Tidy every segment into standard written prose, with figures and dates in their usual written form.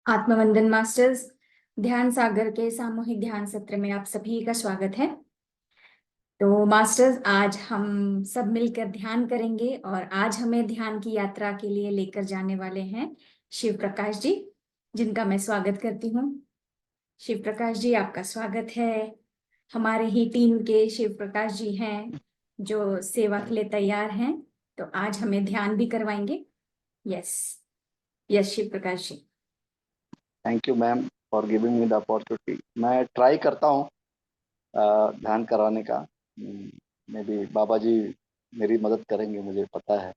आत्मवंदन masters ध्यान सागर के सामूहिक ध्यान सत्र में आप सभी का स्वागत है। तो मास्टर्स, आज हम सब मिलकर ध्यान करेंगे और आज हमें ध्यान की यात्रा के लिए लेकर जाने वाले हैं शिव प्रकाश जी, जिनका मैं स्वागत करती हूँ। शिव प्रकाश जी, आपका स्वागत है। हमारे ही टीम के शिव प्रकाश जी हैं जो सेवा के लिए तैयार हैं, तो आज हमें ध्यान भी करवाएंगे। Yes yes Shiv Prakash ji. Thank you ma'am for giving me the opportunity. मैं ट्राई करता हूँ ध्यान कराने का। मे बी बाबा जी मेरी मदद करेंगे, मुझे पता है।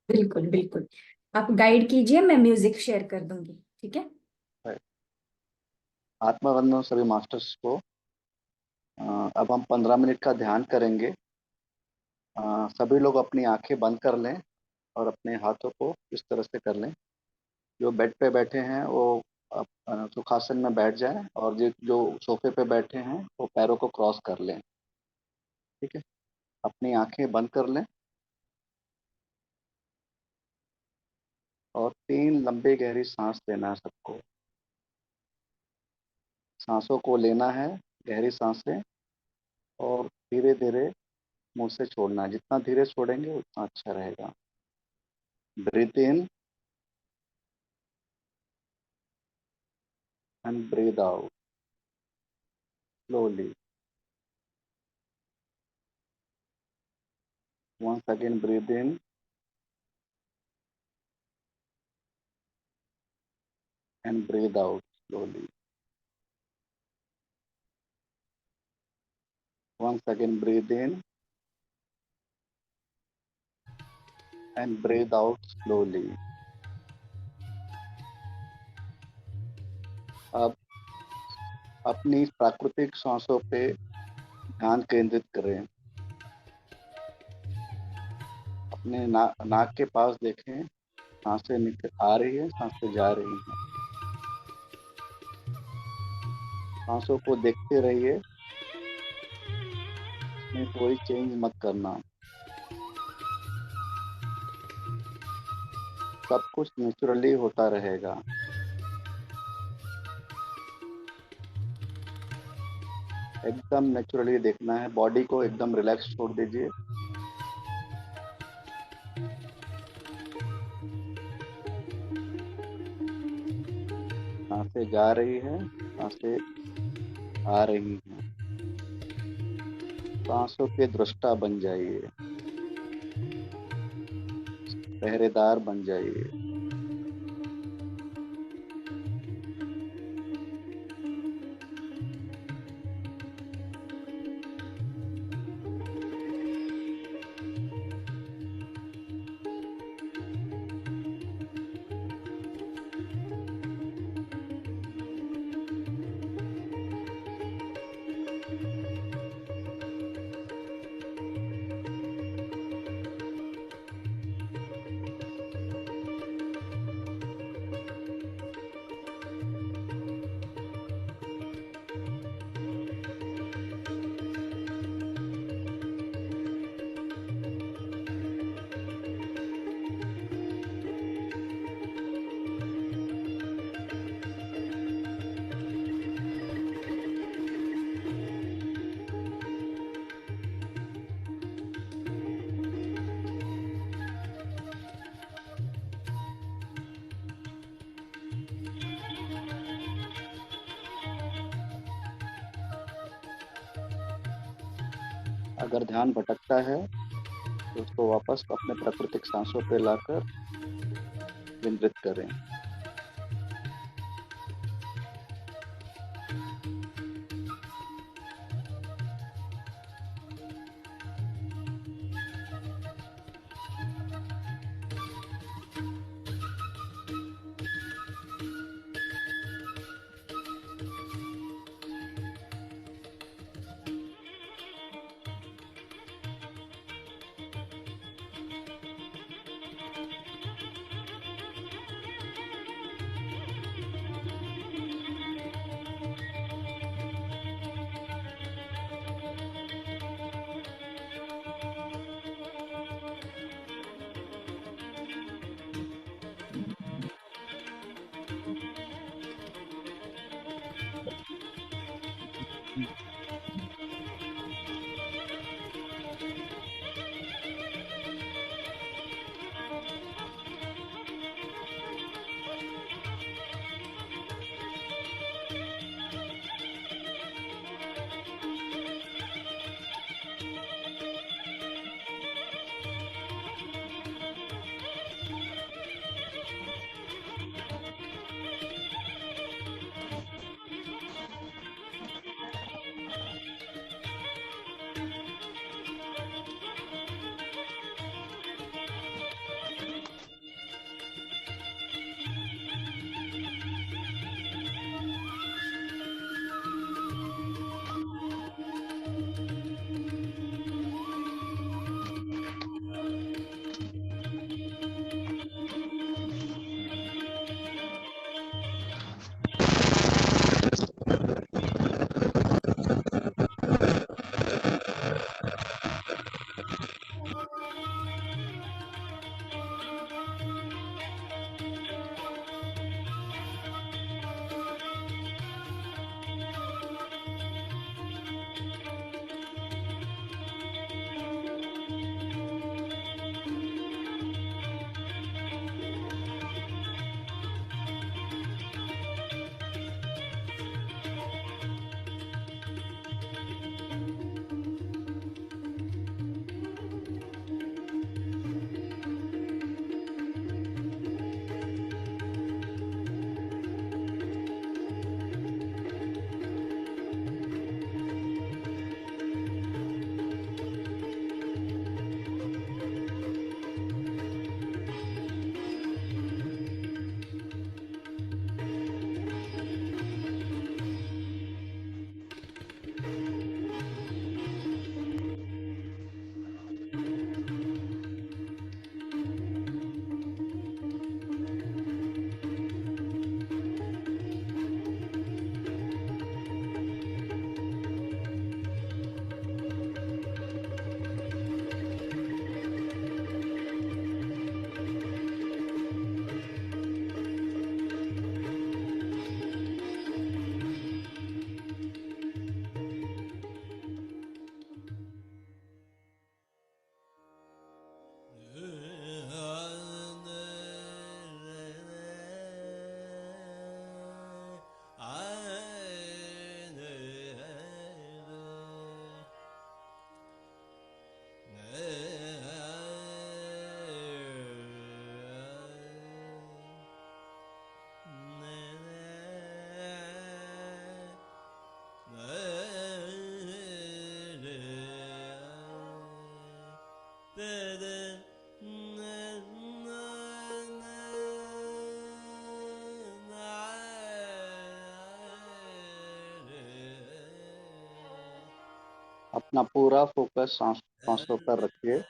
बिल्कुल बिल्कुल, आप गाइड कीजिए, मैं म्यूजिक शेयर कर दूंगी। ठीक है। आत्मवंदन सभी मास्टर्स को। अब हम 15 मिनट का ध्यान करेंगे। सभी लोग अपनी आंखें बंद कर लें और अपने हाथों को इस तरह से कर लें। जो बेड पे बैठे हैं वो सुखासन में बैठ जाएं और जो सोफे पे बैठे हैं वो पैरों को क्रॉस कर लें। ठीक है, अपनी आंखें बंद कर लें और 3 लंबे गहरी सांस लेना है सबको। सांसों को लेना है, गहरी सांसें, और धीरे धीरे मुंह से छोड़ना है। जितना धीरे छोड़ेंगे उतना अच्छा रहेगा। Breathe in and breathe out slowly. Once again, breathe in and breathe out slowly. Once again, breathe in and breathe out slowly. अब अपनी प्राकृतिक सांसों पे ध्यान केंद्रित करें। अपने नाक के पास देखें, सांसें निकल आ रही है, सांसें जा रही हैं। सांसों को देखते रहिए, इसमें कोई चेंज मत करना। सब कुछ नेचुरली होता रहेगा। एकदम नेचुरली देखना है। बॉडी को एकदम रिलैक्स छोड़ दीजिए। सांसें जा रही है, सांसें आ रही हैं। सांसों के दृष्टा बन जाइए, पहरेदार बन जाइए। अगर ध्यान भटकता है तो उसको वापस अपने प्राकृतिक सांसों पे लाकर केंद्रित करें। अपना पूरा फोकस सांसों पर रखिए।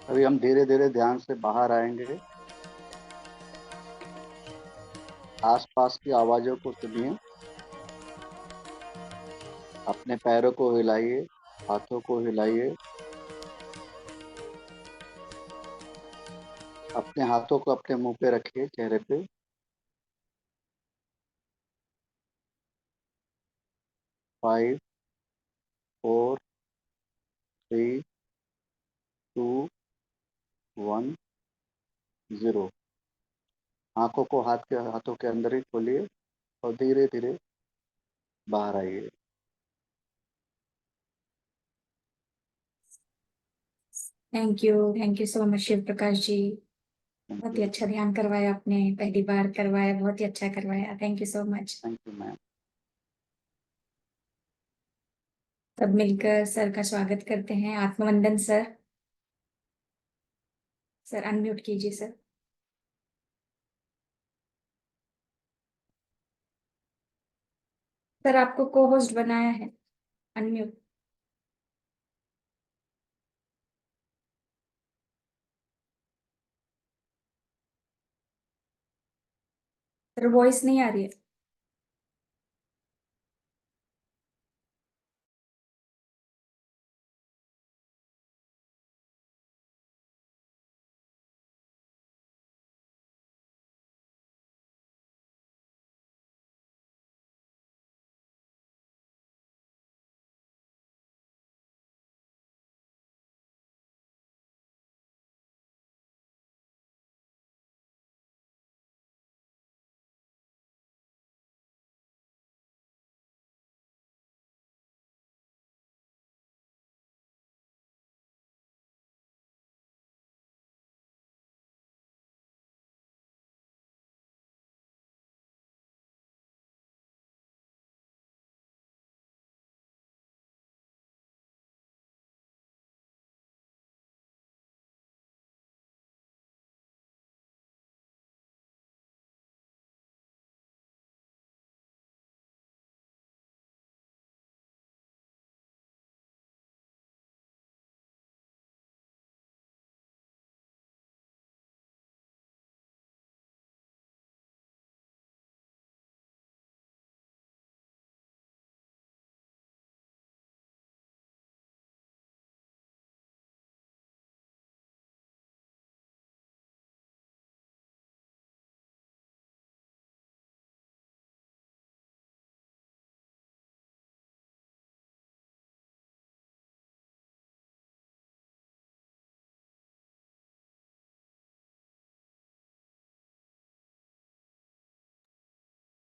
अभी हम धीरे धीरे ध्यान से बाहर आएंगे। आसपास की आवाजों को सुनिए। अपने पैरों को हिलाइए, हाथों को हिलाइए। अपने हाथों को अपने मुंह पे रखिए, चेहरे पे। 5, 4, 3, 2, 1, 0। आंखों को हाथों के अंदर ही खोलिए और धीरे धीरे बाहर आइए। Thank you so much Shiv Prakash ji. Thank बहुत ही यू। अच्छा ध्यान करवाया आपने, पहली बार करवाया, बहुत ही अच्छा करवाया। Thank you so much. Thank you ma'am. सब मिलकर सर का स्वागत करते हैं। आत्मवंदन सर। सर अनम्यूट कीजिए सर। सर आपको को होस्ट बनाया है। अनम्यूट। सर वॉइस नहीं आ रही है।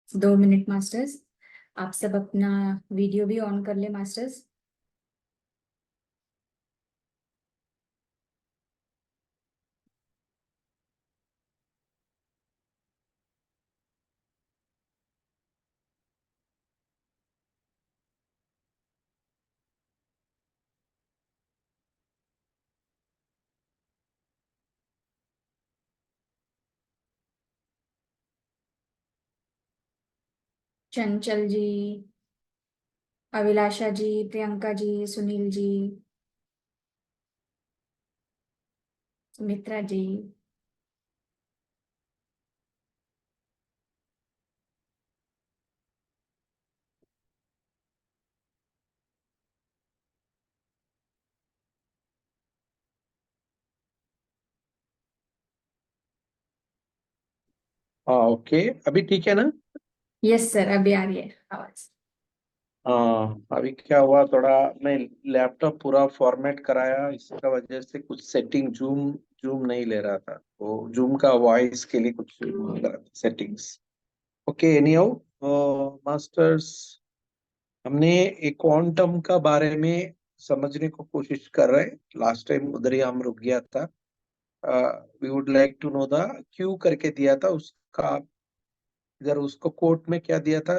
दो मिनट मास्टर्स। आप सब अपना वीडियो भी ऑन कर ले मास्टर्स। चंचल जी, अभिलाषा जी, प्रियंका जी, सुनील जी, सुमित्रा जी। हाँ, ओके। अभी ठीक है ना? यस सर, अभी आ रही है आवाज। हाँ, अभी क्या हुआ, थोड़ा मैं लैपटॉप पूरा फॉर्मेट कराया, इसका वजह से कुछ सेटिंग जूम जूम नहीं ले रहा था, तो जूम का वॉइस के लिए कुछ सेटिंग्स। ओके, एनीहाउ मास्टर्स, हमने एक क्वांटम का बारे में समझने को कोशिश कर रहे हैं। लास्ट टाइम उधर ही हम रुक गया था। We would like to know the Q करके दिया था उसका। इधर उसको कोट में क्या दिया था,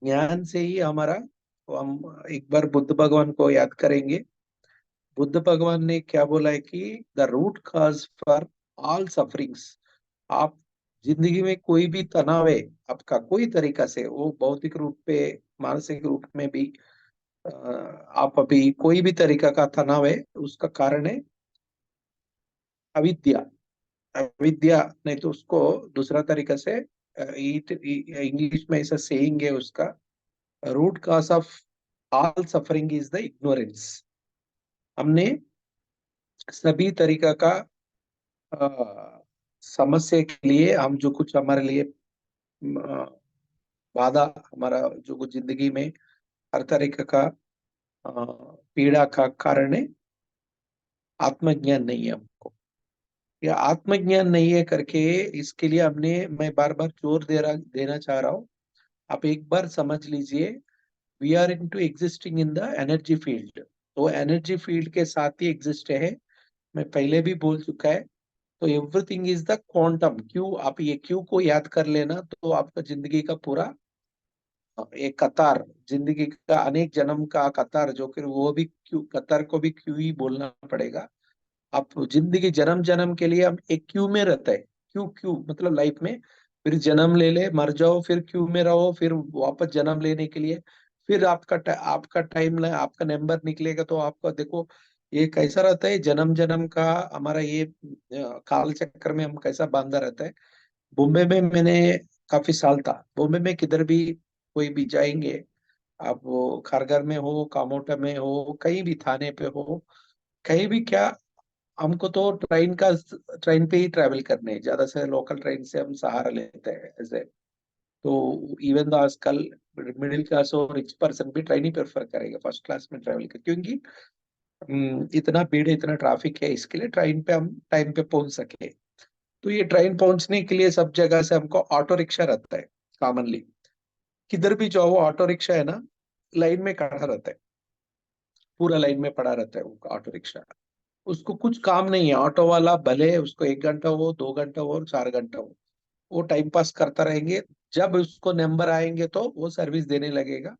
ज्ञान से ही हमारा, तो हम एक बार बुद्ध भगवान को याद करेंगे। बुद्ध भगवान ने क्या बोला है कि the root cause for all sufferings. आप जिंदगी में कोई भी तनाव है आपका, कोई तरीका से, वो भौतिक रूप पे, मानसिक रूप में भी, आप अभी कोई भी तरीका का तनाव है, उसका कारण है अविद्या। अविद्या नहीं तो उसको दूसरा तरीका से इंग्लिश में ऐसा सेइंग है उसका, root cause of all suffering is the ignorance. हमने सभी तरीका का समस्या के लिए हम जो कुछ हमारे लिए बाधा, हमारा जो कुछ जिंदगी में हर तरीके का पीड़ा का कारण है, आत्मज्ञान नहीं है हमको। या आत्मज्ञान नहीं है करके इसके लिए हमने, मैं बार बार जोर देना चाह रहा हूँ, आप एक बार समझ लीजिए, we are into existing in the energy field. तो एनर्जी फील्ड के साथ ही एग्जिस्ट है, मैं पहले भी बोल चुका है। तो everything is the quantum Q. आप ये क्यू को याद कर लेना तो आपका जिंदगी का पूरा एक कतार, जिंदगी का अनेक जन्म का कतार, जो कि वो भी क्यू, कतार को भी क्यू ही बोलना पड़ेगा। आप जिंदगी जन्म जन्म के लिए हम एक क्यू में रहते हैं। क्यू क्यू मतलब लाइफ में, फिर जन्म ले ले, मर जाओ, फिर क्यू में रहो, फिर वापस जन्म लेने के लिए, फिर आपका टाइम, आपका नंबर निकलेगा तो आपका देखो ये कैसा रहता है जन्म जन्म का हमारा ये काल चक्र में हम कैसा बांधा रहता है। बॉम्बे में मैंने काफी साल था, बॉम्बे में किधर भी कोई भी जाएंगे आप, वो खारघर में हो, कामोटा में हो, कहीं भी थाने पे हो, कहीं भी क्या, हमको तो ट्रेन पे ही ट्रैवल करने हैं। ज्यादा से लोकल ट्रेन से हम सहारा लेते हैं ऐसे। तो इवन तो आजकल मिडिल क्लास और रिच पर्सन भी ट्रेन ही प्रेफर करेगा फर्स्ट क्लास में ट्रैवल कर, क्योंकि इतना भीड़ है, इतना ट्रैफिक है, इसके लिए ट्रेन पे हम टाइम पे पहुंच सके। तो ये ट्रेन पहुंचने के लिए सब जगह से हमको ऑटो रिक्शा रहता है कॉमनली। किधर भी जाओ ऑटो रिक्शा है ना, लाइन में खड़ा रहता है, पूरा लाइन में पड़ा रहता है वो ऑटो रिक्शा। उसको कुछ काम नहीं है, ऑटो वाला भले उसको 1 घंटा हो, 2 घंटा हो और 4 घंटा हो, वो टाइम पास करता रहेंगे। जब उसको नंबर आएंगे तो वो सर्विस देने लगेगा।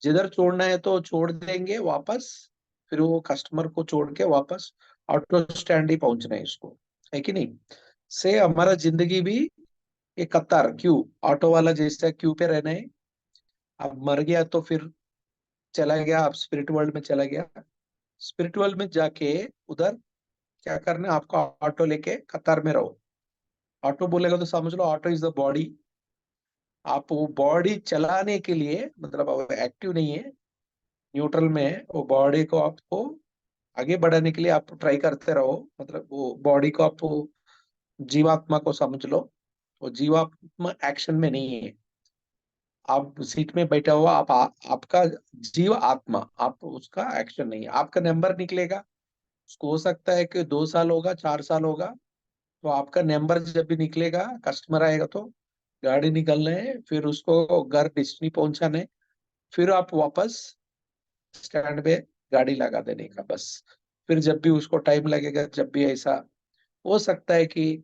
जिधर छोड़ना है तो छोड़ देंगे वापस, फिर वो कस्टमर को छोड़ के वापस ऑटो स्टैंड ही पहुंचना है उसको, है कि नहीं। से हमारा जिंदगी भी एक कतार क्यू, ऑटो वाला जैसा क्यू पे रहना है। अब मर गया तो फिर चला गया, अब स्पिरिट वर्ल्ड में चला गया। स्पिरिट वर्ल्ड में जाके उधर क्या करना है आपको, ऑटो लेके कतार में रहो। ऑटो बोलेगा तो समझ लो ऑटो इज द बॉडी। आप वो बॉडी चलाने के लिए, मतलब एक्टिव नहीं है, न्यूट्रल में है, वो बॉडी को आपको आगे बढ़ाने के लिए आप ट्राई करते रहो। मतलब वो बॉडी को आप जीवात्मा को समझ लो, वो जीवात्मा एक्शन में नहीं है। आप सीट में बैठा हुआ, आपका जीव आत्मा, आप उसका एक्शन नहीं है। आपका नंबर निकलेगा, उसको हो सकता है कि 2 साल होगा, 4 साल होगा। तो आपका नंबर जब भी निकलेगा, कस्टमर आएगा तो गाड़ी निकलना है, फिर उसको घर डेस्टिनी पहुंचाना है, फिर आप वापस स्टैंड पे गाड़ी लगा देने का बस। फिर जब भी उसको टाइम लगेगा, जब भी ऐसा हो सकता है कि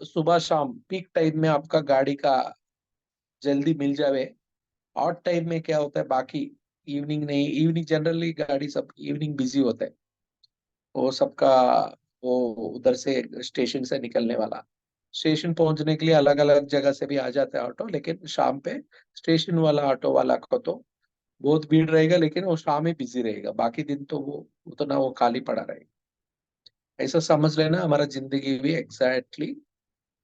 सुबह शाम पीक टाइम में आपका गाड़ी का जल्दी मिल जावे। ऑड टाइम में क्या होता है, बाकी इवनिंग नहीं, इवनिंग जनरली गाड़ी सब इवनिंग बिजी होता है, वो सबका, वो उधर से स्टेशन से निकलने वाला, स्टेशन पहुंचने के लिए अलग अलग जगह से भी आ जाता है ऑटो, लेकिन शाम पे स्टेशन वाला ऑटो वाला को तो बहुत भीड़ रहेगा, लेकिन वो शाम में बिजी रहेगा, बाकी दिन तो वो उतना वो खाली पड़ा रहेगा। ऐसा समझ लेना हमारा जिंदगी भी एग्जैक्टली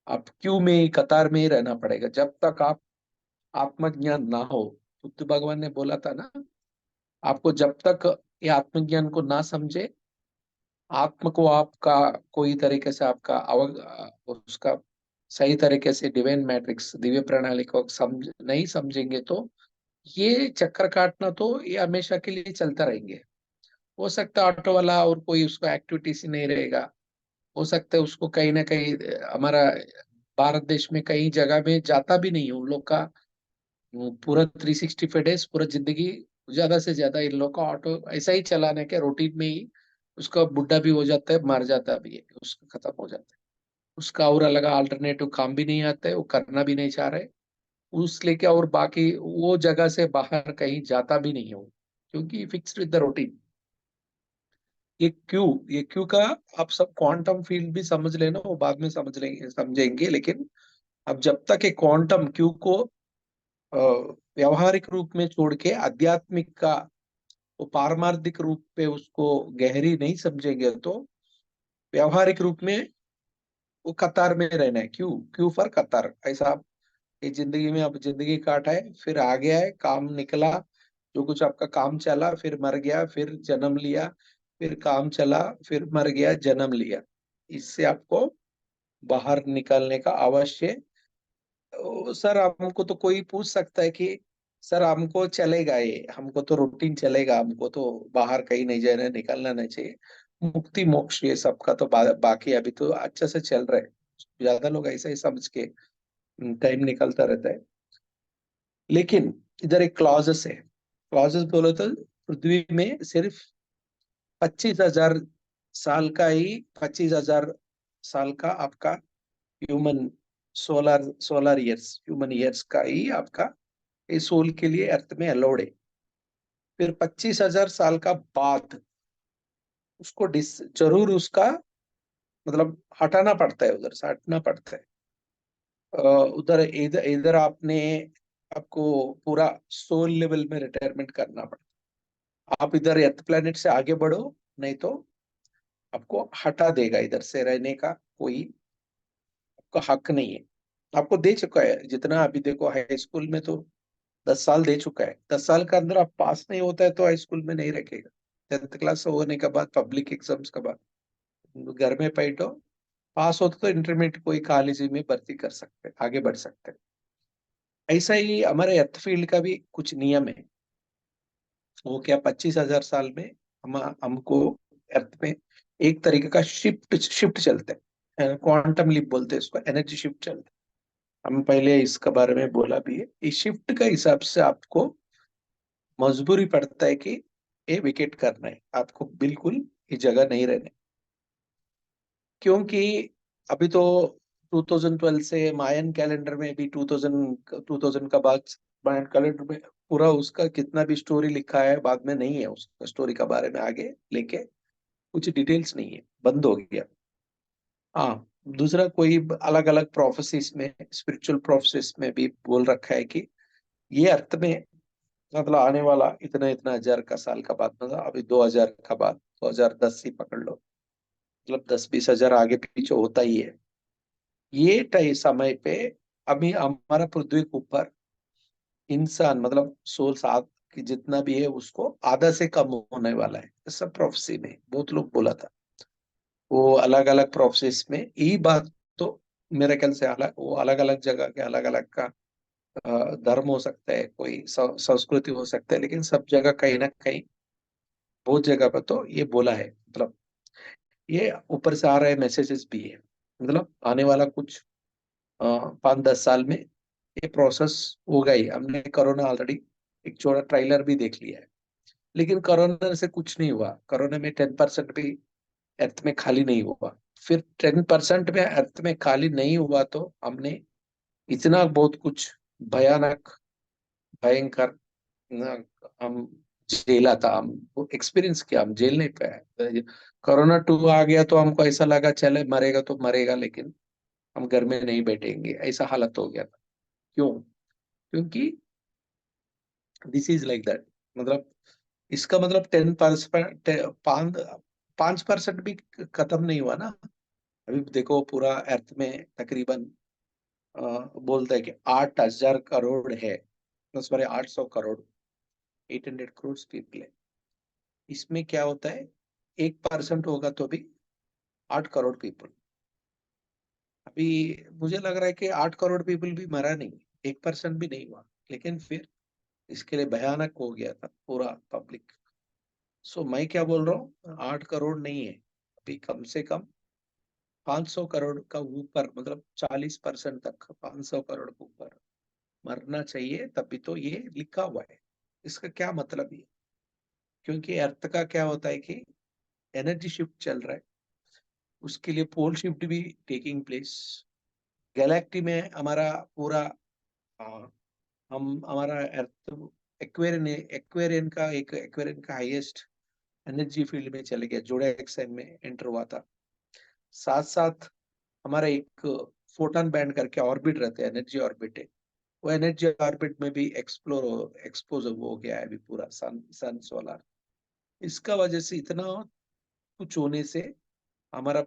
आप क्यू में ही, कतार में ही रहना पड़ेगा जब तक आप आत्मज्ञान ना हो। बुद्ध भगवान ने बोला था ना, आपको जब तक ये आत्मज्ञान को ना समझे, आत्म को आपका कोई तरीके से आपका उसका सही तरीके से डिवाइन मैट्रिक्स, दिव्य प्रणाली को नहीं समझेंगे तो ये चक्कर काटना तो ये हमेशा के लिए चलता रहेंगे। हो सकता है ऑटो वाला और कोई उसको एक्टिविटीज ही नहीं रहेगा, हो सकता है उसको कहीं ना कहीं हमारा भारत देश में कई जगह में जाता भी नहीं है उन लोग का, वो पूरा 365 डेज पूरा जिंदगी, ज्यादा से ज्यादा इन लोग का ऑटो ऐसा ही चलाने के रूटीन में ही उसका बुढ़ा भी हो जाता है, मर जाता भी है, उसका खत्म हो जाता है। उसका और अलग अल्टरनेटिव काम भी नहीं आता है, वो करना भी नहीं चाह रहे उस लेके, और बाकी वो जगह से बाहर कहीं जाता भी नहीं है वो, क्योंकि फिक्स्ड विद द रूटीन। ये क्यू का आप सब क्वांटम फील्ड भी समझ लेना, वो बाद में समझेंगे, लेकिन अब जब तक ये क्वांटम क्यू को व्यवहारिक रूप में छोड़ के आध्यात्मिक का, वो पारमार्थिक रूप पे उसको गहरी नहीं समझेंगे तो व्यावहारिक रूप में वो कतार में रहना है। क्यों? क्यू फॉर कतार। ऐसा आप ये जिंदगी में, अब जिंदगी काटा है, फिर आ गया है, काम निकला, जो कुछ आपका काम चला, फिर मर गया, फिर जन्म लिया, फिर काम चला, फिर मर गया, जन्म लिया। इससे आपको बाहर निकलने का अवश्य। सर हमको तो कोई पूछ सकता है कि सर हमको चलेगा, ये हमको तो रूटीन चलेगा, हमको तो बाहर कहीं नहीं जाना, निकलना नहीं चाहिए, मुक्ति मोक्ष ये सबका तो बाकी अभी तो अच्छा से चल रहा है। ज्यादा लोग ऐसा ही समझ के टाइम निकलता रहता है। लेकिन इधर एक क्लॉजेस है। क्लॉजेस बोलो तो पृथ्वी में सिर्फ 25,000 साल का ही, 25,000 साल का आपका human solar solar years, human ears का ही आपका इस सोल के लिए अर्थ में अलाउड है। फिर 25,000 साल का बाद उसको जरूर उसका मतलब हटाना पड़ता है, उधर से हटना पड़ता है। उधर इधर इधर आपको पूरा सोल लेवल में रिटायरमेंट करना पड़ता है। आप इधर अर्थ प्लेनेट से आगे बढ़ो, नहीं तो आपको हटा देगा, इधर से रहने का कोई आपका हक नहीं है। आपको दे चुका है जितना। अभी देखो हाई स्कूल में तो 10 साल दे चुका है। 10 साल के अंदर आप पास नहीं होता है तो हाई स्कूल में नहीं रखेगा। 10th क्लास होने के बाद, पब्लिक एग्जाम्स के बाद घर में बैठो, पास होते तो इंटरमीडिएट कोई कॉलेज में भर्ती कर सकते हैं, आगे बढ़ सकते हैं। ऐसा ही हमारे अर्थ फील्ड का भी कुछ नियम है। वो क्या, 25,000 साल में हमको अर्थ में एक तरीके का शिफ्ट शिफ्ट चलते हैं, क्वांटम लीप बोलते हैं इसको, एनर्जी शिफ्ट चलते हैं। हम पहले इसके बारे में बोला भी है। इस शिफ्ट का हिसाब से आपको मजबूरी पड़ता है कि ये विकेट करना है, आपको बिल्कुल ये जगह नहीं रहने। क्योंकि अभी तो 2012 से मायन कैलेंडर में भी 2000 का बाद मायन कैलेंडर में पूरा उसका कितना भी स्टोरी लिखा है, बाद में नहीं है उसका स्टोरी का बारे में आगे लेके कुछ डिटेल्स नहीं है, बंद हो गया। हाँ, दूसरा कोई अलग अलग प्रोफेसिस में, स्पिरिचुअल प्रोफेसिस में भी बोल रखा है कि ये अर्थ में मतलब आने वाला इतना इतना हजार का साल का बाद, मतलब अभी 2000 का बाद 2010 ही पकड़ लो, मतलब 10-20 हजार आगे पीछे होता ही है। ये तय समय पे अभी हमारा पृथ्वी के ऊपर इंसान मतलब सोल सात की जितना भी है उसको आधा से कम होने वाला है, ऐसा प्रोफेसी में बहुत लोग बोला था। वो अलग अलग प्रोफेसिस में यही बात तो मेरे ख्याल से अलग, वो अलग अलग जगह के अलग अलग का धर्म हो सकता है, कोई संस्कृति हो सकता है, लेकिन सब जगह कहीं ना कहीं बहुत जगह पर तो ये बोला है। मतलब ये ऊपर से आ रहे मैसेजेस भी है। मतलब आने वाला कुछ 5-10 साल में ये प्रोसेस होगा ही। हमने कोरोना ऑलरेडी एक छोटा ट्रेलर भी देख लिया है। लेकिन कोरोना से कुछ नहीं हुआ। कोरोना में 10% भी अर्थ में खाली नहीं हुआ। फिर 10% में अर्थ में खाली नहीं हुआ तो हमने इतना बहुत कुछ भयानक भयंकर हम झेला था, हम एक्सपीरियंस किया, हम झेल नहीं पाए। कोरोना 2 आ गया तो हमको ऐसा लगा चले मरेगा तो मरेगा, लेकिन हम घर में नहीं बैठेंगे, ऐसा हालत हो गया था। क्यों? क्योंकि दिस इज लाइक दैट। मतलब इसका मतलब 10%, 5% भी खत्म नहीं हुआ ना। अभी देखो पूरा अर्थ में तकरीबन बोलता है कि 8,000 करोड़ है, प्लस बारे 800 करोड़, 800 करोड़ पीपल है। इसमें क्या होता है, 1% होगा तो भी 8 करोड़ पीपल। अभी मुझे लग रहा है कि 8 करोड़ पीपल भी मरा नहीं, 1% भी नहीं हुआ, लेकिन फिर इसके लिए भयानक हो गया था पूरा पब्लिक। सो मैं क्या बोल रहा हूँ, 8 करोड़ नहीं है, अभी कम से कम 500 करोड़ का ऊपर, मतलब 40% तक 500 करोड़ के ऊपर मरना चाहिए, तभी तो ये लिखा हुआ है। इसका क्या मतलब है? क्योंकि अर्थ का क्या होता है कि एनर्जी शिफ्ट चल रहा है, उसके लिए पोल शिफ्ट भी टेकिंग प्लेस। गैलेक्टी में हमारा पूरा अ, हम हमारा अर्थ एक्वेरियन का हाईएस्ट एनर्जी फील्ड में चले गया, जोडेक साइन में एंटर हुआ था। साथ साथ हमारा एक फोटोन बैंड करके ऑर्बिट रहते हैं, एनर्जी ऑर्बिट है। वो एनर्जी ऑर्बिट में भी एक्सपोज हो गया है अभी पूरा सन सोलर। इसका वजह से इतना कुछ होने से हमारा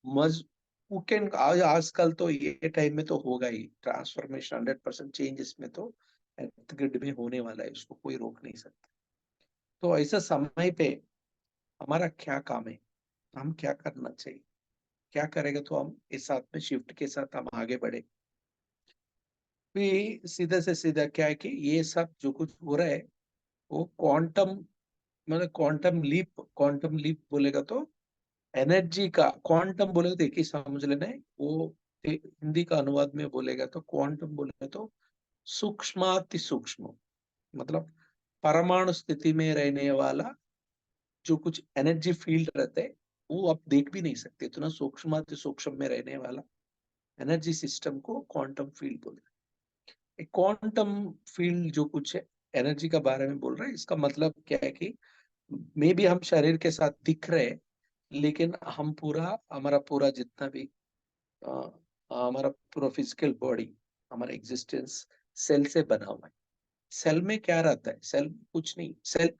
मज who can आज आजकल तो ये टाइम में तो होगा ही ट्रांसफॉर्मेशन, 100% चेंज इसमें तो एर्थ ग्रिड में होने वाला है, उसको कोई रोक नहीं सकता। तो ऐसा समय पे हमारा क्या काम है, हम क्या करना चाहिए, क्या करेगा तो हम इस साथ में शिफ्ट के साथ हम आगे बढ़े। भी सीधा से सीधा क्या है कि ये सब जो कुछ हो रहा है वो क्वांटम, मतलब क्वांटम लीप बोलेगा तो एनर्जी का, क्वांटम बोलेगा तो एक ही समझ लेना है वो, हिंदी का अनुवाद में बोलेगा तो क्वांटम बोलेगा तो सूक्ष्माति सूक्ष्म, मतलब परमाणु स्थिति में रहने वाला जो कुछ एनर्जी फील्ड रहते हैं वो आप देख भी नहीं सकते, इतना सूक्ष्माति सूक्ष्म में रहने वाला एनर्जी सिस्टम को क्वांटम फील्ड बोलते हैं। क्वांटम फील्ड जो कुछ है एनर्जी का बारे में बोल रहा है, इसका मतलब क्या है कि मे भी हम शरीर के साथ दिख रहे हैं, लेकिन हम पूरा, हमारा पूरा जितना भी अ, हमारा पूरा फिजिकल बॉडी, हमारा एग्जिस्टेंस सेल से बना हुआ है। सेल में क्या रहता है, सेल कुछ नहीं, सेल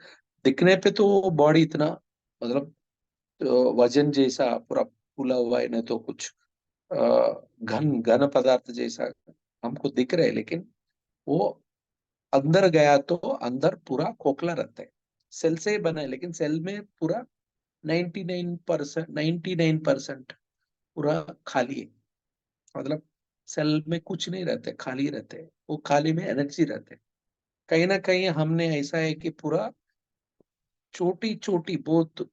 दिखने पे तो बॉडी इतना, मतलब वजन जैसा पूरा फूला हुआ है, नहीं तो कुछ अ, घन घन पदार्थ जैसा हमको दिख रहा है, लेकिन वो अंदर गया तो अंदर पूरा खोखला रहता है। सेल से ही बना है, लेकिन सेल में पूरा 99% पूरा खाली है, मतलब सेल में कुछ नहीं रहते, खाली रहते हैं, वो खाली में एनर्जी रहते हैं। कहीं ना कहीं हमने ऐसा है कि पूरा छोटी छोटी, बहुत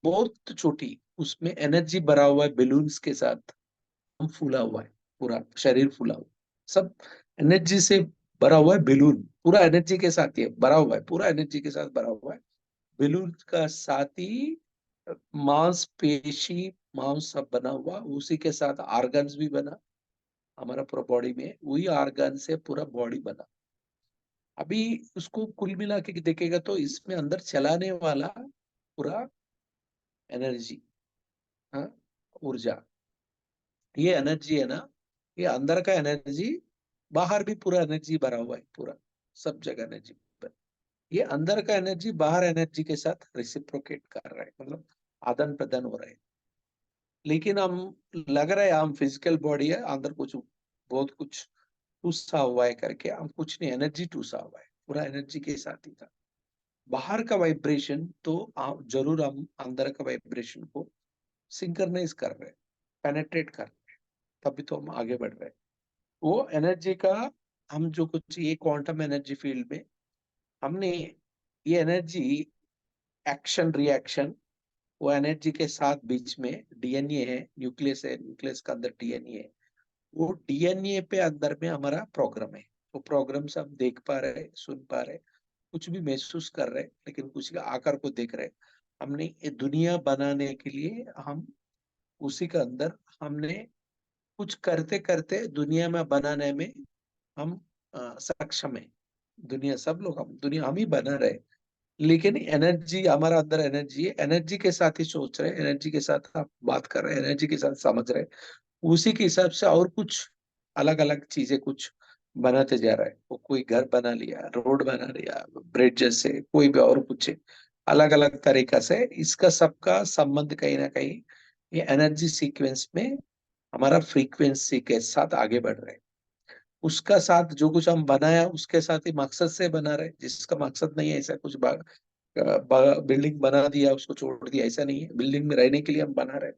बहुत छोटी, उसमें एनर्जी भरा हुआ है बेलून्स के साथ, हम फूला हुआ है, पूरा शरीर फूला हुआ है, सब एनर्जी से भरा हुआ है बेलून, पूरा एनर्जी के साथ ये भरा हुआ है, पूरा एनर्जी के साथ भरा हुआ है बेलून का साथ ही मांस पेशी, मांस सब बना हुआ, उसी के साथ ऑर्गन्स भी बना, हमारा पूरा बॉडी में वही ऑर्गन से पूरा बॉडी बना। अभी उसको कुल मिला के देखेगा तो इसमें अंदर चलाने वाला पूरा एनर्जी, हाँ, ऊर्जा, ये एनर्जी है ना, ये अंदर का एनर्जी, बाहर भी पूरा एनर्जी भरा हुआ है, पूरा सब जगह एनर्जी, ये अंदर का एनर्जी बाहर एनर्जी के साथ रेसिप्रोकेट कर रहा है, मतलब आदान प्रदान हो रहा है। लेकिन हम लग रहा है हम फिजिकल बॉडी है, अंदर कुछ बहुत कुछ टूसा हुआ है करके, हम कुछ नहीं, एनर्जी टूसा हुआ है, पूरा एनर्जी के साथ ही था। बाहर का वाइब्रेशन तो जरूर हम अंदर का वाइब्रेशन को सिंक्रनाइज कर रहे हैं, पेनेट्रेट कर रहे हैं, तभी तो हम आगे बढ़ रहे हैं। वो एनर्जी का, हम जो कुछ ये क्वांटम एनर्जी फील्ड में हमने ये एनर्जी एक्शन रिएक्शन, वो एनर्जी के साथ बीच में डीएनए है, न्यूक्लियस है, न्यूक्लियस का अंदर डीएनए है, वो डीएनए पे अंदर में हमारा प्रोग्राम है, वो प्रोग्राम से हम देख पा रहे, सुन पा रहे, कुछ भी महसूस कर रहे, लेकिन कुछ का आकार को देख रहे। हमने ये दुनिया बनाने के लिए हम उसी के अंदर, हमने कुछ करते करते दुनिया में बनाने में हम सक्षम है। दुनिया सब लोग, हम दुनिया हम ही बना रहे, लेकिन एनर्जी हमारा अंदर एनर्जी है, एनर्जी के साथ ही सोच रहे, एनर्जी के साथ आप बात कर रहे हैं, एनर्जी के साथ समझ रहे, उसी के हिसाब से और कुछ अलग अलग चीजें कुछ बनाते जा रहा है। वो कोई घर बना लिया, रोड बना लिया, ब्रिज जैसे, कोई भी और कुछ अलग अलग तरीका से, इसका सबका संबंध कहीं ना कहीं ये एनर्जी सीक्वेंस में हमारा फ्रीक्वेंसी के साथ आगे बढ़ रहे हैं। उसका साथ जो कुछ हम बनाया उसके साथ ही मकसद से बना रहे, जिसका मकसद नहीं है ऐसा कुछ बिल्डिंग बना दिया उसको छोड़ दिया, ऐसा नहीं है, बिल्डिंग में रहने के लिए हम बना रहे,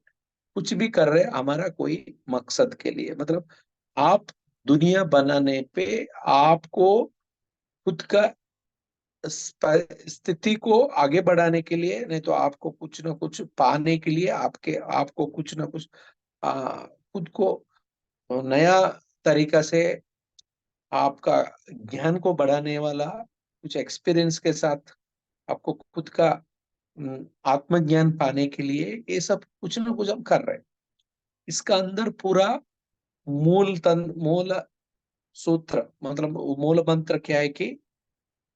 कुछ भी कर रहे हमारा कोई मकसद के लिए, मतलब आप दुनिया बनाने पे आपको खुद का स्थिति को आगे बढ़ाने के लिए, नहीं तो आपको कुछ ना कुछ पाने के लिए, आपके आपको कुछ ना कुछ खुद को नया तरीका से आपका ज्ञान को बढ़ाने वाला कुछ एक्सपीरियंस के साथ आपको खुद का आत्मज्ञान पाने के लिए ये सब कुछ ना कुछ हम कर रहे हैं। इसका अंदर पूरा मूल सूत्र, मतलब मूल मंत्र क्या है कि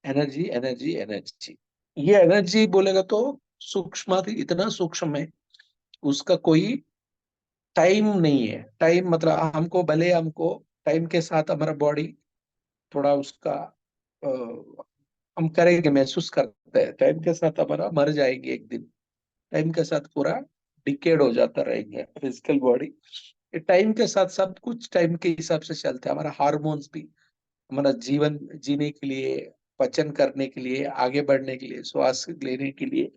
एनर्जी एनर्जी एनर्जी। ये एनर्जी बोलेगा तो सूक्ष्म, इतना सूक्ष्म है, उसका कोई टाइम नहीं है। टाइम मतलब हमको भले, हमको टाइम के साथ हमारा बॉडी थोड़ा उसका हम करेंगे, महसूस करते हैं टाइम के साथ हमारा, मर जाएंगे एक दिन, टाइम के साथ पूरा डिकेड हो जाता रहेंगे फिजिकल बॉडी। ये टाइम के साथ सब कुछ टाइम के हिसाब से चलता है। हमारा हार्मोन्स भी हमारा जीवन जीने के लिए, पचन करने के लिए, आगे बढ़ने के लिए, श्वास लेने के लिए,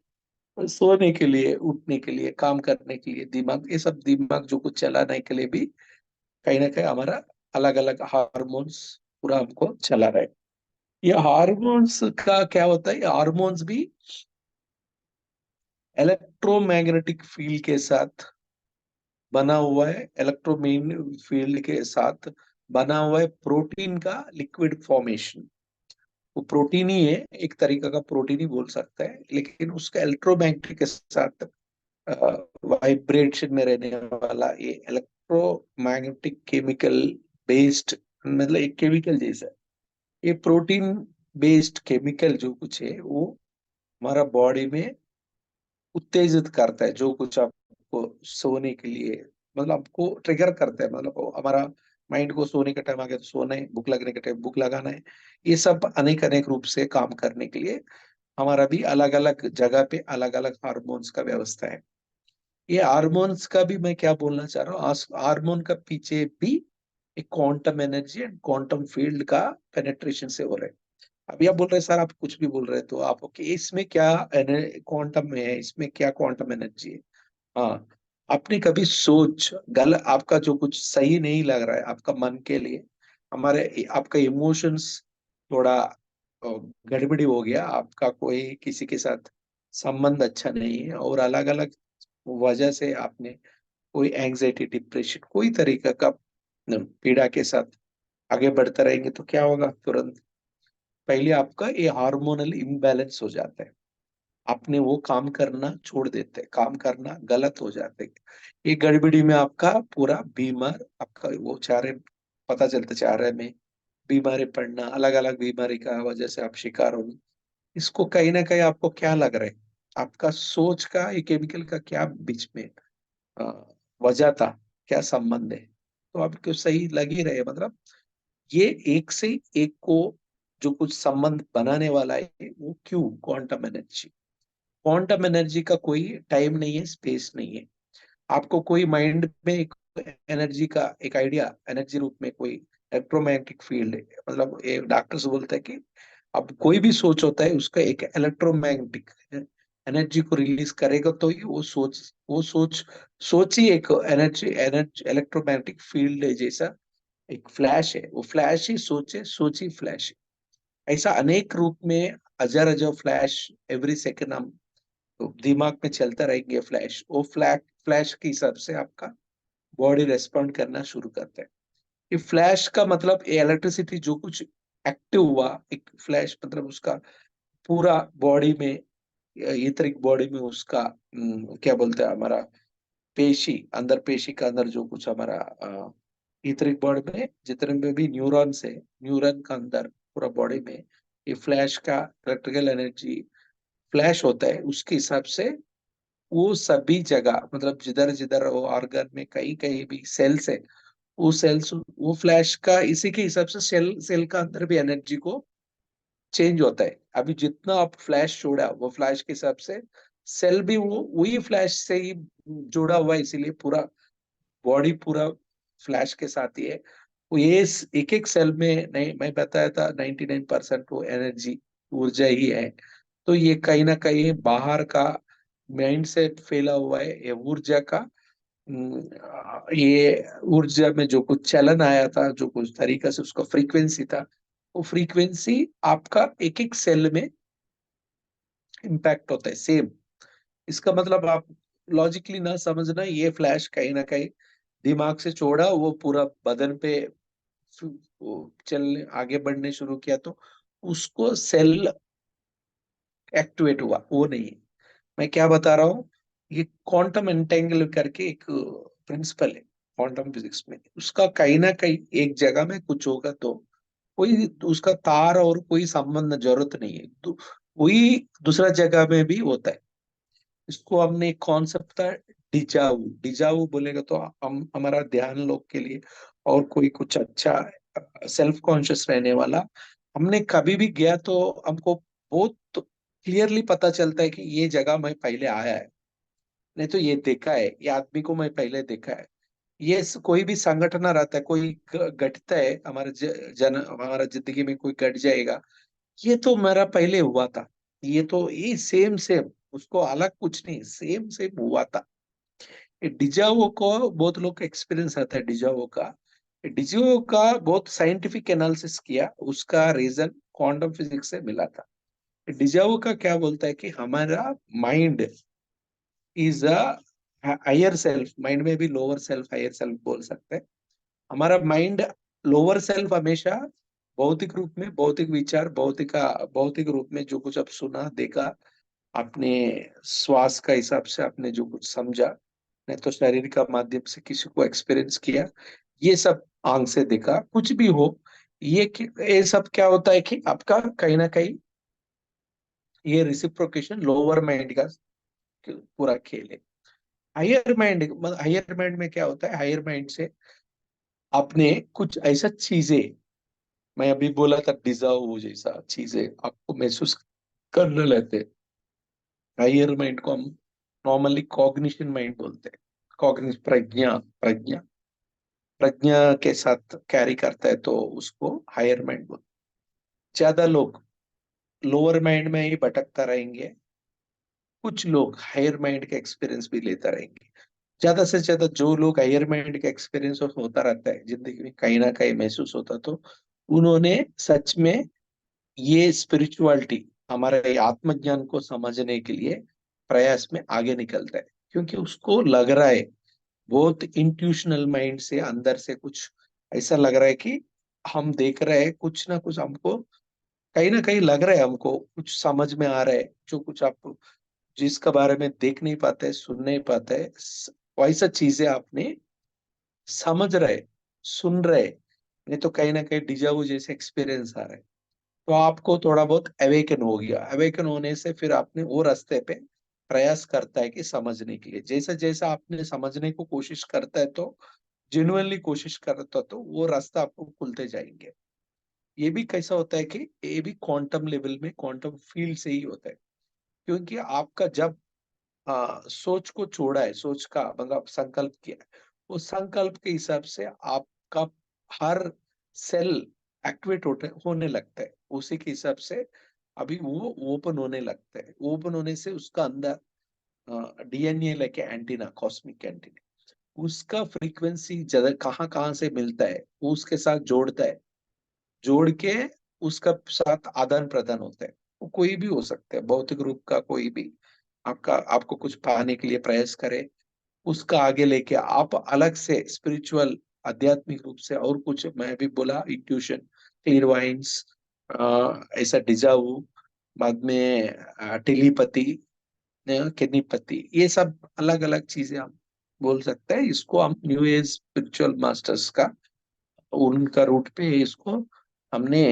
सोने के लिए, उठने के लिए, काम करने के लिए, दिमाग, ये सब दिमाग जो कुछ चलाने के लिए भी कहीं ना कहीं हमारा अलग अलग हार्मोन्स पूरा हमको चला रहे। ये हार्मोन्स का क्या होता है, ये हार्मोन्स भी इलेक्ट्रोमैग्नेटिक फील्ड के साथ बना हुआ है, इलेक्ट्रोमैग्नेटिक फील्ड के साथ बना हुआ है प्रोटीन का लिक्विड फॉर्मेशन। वो प्रोटीन ही है, एक तरीका का प्रोटीन ही बोल सकता है, लेकिन उसका इलेक्ट्रोमैग्नेटिक के साथ वाइब्रेशन में रहने वाला ये इलेक्ट्रोमैग्नेटिक केमिकल बेस्ड, मतलब एक केमिकल जैसा है। ये प्रोटीन बेस्ड केमिकल जो कुछ है वो हमारा बॉडी में उत्तेजित करता है, जो कुछ आपको सोने के लिए, मतलब आपको ट्रिगर करता है, मतलब वो हमारा माइंड को सोने का टाइम आ गया तो सोना है, भूख लगने का टाइम भूख लगाना है। ये सब अनेक अनेक रूप से काम करने के लिए हमारा भी अलग अलग जगह पे अलग अलग हार्मोन्स का व्यवस्था है। ये हार्मोन्स का भी मैं क्या बोलना चाह रहा हूँ, हार्मोन का पीछे भी एक quantum energy and quantum field का पेनेट्रेशन से हो रहा है। अभी आप बोल रहे हैं सर आप कुछ भी बोल रहे हैं, तो आप ओके इसमें क्या क्वांटम है, इसमें क्या क्वांटम एनर्जी है। हाँ, आपने कभी सोच गल आपका जो कुछ सही नहीं लग रहा है आपका मन के लिए, हमारे आपका इमोशंस थोड़ा गड़बड़ी हो गया, आपका कोई किसी के साथ संबंध अच्छा नहीं है और अलग अलग वजह से आपने कोई एंजाइटी, डिप्रेशन, कोई तरीका का पीड़ा के साथ आगे बढ़ते रहेंगे तो क्या होगा, तुरंत पहले आपका ये हार्मोनल इम्बैलेंस हो जाता है। आपने वो काम करना छोड़ देते, काम करना गलत हो जाते, ये गड़बड़ी में आपका पूरा बीमार, आपका वो चारे पता चलता चाह रहा है में बीमारी पड़ना, अलग अलग बीमारी का वजह से आप शिकार होंगे। इसको कहीं ना कहीं आपको क्या लग रहा है, आपका सोच का ये केमिकल का क्या बीच में अ, वजह था, क्या संबंध है, तो आपको सही लग ही रहे, मतलब ये एक से एक को जो कुछ संबंध बनाने वाला है वो क्यों, क्वांटम एनर्जी। क्वांटम एनर्जी का कोई टाइम नहीं है, स्पेस नहीं है। आपको कोई माइंड में एक एनर्जी का एक आइडिया एनर्जी रूप में कोई इलेक्ट्रोमैग्नेटिक फील्ड है, मतलब ये डॉक्टर्स बोलते हैं कि अब कोई भी सोच होता है उसका एक इलेक्ट्रोमैग्नेटिक एनर्जी को रिलीज करेगा तो ही वो सोच सोच ही एक एनर्जी एनर्जी इलेक्ट्रोमैग्नेटिक फील्ड है जैसा एक फ्लैश है, वो फ्लैश ही सोच ही फ्लैश है। ऐसा अनेक रूप में अजर अजर फ्लैश एवरी सेकंड हम तो दिमाग में चलता रहेंगे फ्लैश, वो फ्लैश के हिसाब से आपका बॉडी रेस्पॉन्ड करना शुरू करता है। ये फ्लैश का मतलब ये इलेक्ट्रिसिटी जो कुछ एक्टिव हुआ, एक फ्लैश मतलब उसका पूरा बॉडी में, इतरिक बॉडी में उसका क्या बोलते हैं हमारा पेशी, अंदर पेशी का अंदर जो कुछ हमारा इतरिक बॉडी में जितने में भी न्यूरॉन्स है, न्यूरॉन का अंदर पूरा बॉडी में ये फ्लैश का इलेक्ट्रिकल एनर्जी फ्लैश होता है, उसके हिसाब से वो सभी जगह मतलब जिधर जिधर वो ऑर्गन में कहीं कहीं भी सेल्स है, वो सेल्स वो फ्लैश का इसी के हिसाब से सेल सेल का अंदर भी एनर्जी को चेंज होता है। अभी जितना आप फ्लैश छोड़ा वो फ्लैश के हिसाब से सेल भी वो वही फ्लैश से ही जुड़ा हुआ है, इसीलिए पूरा बॉडी पूरा फ्लैश के साथ ही है। वो ये एक एक सेल में नहीं, मैं बताया था 99% वो एनर्जी ऊर्जा ही है। तो ये कहीं ना कहीं बाहर का माइंड से फैला हुआ है ये ऊर्जा का। ये ऊर्जा में जो कुछ चलन आया था, जो कुछ तरीका से उसका फ्रीक्वेंसी था, वो फ्रीक्वेंसी आपका एक एक सेल में इम्पैक्ट होता है सेम। इसका मतलब आप लॉजिकली ना समझना, ये फ्लैश कहीं ना कहीं दिमाग से छोड़ा वो पूरा बदन पे वो चलने आगे बढ़ने शुरू किया तो उसको सेल एक्टिवेट हुआ, वो नहीं है। मैं क्या बता रहा हूँ, ये क्वांटम एंटेंगल करके एक प्रिंसिपल है क्वांटम फिजिक्स में, उसका कहीं ना कहीं एक जगह में कुछ होगा तो कोई उसका तार और कोई संबंध जरूरत नहीं है, तो वही दूसरा जगह में भी होता है। इसको हमने एक कॉन्सेप्ट था डिजावू, डिजावू बोलेगा तो हम हमारा ध्यान लोग के लिए और कोई कुछ अच्छा सेल्फ कॉन्शियस रहने वाला, हमने कभी भी गया तो हमको बहुत क्लियरली पता चलता है कि ये जगह में पहले आया है। नहीं तो ये देखा है, ये आदमी को मैं पहले देखा है। ये कोई भी संगठन रहता है, कोई घटता है हमारे हमारा जिंदगी में कोई घट जाएगा, ये तो मेरा पहले हुआ था। ये तो ये सेम सेम, उसको अलग कुछ नहीं, सेम सेम हुआ था। ये डिजावो को बहुत लोग का एक्सपीरियंस आता है, डिजावो का। डिजावो का बहुत साइंटिफिक एनालिसिस किया, उसका रीजन क्वांटम फिजिक्स से मिला था। डिजावो का क्या बोलता है कि हमारा mind is a higher self, mind में भी लोअर सेल्फ हायर सेल्फ बोल सकते हैं। हमारा माइंड लोअर सेल्फ हमेशा भौतिक रूप में, भौतिक विचार, भौतिक रूप में जो कुछ अब सुना देखा, अपने श्वास का हिसाब से आपने जो कुछ समझा, नहीं तो शरीर का माध्यम से किसी को एक्सपीरियंस किया, ये सब आंख से देखा, कुछ भी हो, ये सब क्या होता है कि आपका कहीं ना कहीं ये रिसिप्रोकेशन लोअर माइंड का पूरा खेल है। हायर माइंड में क्या होता है, हायर माइंड से आपने कुछ ऐसा चीजें, मैं अभी बोला था डिजाऊ जैसा चीजें आपको महसूस करने लगते हैं। हायर माइंड को हम नॉर्मली कॉग्निशन माइंड बोलते हैं। कॉग्निश प्रज्ञा, प्रज्ञा प्रज्ञा के साथ कैरी करता है, तो उसको हायर माइंड बोलते हैं। ज्यादा लोग लोअर माइंड में ही भटकता रहेंगे, कुछ लोग हायर माइंड का एक्सपीरियंस भी लेता रहेंगे। ज्यादा से ज्यादा जो लोग हायर माइंड का एक्सपीरियंस होता रहता है जिंदगी में, कहीं ना कहीं महसूस होता, तो उन्होंने सच में ये स्पिरिचुअलिटी, हमारे आत्मज्ञान को समझने के लिए प्रयास में आगे निकलता है, क्योंकि उसको लग रहा है बहुत इंट्यूशनल माइंड से, अंदर से कुछ ऐसा लग रहा है कि हम देख रहे हैं कुछ ना कुछ, हमको कहीं ना कहीं लग रहा है, हमको कुछ समझ में आ रहा है, जो कुछ आप जिसके बारे में देख नहीं पाते, सुन नहीं पाते, वैसा चीजें आपने समझ रहे, सुन रहे, नहीं तो कहीं ना कहीं डिजावू जैसे एक्सपीरियंस आ रहा है। तो आपको थोड़ा बहुत अवेकन हो गया, अवेकन होने से फिर आपने वो रास्ते पे प्रयास करता है कि समझने के लिए, जैसा जैसा आपने समझने को कोशिश करता है, तो जेन्युइनली कोशिश करता, तो वो रास्ता आपको खुलते जाएंगे। ये भी कैसा होता है कि ये भी क्वांटम लेवल में, क्वांटम फील्ड से ही होता है, क्योंकि आपका जब सोच को छोड़ा है, सोच का मतलब संकल्प किया है, उस संकल्प के हिसाब से आपका हर सेल एक्टिवेट होने लगता है, उसी के हिसाब से अभी वो ओपन होने लगता है। ओपन होने से उसका अंदर डीएनए लेके एंटीना, कॉस्मिक एंटीना, उसका फ्रीक्वेंसी ज्यादा कहाँ कहाँ से मिलता है, वो उसके साथ जोड़ता है, जोड़ के उसका साथ आदान प्रदान होता है। वो कोई भी हो सकता है, भौतिक रूप का कोई भी, आपका आपको कुछ पाने के लिए प्रयास करे, उसका आगे लेके आप अलग से स्पिरिचुअल, आध्यात्मिक रूप से और कुछ, मैं भी बोला इंट्यूशन, क्लियरवाइंस, ऐसा डिजावू, बाद में टेलीपैथी, किडनीपैथी, ये सब अलग अलग चीजें हम बोल सकते हैं। इसको हम न्यू एज स्पिरिचुअल मास्टर्स का, उनका रूट पे इसको हमने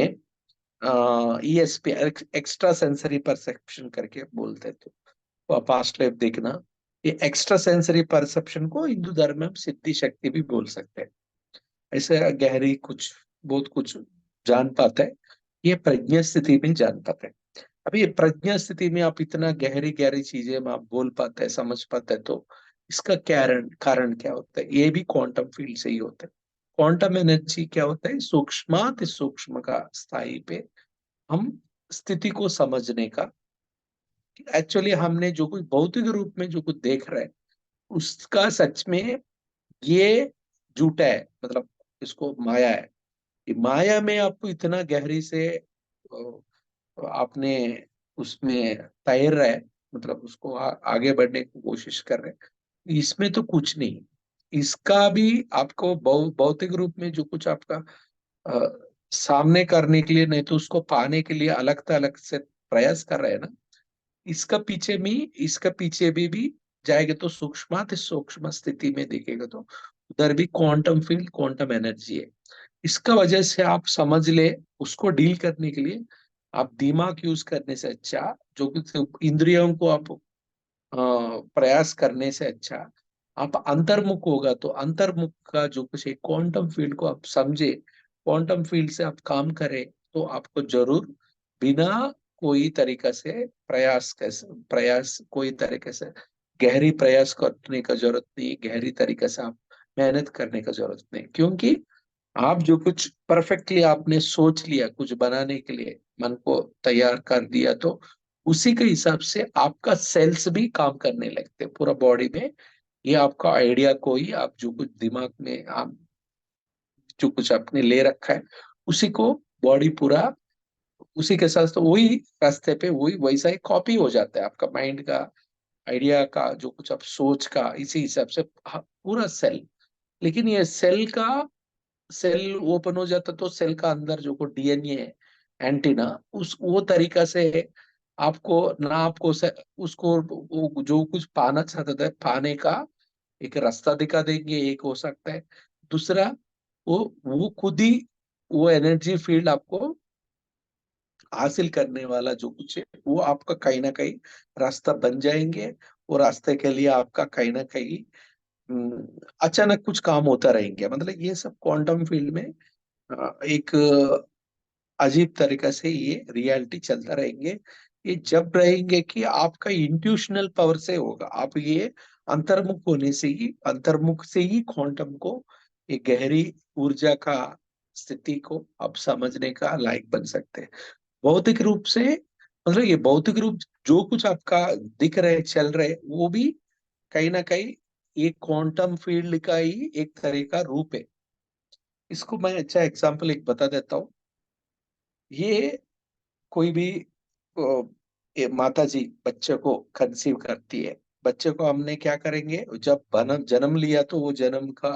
ईएसपी, एक्स्ट्रा सेंसरी परसेप्शन करके बोलते थे। तो पास्ट लाइफ देखना, ये एक्स्ट्रा सेंसरी परसेप्शन को हिंदू धर्म में हम सिद्धि शक्ति भी बोल सकते हैं। ऐसे गहरी कुछ, बहुत कुछ जान पाता है, ये प्रज्ञा स्थिति में जान पाते हैं। अभी ये प्रज्ञा स्थिति में आप इतना गहरी गहरी चीजें में आप बोल पाते हैं, समझ पाते हैं, तो इसका कारण कारण क्या होता है, ये भी क्वांटम फील्ड से ही होता है। क्वांटम एनर्जी क्या होता है, सूक्ष्माति सूक्ष्म का स्थायी पे हम स्थिति को समझने का, एक्चुअली हमने जो कुछ भौतिक रूप में जो कुछ देख रहे हैं, उसका सच में ये झूठा है, मतलब इसको माया है। ये माया में आपको इतना गहरी से आपने उसमें तैर रहे हैं, मतलब उसको आगे बढ़ने की कोशिश कर रहे हैं, इसमें तो कुछ नहीं। इसका भी आपको भौतिक रूप में जो कुछ आपका अ, सामने करने के लिए, नहीं तो उसको पाने के लिए अलग से प्रयास कर रहे हैं ना, इसका पीछे भी जाएगा, तो सूक्ष्माति सूक्ष्म स्थिति में देखेगा, तो उधर भी क्वांटम फील्ड, क्वांटम एनर्जी है। इसका वजह से आप समझ ले, उसको डील करने के लिए आप दिमाग यूज करने से अच्छा, जो कुछ इंद्रियों को आप प्रयास करने से अच्छा, आप अंतर्मुख होगा, तो अंतर्मुख का जो कुछ है क्वांटम फील्ड को आप समझे, क्वांटम फील्ड से आप काम करें, तो आपको जरूर बिना कोई तरीका से प्रयास, कैसे प्रयास कोई तरीके से गहरी प्रयास करने का जरूरत नहीं, गहरी तरीके से आप मेहनत करने का जरूरत नहीं, क्योंकि आप जो कुछ परफेक्टली आपने सोच लिया कुछ बनाने के लिए, मन को तैयार कर दिया, तो उसी के हिसाब से आपका सेल्स भी काम करने लगते हैं पूरा बॉडी में। ये आपका आइडिया को ही आप जो कुछ दिमाग में आप जो कुछ आपने ले रखा है उसी को बॉडी पूरा उसी के साथ, तो वही रास्ते पे वही वैसा ही कॉपी हो जाता है आपका माइंड का आइडिया का जो कुछ आप सोच का, इसी हिसाब से पूरा सेल। लेकिन ये सेल ओपन हो जाता तो सेल का अंदर जो को डीएनए है, एंटीना, उस वो तरीका से आपको ना आपको उसको वो जो कुछ पाना चाहता था पाने का एक रास्ता दिखा देंगे, एक हो सकता है। दूसरा, वो खुद ही वो एनर्जी फील्ड आपको हासिल करने वाला जो कुछ है वो आपका कहीं ना कहीं रास्ता बन जाएंगे। वो रास्ते के लिए आपका कहीं ना कहीं अचानक कुछ काम होता रहेंगे। मतलब ये सब क्वांटम फील्ड में एक अजीब तरीका से ये रियलिटी चलता रहेंगे। ये जब रहेंगे कि आपका इंट्यूशनल पावर से होगा, आप ये अंतर्मुख होने से ही, अंतर्मुख से ही क्वांटम को एक गहरी ऊर्जा का स्थिति को आप समझने का लायक बन सकते हैं। भौतिक रूप से, मतलब ये भौतिक रूप जो कुछ आपका दिख रहे चल रहे वो भी कहीं ना कहीं ये क्वांटम फील्ड का ही एक तरह का रूप है। इसको मैं अच्छा एग्जांपल एक बता देता हूँ। ये कोई भी ये माता जी बच्चे को कंसीव करती है, बच्चे को हमने क्या करेंगे, जब जन्म लिया तो वो जन्म का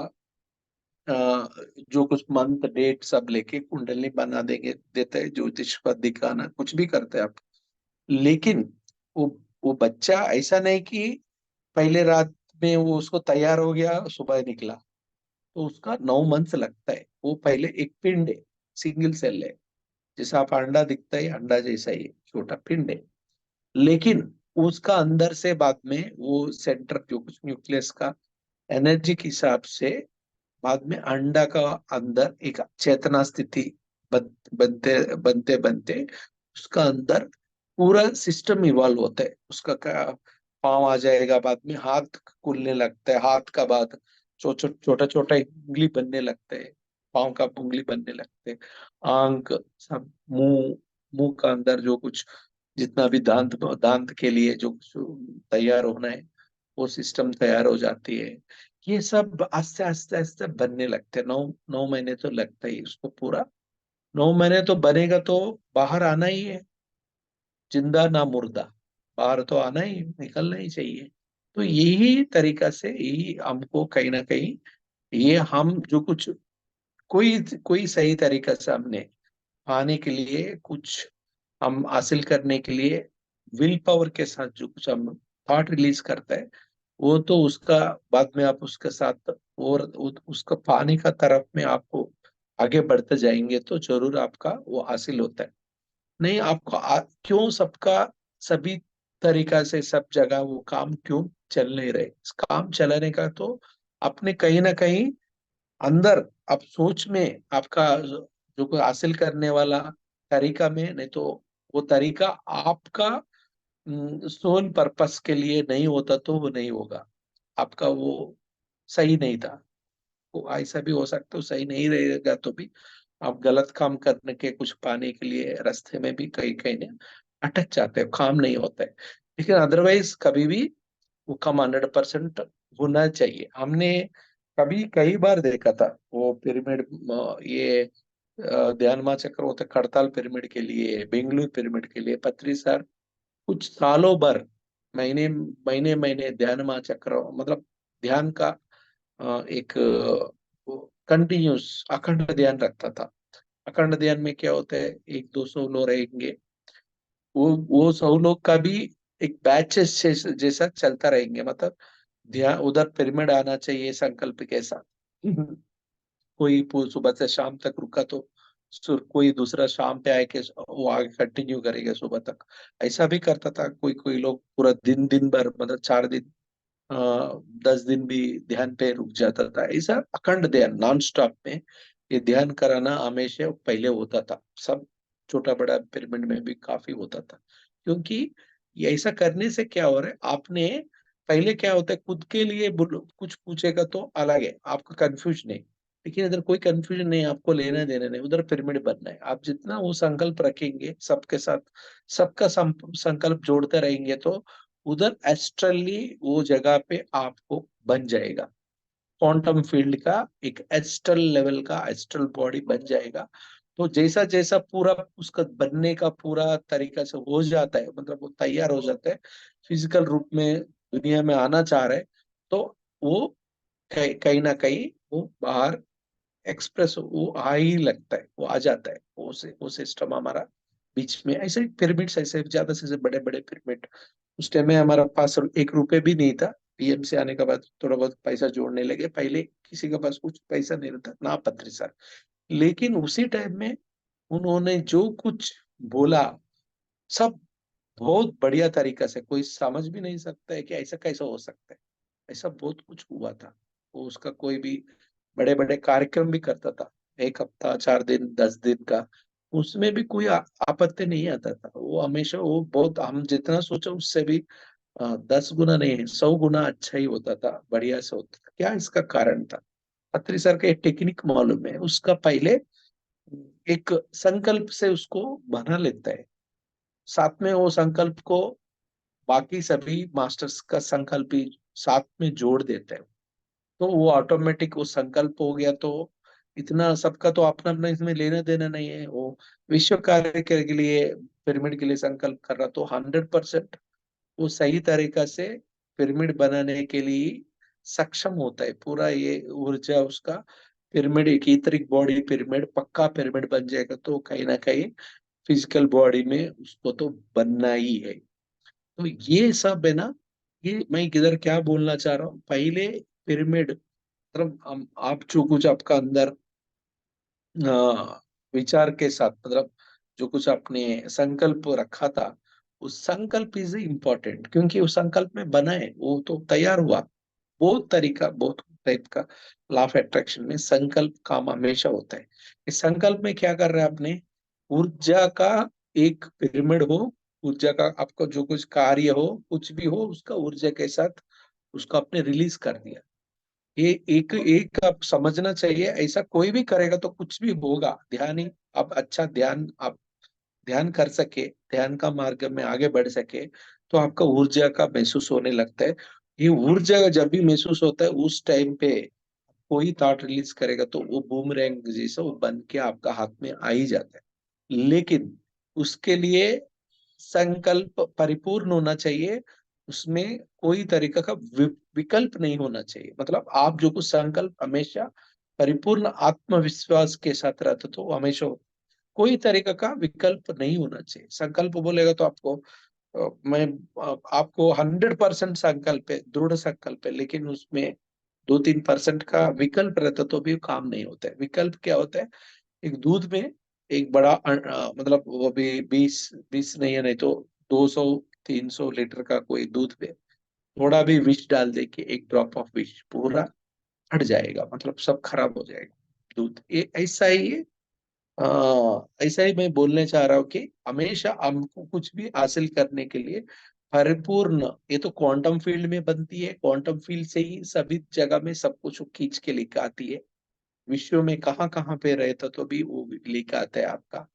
अ, जो कुछ मंथ डेट सब लेके कुंडली बना देंगे, देते हैं ज्योतिष पर दिखाना, कुछ भी करते हैं आप। लेकिन वो वो बच्चा ऐसा नहीं कि पहले रात में वो उसको तैयार हो गया सुबह निकला, तो उसका 9 मंथ लगता है। वो पहले एक पिंड है, सिंगल सेल है, जैसा आप अंडा दिखता है अंडा जैसा ही है, छोटा पिंड है। लेकिन उसका अंदर से बाद में वो सेंटर जो कुछ न्यूक्लियस का एनर्जी के हिसाब से बाद में अंडा का अंदर एक चेतना स्थिति बनते बनते बनते उसका अंदर पूरा सिस्टम इवॉल्व होता है। उसका क्या पाँव आ जाएगा, बाद में हाथ खुलने लगता है, हाथ का बाद छोटा छोटा उंगली बनने लगता है, पाँव का उंगली बनने लगते हैं, आंख सब, मुंह, मुंह का अंदर जो कुछ जितना भी दांत दांत के लिए जो कुछ तैयार होना है वो सिस्टम तैयार हो जाती है। ये सब आस्ते आस्ते आस्ते बनने लगते हैं। 9 9 महीने तो लगता ही उसको पूरा। 9 महीने तो बनेगा तो बाहर आना ही है, जिंदा ना मुर्दा, बाहर तो आना ही, निकलना ही चाहिए। तो यही तरीका से यही हमको कहीं ना कहीं ये हम जो कुछ कोई कोई सही तरीका से हमने पाने के लिए कुछ हम हासिल करने के लिए विल पावर के साथ जो कुछ हम थॉट रिलीज करते हैं वो तो उसका बाद में आप उसके साथ और उसका पाने का तरफ में आपको आगे बढ़ते जाएंगे तो जरूर आपका वो हासिल होता है। नहीं आपको क्यों सबका सभी तरीका से सब जगह वो काम क्यों चल नहीं रहे, इस काम चलाने का तो अपने कहीं ना कहीं अंदर आप सोच में आपका जो कोई हासिल करने वाला तरीका में, नहीं तो वो तरीका आपका सोल पर्पस के लिए नहीं होता तो वो नहीं होगा, आपका वो सही नहीं था। वो ऐसा भी हो सकता है सही नहीं रहेगा तो भी आप गलत काम करने के कुछ पाने के लिए रास्ते में भी कहीं कहीं ना अटक जाते हैं, काम नहीं होता है। लेकिन अदरवाइज कभी भी वो कम 100% होना चाहिए। हमने कभी कई बार देखा था वो पिरामिड, ये ध्यान माँ चक्र होता है, खड़ताल पिरामिड के लिए, बेंगलुरु पिरामिड के लिए, पत्री सर कुछ सालों भर महीने महीने महीने ध्यान माँ चक्र, मतलब ध्यान का एक कंटिन्यूस अखंड ध्यान रखता था। अखंड ध्यान में क्या होता है, 100 200 लोग रहेंगे, वो 100 लोग का भी एक बैचेस जैसा चलता रहेंगे। मतलब ध्यान उधर पिरामिड आना चाहिए संकल्प के साथ। कोई सुबह से शाम तक रुका तो कोई दूसरा शाम पे आए के वो आगे कंटिन्यू करेगा सुबह तक, ऐसा भी करता था। कोई कोई लोग पूरा दिन दिन भर, मतलब 4 दिन, 10 दिन भी ध्यान पे रुक जाता था। ऐसा अखंड ध्यान नॉन स्टॉप में ये ध्यान कराना हमेशा पहले होता था। सब छोटा बड़ा पिरामिड में भी काफी होता था, क्योंकि ये ऐसा करने से क्या हो रहा है, आपने पहले क्या होता है, खुद के लिए कुछ पूछेगा तो अलग है, आपका कंफ्यूजन नहीं। लेकिन इधर कोई कंफ्यूजन नहीं, आपको लेना देना नहीं, उधर पिरामिड बनना है। आप जितना वो संकल्प रखेंगे सबके साथ, सबका संकल्प जोड़ते रहेंगे, तो उधर एस्ट्रली वो जगह पे आपको बन जाएगा। क्वांटम फील्ड का एक एस्ट्रल लेवल का एस्ट्रल बॉडी बन जाएगा। तो जैसा जैसा पूरा उसका बनने का पूरा तरीका से हो जाता है, मतलब वो तैयार हो जाता है, फिजिकल रूप में दुनिया में आना चाह रहे हैं, तो वो कहीं ना कहीं वो बाहर एक्सप्रेस वो आ ही लगता है, वो आ जाता है, वो सिस्टम हमारा बीच में। ऐसे पिरामिड्स, ऐसे ज्यादा से बड़े बड़े पिरामिड, उस टाइम में हमारे पास 1 रुपए भी नहीं था। पीएम से आने के बाद थोड़ा बहुत पैसा जोड़ने लगे, पहले किसी के पास कुछ पैसा नहीं रहता ना पत्री सर। लेकिन उसी टाइम में उन्होंने जो कुछ बोला, सब बहुत बढ़िया तरीका से, कोई समझ भी नहीं सकता है कि ऐसा कैसा हो सकता है। ऐसा बहुत कुछ हुआ था। वो उसका कोई भी बड़े बड़े कार्यक्रम भी करता था, 1 हफ्ता, 4 दिन, 10 दिन का, उसमें भी कोई आपत्ति नहीं आता था। वो हमेशा वो बहुत, हम जितना सोचा उससे भी 10 गुना नहीं, 100 गुना अच्छा ही होता था, बढ़िया से होता था। क्या इसका कारण था? अत्री सर का एक टेक्निक मालूम है, उसका पहले एक संकल्प से उसको बना लेता है, साथ में वो संकल्प को बाकी सभी मास्टर्स का संकल्प भी साथ में जोड़ देते हैं। तो वो ऑटोमेटिक वो संकल्प हो गया। तो इतना सबका तो अपना अपना इसमें लेना देना नहीं है। वो विश्व कार्य के लिए, पिरामिड के लिए संकल्प कर रहा, तो 100% वो सही तरीका से पिरामिड बनाने के लिए सक्षम होता है। पूरा ये ऊर्जा उसका, पिरामिड एक ईथरिक बॉडी पिरामिड, पक्का पिरामिड बन जाएगा। तो कहीं ना कहीं फिजिकल बॉडी में उसको तो बनना ही है। तो ये सब है ना, ये मैं किधर क्या बोलना चाह रहा हूँ, पहले पिरामिड मतलब आप जो कुछ आपका अंदर विचार के साथ, मतलब जो कुछ आपने संकल्प रखा था, उस संकल्प इज इम्पोर्टेंट, क्योंकि उस संकल्प में बना है, वो तो तैयार हुआ। बहुत तरीका, बहुत टाइप का लॉ ऑफ अट्रैक्शन में संकल्प काम हमेशा होता है। इस संकल्प में क्या कर रहे हैं आपने, ऊर्जा का एक पिरामिड हो, ऊर्जा का आपका जो कुछ कार्य हो, कुछ भी हो, उसका ऊर्जा के साथ उसको आपने रिलीज कर दिया। ये एक एक आप समझना चाहिए, ऐसा कोई भी करेगा तो कुछ भी होगा। ध्यान ही, आप अच्छा ध्यान, आप ध्यान कर सके, ध्यान का मार्ग में आगे बढ़ सके, तो आपका ऊर्जा का महसूस होने लगता है। ये ऊर्जा जब भी महसूस होता है, उस टाइम पे कोई थॉट रिलीज करेगा तो वो बूमरैंग जैसा वो बन के आपका हाथ में आ ही जाता है। लेकिन उसके लिए संकल्प परिपूर्ण होना चाहिए, उसमें कोई तरीका का विकल्प नहीं होना चाहिए। मतलब आप जो कुछ संकल्प हमेशा परिपूर्ण आत्मविश्वास के साथ रहते, तो हमेशा कोई तरीका का विकल्प नहीं होना चाहिए। संकल्प बोलेगा तो आपको आपको 100% संकल्प है, दृढ़ संकल्प है, लेकिन उसमें 2-3% का विकल्प रहता तो भी काम नहीं होता है। विकल्प क्या होता है, एक दूध में एक बड़ा मतलब वो भी 20 नहीं है, नहीं तो 200-300 लीटर का कोई दूध में थोड़ा भी विष डाल दे के, एक ड्रॉप ऑफ विष, पूरा हट जाएगा, मतलब सब खराब हो जाएगा दूध। ये ऐसा ही है। ऐसा ही मैं बोलने चाह रहा हूँ कि हमेशा हमको कुछ भी हासिल करने के लिए परिपूर्ण, ये तो क्वांटम फील्ड में बनती है, क्वांटम फील्ड से ही सभी जगह में सब कुछ खींच के लेके आती है। विश्व में कहाँ कहाँ पे रहता तो भी वो लेके आता है आपका।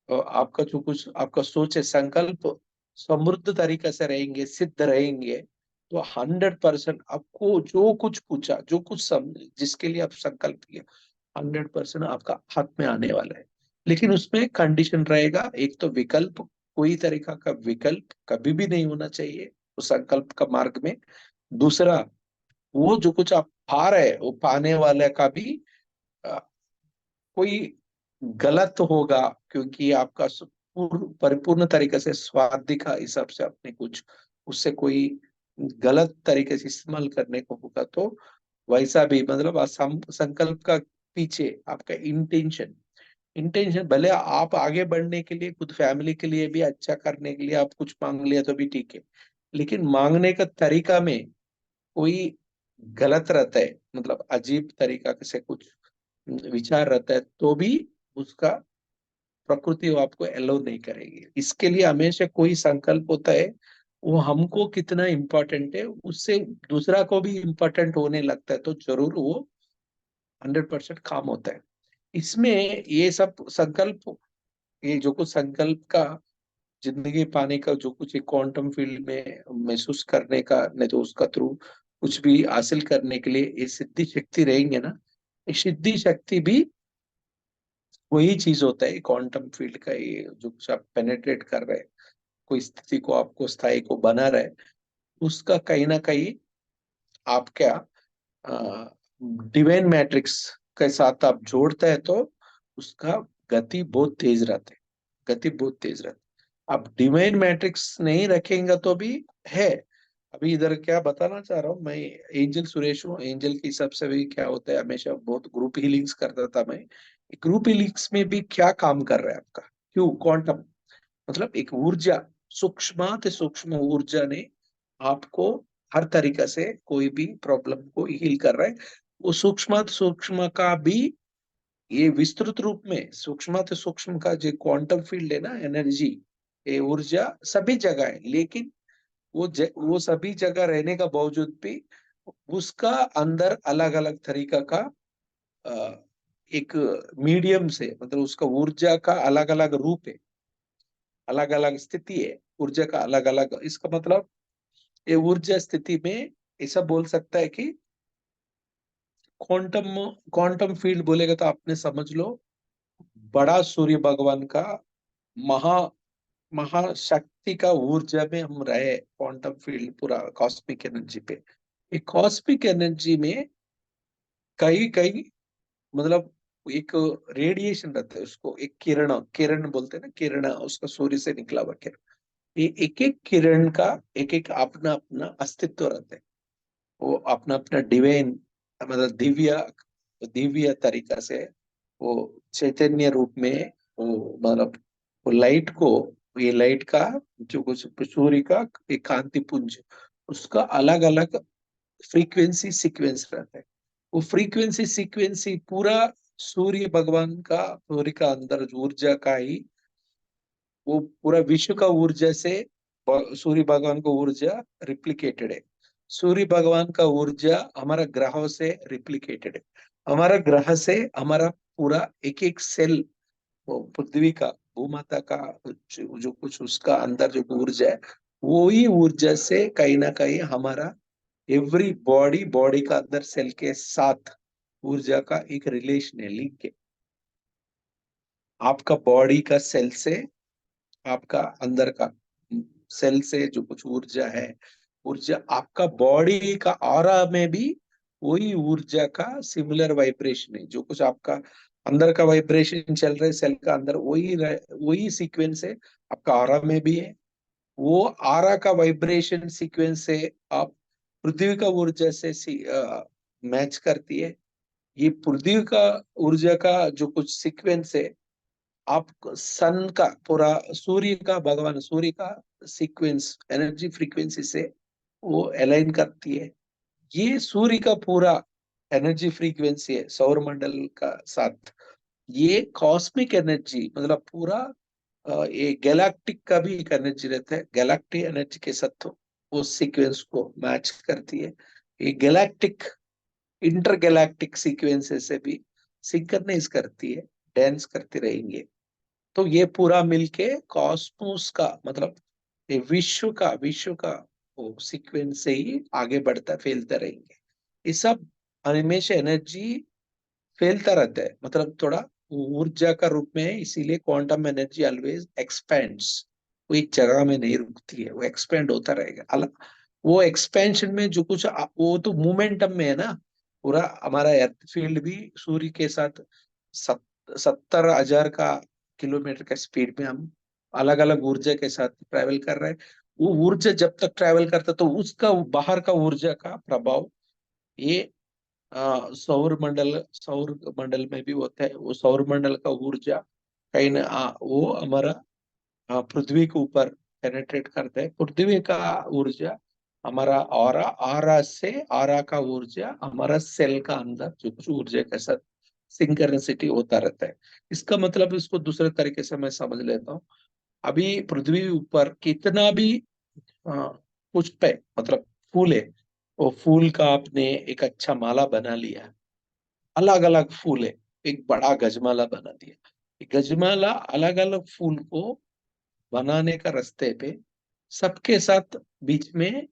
और आपका जो कुछ आपका सोच है, संकल्प समृद्ध तरीके से रहेंगे, सिद्ध रहेंगे, तो 100% आपको जो कुछ पूछा, जो कुछ समझे, जिसके लिए आप संकल्प किया, 100% आपका हाथ में आने वाला है। लेकिन उसमें कंडीशन रहेगा, एक तो विकल्प, कोई तरीका का विकल्प कभी भी नहीं होना चाहिए उस संकल्प का मार्ग में। दूसरा, वो जो कुछ आप पा रहे हैं, वो पाने वाले का भी अ, कोई गलत होगा, क्योंकि आपका परिपूर्ण तरीके से स्वार्थी का हिसाब से आपने कुछ उससे कोई गलत तरीके से इस्तेमाल करने को होगा, तो वैसा भी, मतलब संकल्प का पीछे आपका इंटेंशन, इंटेंशन भले आप आगे बढ़ने के लिए, खुद फैमिली के लिए भी अच्छा करने के लिए आप कुछ मांग लिया तो भी ठीक है, लेकिन मांगने का तरीका में कोई गलत रहता है, मतलब अजीब तरीका से कुछ विचार रहता है, तो भी उसका प्रकृति वो आपको एलो नहीं करेगी। इसके लिए हमेशा कोई संकल्प होता है, वो हमको कितना इम्पोर्टेंट है उससे दूसरा को भी इम्पोर्टेंट होने लगता है, तो जरूर वो 100% काम होता है। इसमें ये सब संकल्प, ये जो कुछ संकल्प का जिंदगी पाने का जो कुछ एक क्वांटम फील्ड में महसूस करने का, नहीं तो उसका थ्रू कुछ भी हासिल करने के लिए ये सिद्धि शक्ति रहेंगे ना, ये सिद्धि शक्ति भी वही चीज होता है क्वांटम फील्ड का। ये जो कुछ आप पेनेट्रेट कर रहे हैं, कोई स्थिति को आपको स्थायी को बना रहे, उसका कहीं ना कहीं आप क्या डिवाइन मैट्रिक्स के साथ आप जोड़ते हैं, तो उसका गति बहुत तेज रहता है, गति बहुत तेज रहती है। आप डिवाइन मैट्रिक्स नहीं रखेंगे तो भी है। अभी इधर क्या बताना चाह रहा हूँ मैं, एंजल सुरेश हूँ। एंजल की सबसे भी क्या होता है, हमेशा बहुत ग्रुप हीलिंग्स करता था मैं। ग्रुप हीलिंग्स में भी क्या काम कर रहा है आपका, क्यों क्वांटम, मतलब एक ऊर्जा, सूक्ष्म से सूक्ष्म ऊर्जा ने आपको हर तरीका से कोई भी प्रॉब्लम को हील कर रहा है। वो सूक्ष्म सूक्ष्म का भी ये विस्तृत रूप में, सूक्ष्म से सूक्ष्म का जो क्वांटम फील्ड है ना, एनर्जी, ये ऊर्जा सभी जगह है, लेकिन वो सभी जगह रहने का बावजूद भी उसका अंदर अलग अलग तरीका का अ, एक मीडियम से, मतलब उसका ऊर्जा का अलग अलग रूप है, अलग अलग स्थिति है ऊर्जा का अलग अलग। इसका मतलब ये ऊर्जा स्थिति में ऐसा बोल सकता है कि क्वांटम क्वांटम फील्ड बोलेगा तो आपने समझ लो बड़ा सूर्य भगवान का महा महाशक्ति का ऊर्जा में हम रहे, क्वांटम फील्ड पूरा कॉस्मिक एनर्जी पे। एक कॉस्मिक एनर्जी में कई कई, मतलब एक रेडिएशन रहता है, उसको एक किरण किरण बोलते हैं ना, किरण उसका सूर्य से निकला हुआ किरण। ये एक एक किरण का एक एक अपना अपना अस्तित्व रहता है, वो अपना अपना डिवाइन, मतलब दिव्य दिव्य तरीका से वो चैतन्य रूप में, वो मतलब वो लाइट को, ये लाइट का जो कुछ सूर्य का एक कांति पुंज, उसका अलग अलग फ्रीक्वेंसी सीक्वेंस रहता है। वो फ्रीक्वेंसी सीक्वेंसी पूरा सूर्य भगवान का, सूर्य का अंदर जो ऊर्जा का ही, वो पूरा विश्व का ऊर्जा से सूर्य भगवान को ऊर्जा रिप्लिकेटेड है। सूर्य भगवान का ऊर्जा हमारा ग्रहों से रिप्लिकेटेड है। हमारा ग्रह से हमारा पूरा एक एक सेल, वो पृथ्वी का, भूमाता का जो कुछ उसका अंदर जो ऊर्जा है, वो ही ऊर्जा से कहीं ना कहीं हमारा एवरी बॉडी, बॉडी का अंदर सेल के साथ ऊर्जा का एक रिलेशन है, लिंक है। आपका बॉडी का सेल से, आपका अंदर का सेल से जो कुछ ऊर्जा है, ऊर्जा आपका बॉडी का ऑरा में भी वही ऊर्जा का सिमिलर वाइब्रेशन है। जो कुछ आपका अंदर का वाइब्रेशन चल रहा है सेल का अंदर, वही सीक्वेंस है आपका ऑरा में भी है। वो ऑरा का वाइब्रेशन सीक्वेंस से आप पृथ्वी का ऊर्जा से मैच करती है। ये पृथ्वी का ऊर्जा का जो कुछ सीक्वेंस है, आप सन का पूरा, सूर्य का, भगवान सूर्य का सीक्वेंस एनर्जी फ्रीक्वेंसी से वो अलाइन करती है। ये सूर्य का पूरा एनर्जी फ्रीक्वेंसी है सौर मंडल का साथ। ये कॉस्मिक एनर्जी मतलब पूरा ये गैलेक्टिक का भी एक एनर्जी रहता है, गैलेक्टिक एनर्जी के साथ वो सीक्वेंस को मैच करती है। ये गैलेक्टिक इंटर गैलेक्टिक सीक्वेंसेस से भी सिंक्रनाइज करती है, डांस करते रहेंगे। तो ये पूरा मिलके कॉस्मोस का मतलब ये विश्व का वो सीक्वेंस से ही आगे बढ़ता फैलता रहेंगे। ये सब हमेशा एनर्जी फैलता रहता है, मतलब थोड़ा ऊर्जा का रूप में है, इसीलिए क्वांटम एनर्जी ऑलवेज एक्सपेंड्स। वो एक जगह में नहीं रुकती है, वो एक्सपेंड होता रहेगा। अलग वो एक्सपेंशन में जो कुछ वो तो मोमेंटम में है ना। पूरा हमारा अर्थ फील्ड भी सूर्य के साथ 70,000 का किलोमीटर का स्पीड में हम अलग अलग ऊर्जा के साथ ट्रैवल कर रहे हैं। वो ऊर्जा जब तक ट्रैवल करता तो उसका बाहर का ऊर्जा का प्रभाव ये सौर मंडल में भी होता है। वो सौर मंडल का ऊर्जा कहीं ना वो हमारा पृथ्वी के ऊपर पेनेट्रेट करता है। पृथ्वी का ऊर्जा हमारा ऑरा, ऑरा से ऑरा का ऊर्जा हमारा सेल का अंदर जो कुछ ऊर्जा के साथ सिंक्रोनिसिटी होता रहता है। इसका मतलब इसको दूसरे तरीके से मैं समझ लेता हूँ। अभी पृथ्वी ऊपर कितना भी पुष्प है, मतलब फूल है, वो फूल का आपने एक अच्छा माला बना लिया, अलग अलग फूल है, एक बड़ा गजमाला बना दिया। गजमाला अलग अलग फूल को बनाने का रास्ते पे सबके साथ बीच में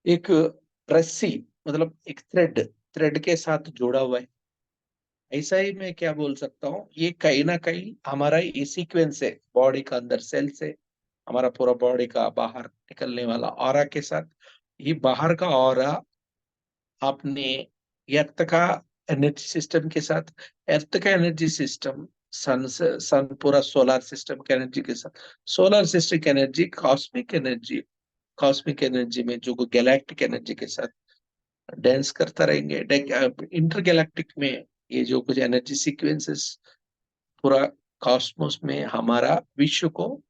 एक रस्सी, मतलब एक थ्रेड, थ्रेड के साथ जुड़ा हुआ है। ऐसा ही मैं क्या बोल सकता हूँ, ये कहीं ना कहीं हमारा ये सीक्वेंस है बॉडी का अंदर सेल से, हमारा पूरा बॉडी का बाहर निकलने वाला ऑरा के साथ, ये बाहर का ऑरा आपने अर्थ का एनर्जी सिस्टम के साथ, अर्थ का एनर्जी सिस्टम सन से, सन पूरा सोलर सिस्टम के एनर्जी के साथ, सोलर सिस्टम की energy cosmic energy, cosmic energy में जो गैलेक्टिक एनर्जी के साथ डांस करता रहेंगे। इंटरगैलेक्टिक में ये जो कुछ एनर्जी सीक्वेंसेस पूरा कॉस्मोस में हमारा विश्व को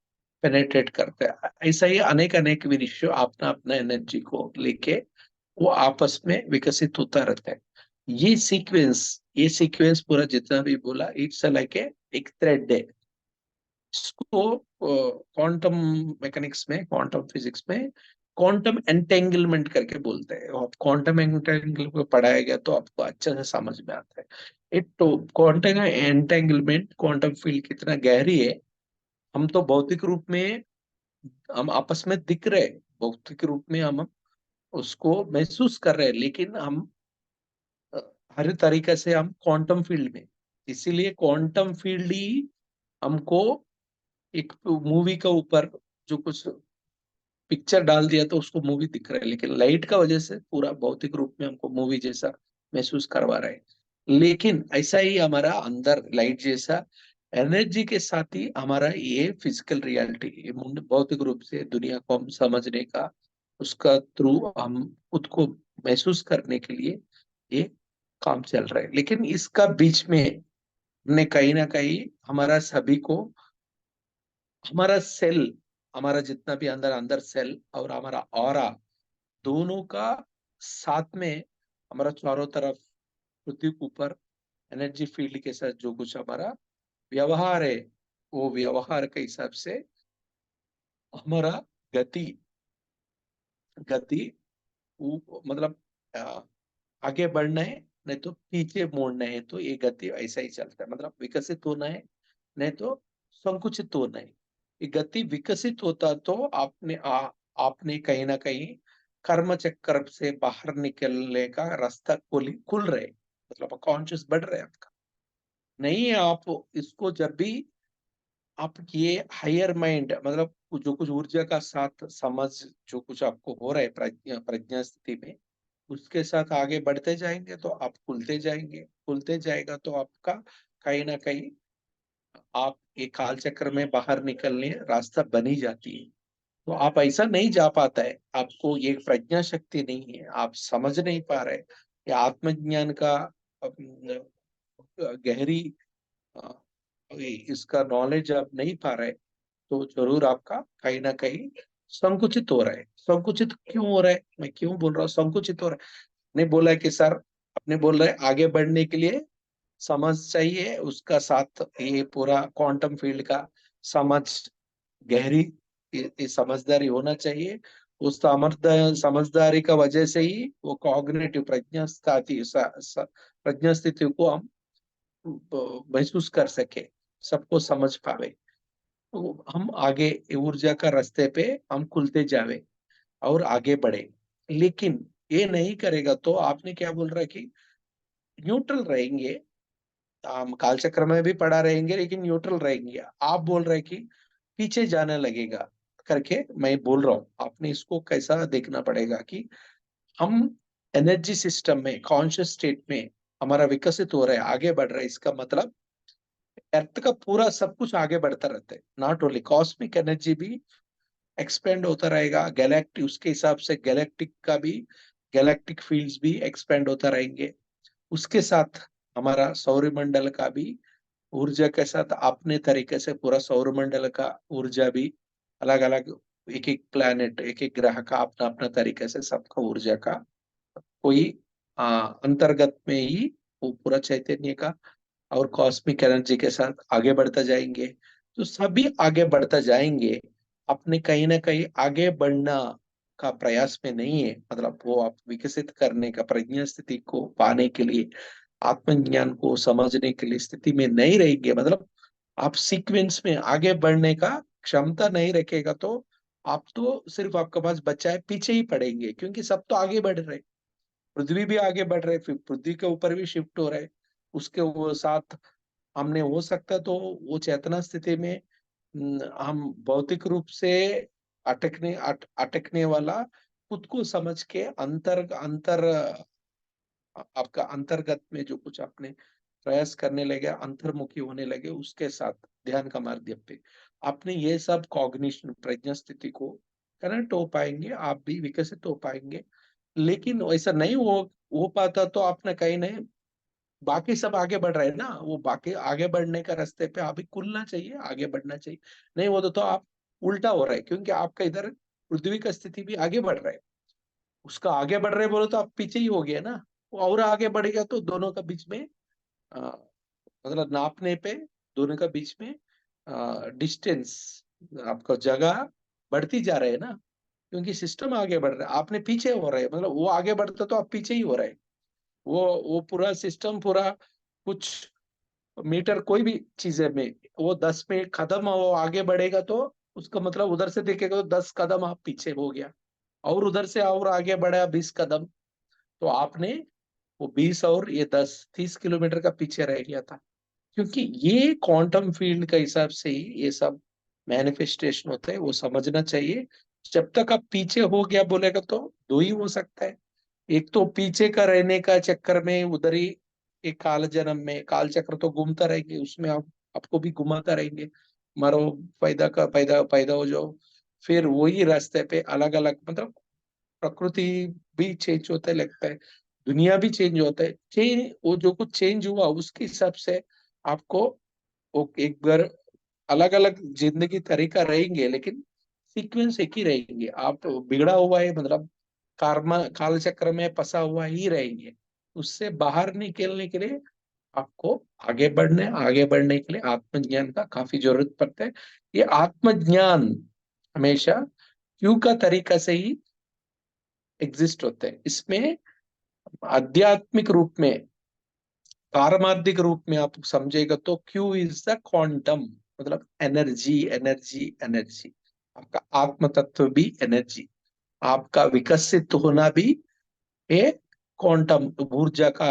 पेनेट्रेट करता है। ऐसा ही अनेक अनेक विश्व अपना अपना एनर्जी को लेके वो आपस में विकसित होता रहता है। ये सीक्वेंस पूरा जितना भी बोला, इट्स लाइक एक थ्रेड है। इसको क्वांटम मैकेनिक्स में, क्वांटम फिजिक्स में क्वांटम एंटेंगलमेंट करके बोलते हैं। आप क्वांटम एंटेंगलमेंट को पढ़ाया गया तो आपको अच्छे से समझ में आता है। एक तो क्वांटम एंटेंगलमेंट, क्वांटम फील्ड कितना गहरी है, हम तो भौतिक रूप में हम आपस में दिख रहे हैं, भौतिक रूप में हम उसको महसूस कर रहे हैं, लेकिन हम अ, हर तरीके से हम क्वांटम फील्ड में, इसीलिए क्वांटम फील्ड ही हमको एक मूवी का ऊपर जो कुछ पिक्चर डाल दिया तो उसको मूवी दिख रहा है, लेकिन लाइट का वजह से पूरा भौतिक रूप में हमको मूवी जैसा महसूस करवा रहा है। लेकिन ऐसा ही हमारा अंदर लाइट जैसा एनर्जी के साथ ही हमारा ये फिजिकल रियलिटी, ये भौतिक रूप से दुनिया को हम समझने का, उसका थ्रू हम खुद को महसूस करने के लिए ये काम चल रहा है। लेकिन इसका बीच में हमने कहीं ना कहीं हमारा सभी को, हमारा सेल, हमारा जितना भी अंदर अंदर सेल और हमारा ऑरा, दोनों का साथ में हमारा चारों तरफ पृथ्वी के ऊपर एनर्जी फील्ड के साथ जो कुछ हमारा व्यवहार है, वो व्यवहार के हिसाब से हमारा गति, गति मतलब आगे बढ़ना है, नहीं तो पीछे मोड़ना है, तो ये गति ऐसा ही चलता है। मतलब विकसित होना है, नहीं तो संकुचित होना है। ये गति विकसित होता तो आपने कहीं ना कहीं कर्म चक्र से बाहर निकलने का रास्ता खुल रहे, मतलब कॉन्शियस बढ़ रहे आपका। नहीं, आप इसको जब भी आप ये हायर माइंड, मतलब जो कुछ ऊर्जा का साथ समझ, जो कुछ आपको हो रहा है प्रज्ञा प्रज्ञा स्थिति में, उसके साथ आगे बढ़ते जाएंगे तो आप खुलते जाएंगे, खुलते जाएगा तो आपका कहीं ना कहीं आप एक काल चक्र में बाहर निकलने रास्ता बनी जाती है। तो आप ऐसा नहीं जा पाता है, आपको ये प्रज्ञा शक्ति नहीं है, आप समझ नहीं पा रहे, या आत्मज्ञान का गहरी अ, इसका नॉलेज आप नहीं पा रहे, तो जरूर आपका कहीं ना कहीं संकुचित हो रहा है। संकुचित क्यों हो रहा है, मैं क्यों बोल रहा हूँ संकुचित हो रहा है? नहीं बोला है कि सर, अपने बोल रहे आगे बढ़ने के लिए समझ चाहिए, उसका साथ ये पूरा क्वांटम फील्ड का समझ, गहरी ये समझदारी होना चाहिए। उस समझदारी का वजह से ही वो कॉग्निटिव प्रज्ञा स्थिति को हम महसूस कर सके, सबको समझ पावे, तो हम आगे ऊर्जा का रास्ते पे हम खुलते जावे और आगे बढ़े। लेकिन ये नहीं करेगा तो आपने क्या बोल रहा है कि न्यूट्रल रहेंगे, हम कालचक्र में भी पड़ा रहेंगे लेकिन न्यूट्रल रहेंगे, आप बोल रहे हैं कि पीछे जाने लगेगा करके। मैं बोल रहा हूँ आपने इसको कैसा देखना पड़ेगा कि हम एनर्जी सिस्टम में, कॉन्शियस स्टेट में हमारा विकसित हो रहा है, आगे बढ़ रहा है, इसका मतलब अर्थ का पूरा सब कुछ आगे बढ़ता रहता है। नॉट ओनली कॉस्मिक एनर्जी भी एक्सपेंड होता रहेगा, गैलेक्टिक उसके हिसाब से गैलेक्टिक का भी, गैलेक्टिक फील्ड्स भी एक्सपेंड होता रहेंगे। उसके साथ हमारा सौरमंडल का भी ऊर्जा के साथ अपने तरीके से पूरा सौरमंडल का ऊर्जा भी अलग अलग, एक एक प्लैनेट, एक एक ग्रह का अपना अपना तरीके से सबका ऊर्जा का कोई अंतर्गत में ही वो पूरा चैतन्य का और कॉस्मिक एनर्जी के साथ आगे बढ़ता जाएंगे। तो सभी आगे बढ़ता जाएंगे, अपने कहीं ना कहीं आगे बढ़ना का प्रयास में नहीं है, मतलब वो आप विकसित करने का प्रज्ञा स्थिति को पाने के लिए, आत्मज्ञान को समझने के लिए स्थिति में नहीं रहेंगे, मतलब आप सीक्वेंस में आगे बढ़ने का क्षमता नहीं रखेगा, तो आप तो सिर्फ आपके पास बच्चा है, पीछे ही पड़ेंगे, क्योंकि सब तो आगे बढ़ रहे, पृथ्वी भी आगे बढ़ रहे, फिर पृथ्वी के ऊपर भी शिफ्ट हो रहे, उसके वो साथ हमने हो सकता तो वो चेतना स्थिति में हम भौतिक रूप से अटकने वाला खुद को समझ के अंतर अंतर आपका अंतर्गत में जो कुछ आपने प्रयास करने लगे, अंतर्मुखी होने लगे, उसके साथ ध्यान का माध्यम पे आपने ये सब कॉग्निशन प्रज्ञा स्थिति को कनेक्ट हो पाएंगे, आप भी विकसित हो पाएंगे। लेकिन ऐसा नहीं हो पाता तो आपने कहीं नहीं, बाकी सब आगे बढ़ रहे हैं ना, वो बाकी आगे बढ़ने का रास्ते पे अभी खुलना चाहिए, आगे बढ़ना चाहिए। नहीं वो तो आप उल्टा हो रहा है, क्योंकि आपका इधर पृथ्वी का स्थिति भी आगे बढ़ रहा है, उसका आगे बढ़ रहे बोलो तो आप पीछे ही हो गए ना। वो और आगे बढ़ेगा तो दोनों का बीच में अ, मतलब नापने पे दोनों का बीच में डिस्टेंस, आपका जगह बढ़ती जा रहे है ना, क्योंकि सिस्टम आगे बढ़ रहा है, आपने पीछे हो रहे हैं, मतलब वो आगे बढ़ता तो आप पीछे ही हो रहे हैं। वो पूरा सिस्टम पूरा कुछ मीटर कोई भी चीजें में वो 10 में कदम वो आगे बढ़ेगा तो उसका मतलब उधर से देखेगा तो 10 कदम आप पीछे हो गया, और उधर से और आगे बढ़ा 20 कदम, तो आपने वो 20 और ये 10 30 किलोमीटर का पीछे रह गया था। क्योंकि ये क्वांटम फील्ड का हिसाब से ही ये सब मैनिफेस्टेशन होता है, वो समझना चाहिए। जब तक आप पीछे हो गया बोलेगा तो दो ही हो सकता है, एक तो पीछे का रहने का चक्कर में उधर ही एक काल जन्म में काल चक्र तो घूमता रहेंगे, उसमें आप आपको भी घुमाता रहेंगे, मरो, पैदा का पैदा पैदा हो जाओ, फिर वही रास्ते पे अलग अलग, मतलब प्रकृति भी चेंज होता है लगता है, दुनिया भी चेंज होता है, चेंज वो जो कुछ चेंज हुआ उसके हिसाब से आपको वो एक बार अलग अलग जिंदगी तरीका रहेंगे, लेकिन सीक्वेंस एक ही रहेंगे, आप बिगड़ा हुआ है मतलब कर्म काल चक्र में फंसा हुआ ही रहेंगे। उससे बाहर निकलने के लिए आपको आगे बढ़ने के लिए आत्मज्ञान का काफी जरूरत पड़ता है। ये आत्मज्ञान हमेशा क्यों का तरीका से ही एग्जिस्ट होते हैं, इसमें आध्यात्मिक रूप में पारमार्थिक रूप में आप समझेगा तो क्यू इज द क्वांटम, मतलब एनर्जी एनर्जी एनर्जी, आपका आत्म तत्व भी एनर्जी, आपका विकसित होना भी एक क्वांटम ऊर्जा का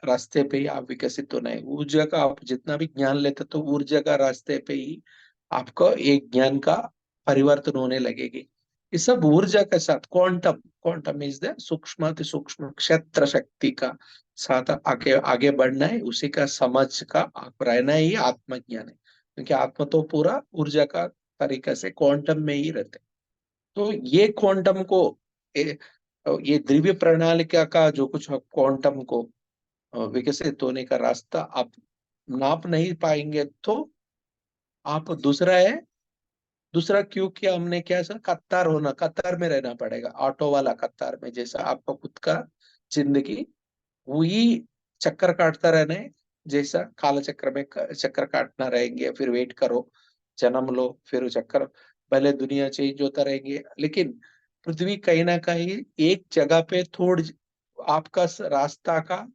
रास्ते पे ही आप विकसित होना है, ऊर्जा का आप जितना भी ज्ञान लेते तो ऊर्जा का रास्ते पे ही आपको एक ज्ञान का परिवर्तन होने लगेगी। इस सब ऊर्जा के साथ क्वांटम, क्वांटम इज द सूक्ष्म अति सूक्ष्म क्षेत्र शक्ति का साथ आगे आगे बढ़ना है, उसी का समझ का आप रहना ही आत्मज्ञान है, क्योंकि आत्मा तो पूरा ऊर्जा का तरीका से क्वांटम में ही रहते हैं। तो ये क्वांटम को ये द्रव्य प्रणाली का जो कुछ क्वांटम को विकसित होने का रास्ता आप नाप नहीं पाएंगे तो आप दूसरा क्यों किया हमने, क्या सर, कतार होना, कतार में रहना पड़ेगा, ऑटो वाला कतार में, जैसा आपका खुद का जिंदगी वही चक्कर काटता रहना है, जैसा काल चक्र में चक्कर काटना रहेंगे, फिर वेट करो, जन्म लो, फिर चक्कर, पहले दुनिया चेंज होता रहेंगे, लेकिन पृथ्वी कहीं ना कहीं एक जगह पे थोड़ी आपका रास्ता का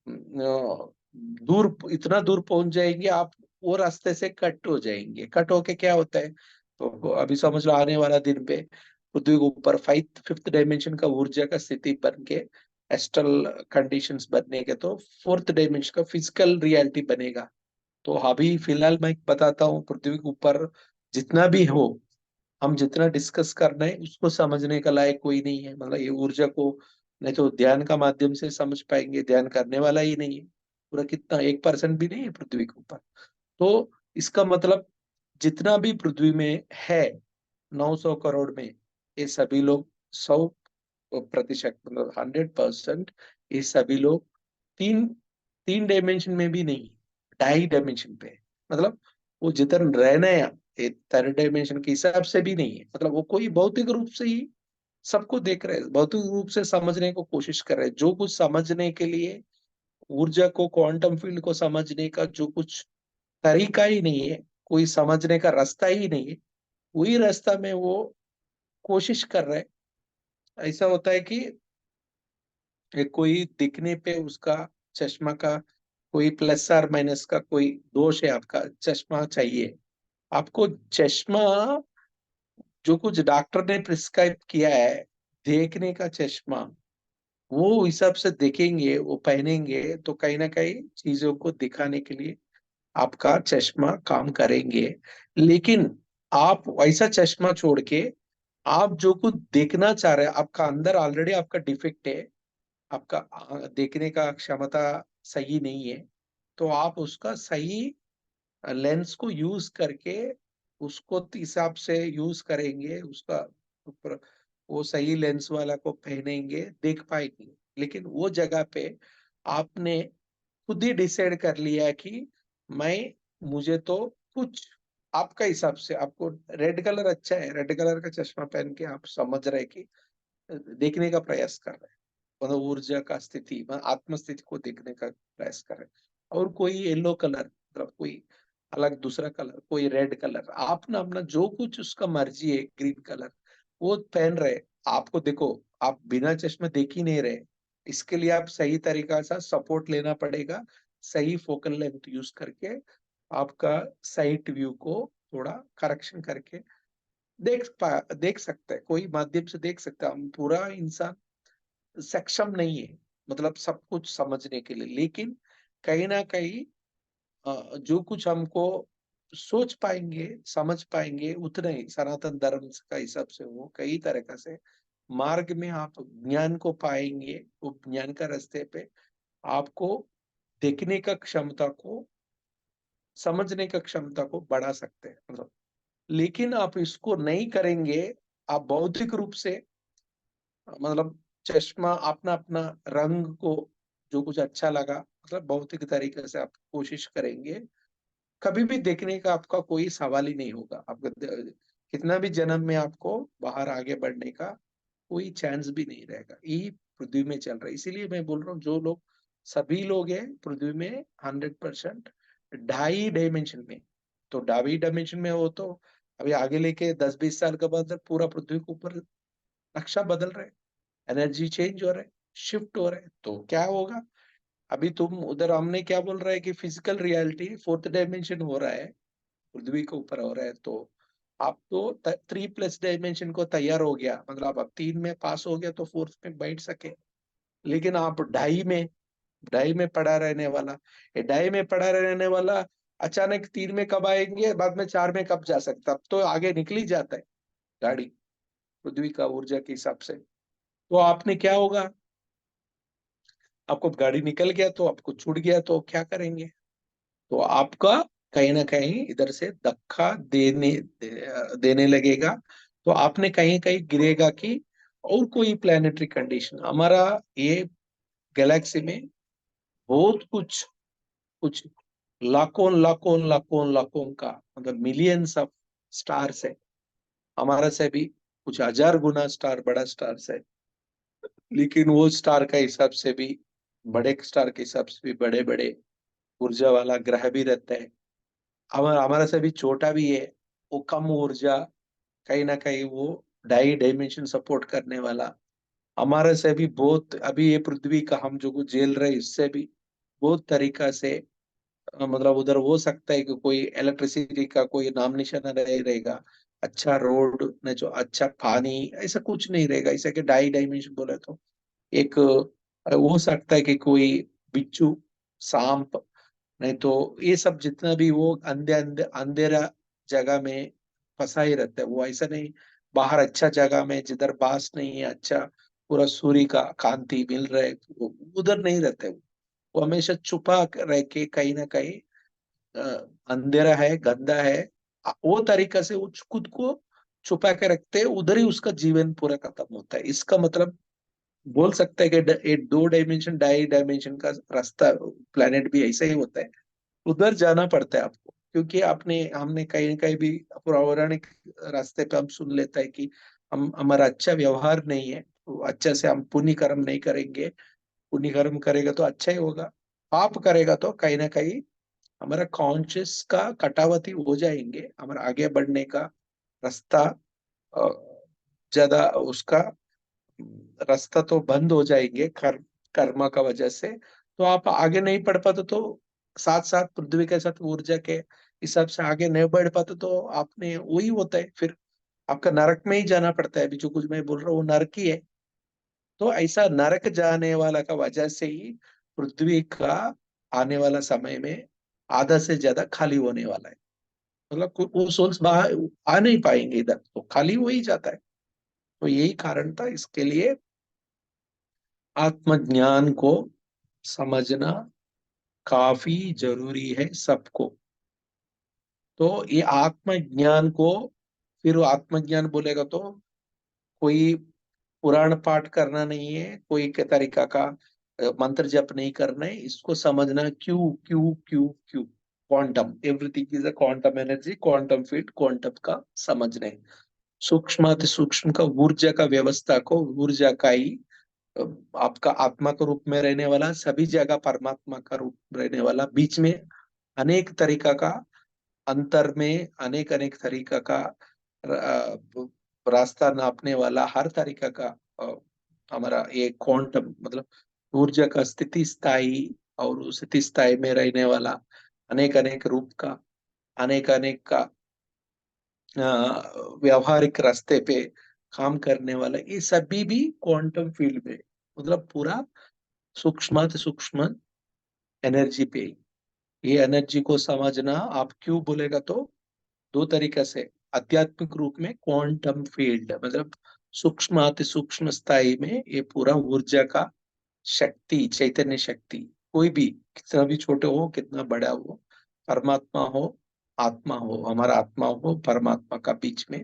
दूर, इतना दूर पहुंच जाएंगे आप, वो रास्ते से कट हो जाएंगे, कट होके क्या होता है, तो अभी समझ लो आने वाला दिन पे पृथ्वी के ऊपर फिफ्थ डायमेंशन का ऊर्जा का स्थिति बन के एस्ट्रल कंडीशंस बनने के तो फोर्थ डायमेंशन का फिजिकल रियलिटी बनेगा। तो अभी फिलहाल मैं बताता हूँ पृथ्वी के ऊपर जितना भी हो, हम जितना डिस्कस करना है उसको समझने का लायक कोई नहीं है, मतलब ये ऊर्जा को नहीं तो ध्यान का माध्यम से समझ पाएंगे, ध्यान करने वाला ही नहीं है, पूरा कितना 1% भी नहीं है पृथ्वी के ऊपर। तो इसका मतलब जितना भी पृथ्वी में है 900 करोड़ में, ये सभी लोग 100% मतलब 100%, ये सभी लोग तीन तीन डायमेंशन में भी नहीं, ढाई डायमेंशन पे, मतलब वो जितना रहना है ये थर्ड डायमेंशन के हिसाब से भी नहीं है, मतलब वो कोई भौतिक रूप से ही सबको देख रहे हैं, भौतिक रूप से समझने को कोशिश कर रहे हैं, जो कुछ समझने के लिए ऊर्जा को क्वांटम फील्ड को समझने का जो कुछ तरीका ही नहीं है, कोई समझने का रास्ता ही नहीं है, वही रास्ता में वो कोशिश कर रहे हैं। ऐसा होता है कि कोई दिखने पे उसका चश्मा का कोई प्लस और माइनस का कोई दोष है, आपका चश्मा चाहिए आपको। चश्मा जो कुछ डॉक्टर ने प्रिस्क्राइब किया है, देखने का चश्मा, वो हिसाब से देखेंगे, वो पहनेंगे तो कहीं ना कहीं चीजों को दिखाने के लिए आपका चश्मा काम करेंगे। लेकिन आप वैसा चश्मा छोड़ के आप जो कुछ देखना चाह रहे हैं, आपका अंदर ऑलरेडी आपका डिफेक्ट है, आपका देखने का क्षमता सही नहीं है, तो आप उसका सही लेंस को यूज करके उसको हिसाब से यूज करेंगे, उसका ऊपर वो सही लेंस वाला को पहनेंगे, देख पाएंगे। लेकिन वो जगह पे आपने खुद ही डिसाइड कर लिया कि मैं मुझे तो कुछ आपका हिसाब से आपको रेड कलर अच्छा है, रेड कलर का चश्मा पहन के आप समझ रहे हैं कि देखने का प्रयास कर रहे हैं, मतलब ऊर्जा का स्थिति, मतलब आत्म स्थिति को देखने का प्रयास कर रहे हैं। और कोई येलो कलर, मतलब कोई अलग दूसरा कलर, कोई रेड कलर, आप ना अपना जो कुछ उसका मर्जी है, ग्रीन कलर वो पहन रहे। आपको देखो, आप बिना चश्मे देख ही नहीं रहे, इसके लिए आप सही तरीका से सपोर्ट लेना पड़ेगा, सही फोकल लेंथ यूज करके आपका साइट व्यू को थोड़ा करेक्शन करके देख सकते हैं, कोई माध्यम से देख सकते हैं। हम पूरा इंसान सक्षम नहीं है, मतलब सब कुछ समझने के लिए, लेकिन कहीं ना कहीं जो कुछ हमको सोच पाएंगे, समझ पाएंगे, उतना ही सनातन धर्म का हिसाब से वो कई तरीका से मार्ग में आप ज्ञान को पाएंगे। वो ज्ञान का रास्ते पे आपको देखने का क्षमता को, समझने का क्षमता को बढ़ा सकते हैं, मतलब। लेकिन आप इसको नहीं करेंगे, आप बौद्धिक रूप से, मतलब चश्मा अपना अपना रंग को जो कुछ अच्छा लगा, मतलब भौतिक तरीके से आप कोशिश करेंगे, कभी भी देखने का आपका कोई सवाल ही नहीं होगा। आपका कितना भी जन्म में आपको बाहर आगे बढ़ने का कोई चांस भी नहीं रहेगा। यही पृथ्वी में चल रहा है। इसीलिए मैं बोल रहा हूँ, जो लोग, सभी लोग हैं पृथ्वी में 100% ढाई डायमेंशन में। तो ढाई डायमेंशन में हो तो अभी आगे लेके 10-20 साल के बाद पूरा पृथ्वी के ऊपर नक्शा बदल रहा है, एनर्जी चेंज हो रहा है, शिफ्ट हो रहा है, तो क्या होगा? अभी तुम उधर, हमने क्या बोल रहा है कि फिजिकल रियलिटी फोर्थ डायमेंशन हो रहा है, पृथ्वी के ऊपर हो रहा है, तो आप तो 3+ डायमेंशन को तैयार हो गया, मतलब आप 3 में पास हो गया तो फोर्थ में बैठ सके। लेकिन आप ढाई में पड़ा रहने वाला, ये ढाई में पड़ा रहने वाला अचानक 3 में कब आएंगे, बाद में 4 में कब जा सकता? अब तो आगे निकल ही जाता है गाड़ी, पृथ्वी का ऊर्जा के हिसाब से। तो आपने क्या होगा, आपको गाड़ी निकल गया तो आपको छूट गया तो क्या करेंगे? तो आपका कहीं ना कहीं इधर से धक्का देने लगेगा, तो आपने कहीं कहीं गिरेगा कि और कोई प्लानिटरी कंडीशन, हमारा ये गैलेक्सी में बहुत कुछ कुछ लाखों लाखों लाखों लाखों का, मतलब मिलियंस ऑफ स्टार्स है। हमारा से भी कुछ हजार गुना स्टार, बड़ा स्टार्स है। लेकिन वो स्टार का हिसाब से भी, बड़े स्टार के हिसाब से भी बड़े बड़े ऊर्जा वाला ग्रह भी रहता है। हमारा हमारा से भी छोटा भी है, वो कम ऊर्जा, कहीं ना कहीं वो ढाई डायमेंशन सपोर्ट करने वाला। हमारे से भी बहुत, अभी ये पृथ्वी का हम जो कुछ झेल रहे हैं, इससे भी बहुत तरीका से मतलब उधर हो सकता है कि कोई इलेक्ट्रिसिटी का कोई नाम निशाना नहीं रहेगा, अच्छा रोड न, जो अच्छा पानी, ऐसा कुछ नहीं रहेगा। ऐसा कि ढाई डायमेंशन बोले तो एक हो सकता है कि कोई बिच्छू, सांप, नहीं तो ये सब जितना भी वो अंधेरा जगह में फंसा ही रहता है। वो ऐसा नहीं, बाहर अच्छा जगह में जिधर बास नहीं है, अच्छा पूरा सूर्य का कांति मिल रहा है, उधर नहीं रहते। वो हमेशा छुपा रह के कहीं ना कहीं अंधेरा है, गंदा है, वो तरीका से वो खुद को छुपा के रखते हैं, उधर ही उसका जीवन पूरा खत्म होता है। इसका मतलब बोल सकते हैं कि एक 2 डायमेंशन, ढाई डायमेंशन का रास्ता, प्लेनेट भी ऐसा ही होता है, उधर जाना पड़ता है आपको। क्योंकि आपने, हमने कहीं कहीं भी पौराणिक रास्ते पे हम सुन लेता है कि हम, हमारा अच्छा व्यवहार नहीं है, तो अच्छा से हम पुण्य कर्म नहीं करेंगे, पुण्य कर्म करेगा तो अच्छा ही होगा, पाप करेगा तो कहीं ना कहीं हमारा कॉन्शियस का कटावती हो जाएंगे, हमारा आगे बढ़ने का रास्ता ज्यादा उसका रास्ता तो बंद हो जाएंगे कर्म का वजह से, तो आप आगे नहीं बढ़ पाते, तो साथ साथ पृथ्वी के साथ ऊर्जा के हिसाब से आगे नहीं बढ़ पाते, तो आपने वही होता है, फिर आपका नरक में ही जाना पड़ता है। अभी जो कुछ मैं बोल रहा हूँ वो नरक ही है। तो ऐसा नरक जाने वाला का वजह से ही पृथ्वी का आने वाला समय में आधा से ज्यादा खाली होने वाला है। मतलब वो सोल्स बाहर आ नहीं पाएंगे इधर, तो खाली हो ही जाता है। तो यही कारण था, इसके लिए आत्मज्ञान को समझना काफी जरूरी है सबको। तो ये आत्मज्ञान को, फिर वो आत्मज्ञान बोलेगा तो कोई पुराण पाठ करना नहीं है, कोई के तरीका का मंत्र जप नहीं करना है, इसको समझना क्यों क्यों क्यों क्यों। Quantum, everything is a quantum energy, quantum field, quantum का समझना है। सूक्ष्म अति सूक्ष्म का ऊर्जा का व्यवस्था को, ऊर्जा का ही अ, आपका आत्मा के रूप में रहने वाला, सभी जगह परमात्मा का रूप रहने वाला, बीच में अनेक तरीका का अंतर में अनेक अनेक तरीका का रास्ता नापने वाला, हर तरीका का अ, हमारा ये क्वांटम मतलब ऊर्जा का स्थिति स्थाई, और उस स्थिति स्थाई में रहने वाला अनेक अनेक रूप का, अनेक अनेक का व्यवहारिक रास्ते पे काम करने वाला, ये सभी भी क्वांटम फील्ड में, मतलब पूरा सूक्ष्म से सूक्ष्म एनर्जी पे। ये एनर्जी को समझना आप क्यों बोलेगा तो दो तरीके से, आध्यात्मिक रूप में क्वांटम फील्ड मतलब सूक्ष्म अति सूक्ष्म स्थाई में ये पूरा ऊर्जा का शक्ति, चैतन्य शक्ति, कोई भी कितना भी छोटे हो कितना बड़ा हो, परमात्मा हो, आत्मा हो, हमारा आत्मा हो, परमात्मा का बीच में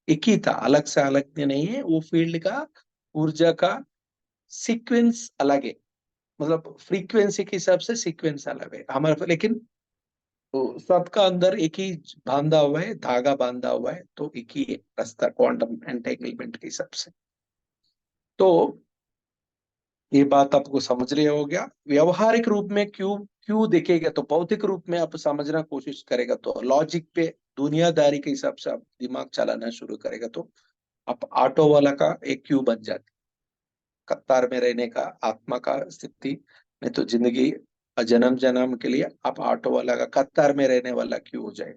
एक ही था, अलग से अलग नहीं है। वो फील्ड का ऊर्जा का सीक्वेंस अलग है, मतलब फ्रीक्वेंसी के हिसाब से सीक्वेंस अलग है हमारे, लेकिन तो सबका अंदर एक ही बांधा हुआ है, धागा बांधा हुआ है, तो एक ही है रास्ता क्वांटम एंटेंगलमेंट के हिसाब से। तो ये बात आपको समझ रहे हो गया। व्यवहारिक रूप में क्यों क्यों देखेगा तो भौतिक रूप में आप समझना कोशिश करेगा तो लॉजिक पे, दुनियादारी के हिसाब से आप दिमाग चलाना शुरू करेगा तो आप ऑटो वाला का एक क्यू बन जाते, कतार में रहने का आत्मा का स्थिति, नहीं तो जिंदगी जन्म जन्म के लिए आप ऑटो वाला का कतार में रहने वाला क्यों हो जाए।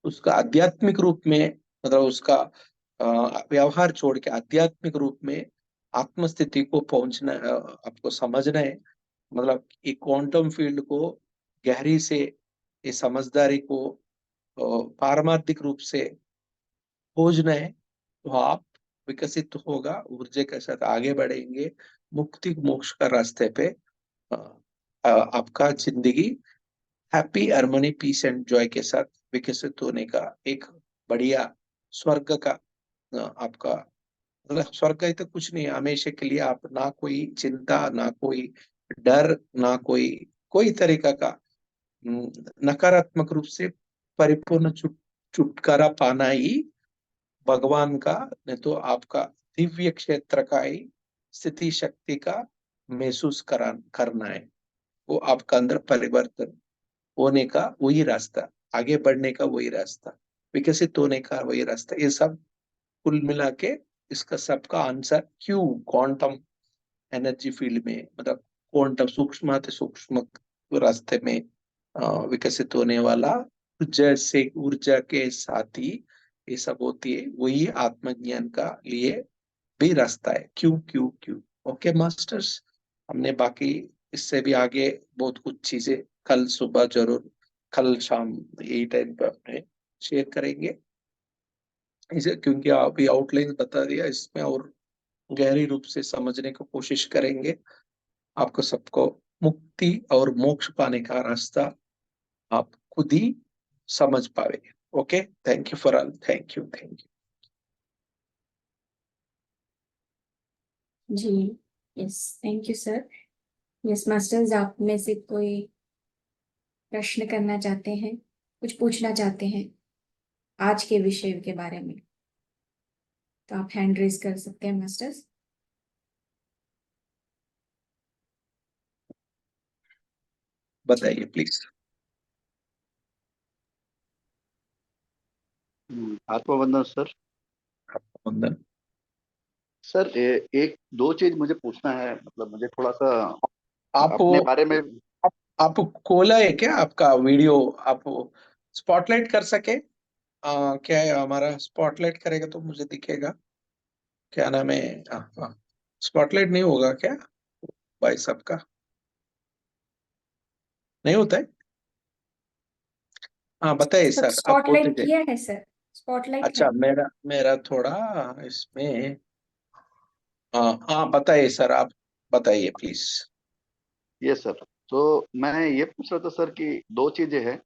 उसका आध्यात्मिक रूप में, मतलब उसका व्यवहार छोड़ के आध्यात्मिक रूप में आत्म स्थिति को पहुंचना, आपको समझना है। मतलब एक क्वांटम फील्ड को गहरी से, ये समझदारी को पारमार्थिक रूप से खोजना है, तो आप विकसित होगा, ऊर्जा के साथ आगे बढ़ेंगे, मुक्ति मोक्ष का रास्ते पे अ, आपका जिंदगी happy harmony peace and joy के साथ विकसित होने का एक बढ़िया स्वर्ग का आपका, मतलब स्वर्ग है तो कुछ नहीं, हमेशा के लिए आप ना कोई चिंता, ना कोई डर, ना कोई कोई तरीका का नकारात्मक रूप से परिपूर्ण छुटकारा पाना ही भगवान का, नहीं तो आपका दिव्य क्षेत्र का ही स्थिति शक्ति का महसूस करना है। वो आपका अंदर परिवर्तन होने का वही रास्ता, आगे बढ़ने का वही रास्ता, विकसित होने का वही रास्ता, ये सब कुल मिला के इसका सबका आंसर क्यों क्वांटम एनर्जी फील्ड में, मतलब क्वांटम सूक्ष्म से सूक्ष्म रास्ते में विकसित होने वाला ऊर्जा से, ऊर्जा के साथ ही ये सब होती है, वही आत्मज्ञान का लिए भी रास्ता है। क्यों क्यों क्यों। ओके मास्टर्स, हमने बाकी इससे भी आगे बहुत कुछ चीजें कल सुबह जरूर, कल शाम यही टाइम पे अपने शेयर करेंगे इसे, क्योंकि आप ये आउटलाइन बता दिया, इसमें और गहरी रूप से समझने की कोशिश करेंगे, आपको सबको मुक्ति और मोक्ष पाने का रास्ता आप खुद ही समझ पाएंगे। Okay, thank you for all, thank you thank you. जी, yes, thank you sir. Yes masters, आप में से कोई प्रश्न करना चाहते हैं, कुछ पूछना चाहते हैं आज के विषय के बारे में, तो आप हैंड रेज कर सकते हैं मास्टर्स। बताइए प्लीज। आत्मवंदन सर। वंदन। सर एक दो चीज मुझे पूछना है, मतलब मुझे थोड़ा सा आप अपने बारे में। आप खोला है क्या आपका वीडियो? आप स्पॉटलाइट कर सके? क्या है, हमारा स्पॉटलाइट करेगा तो मुझे दिखेगा। क्या नाम है? स्पॉटलाइट नहीं होगा क्या भाई सबका? नहीं होता है? हाँ बताइए सब सर, आप बोलते स्पॉटलाइट थे। किया है सर, स्पॉटलाइट है। अच्छा, मेरा मेरा थोड़ा इसमें। हाँ हाँ, बताइए सर, आप बताइए प्लीज। ये सर, तो मैं ये पूछ रहा था सर कि दो चीजें हैं।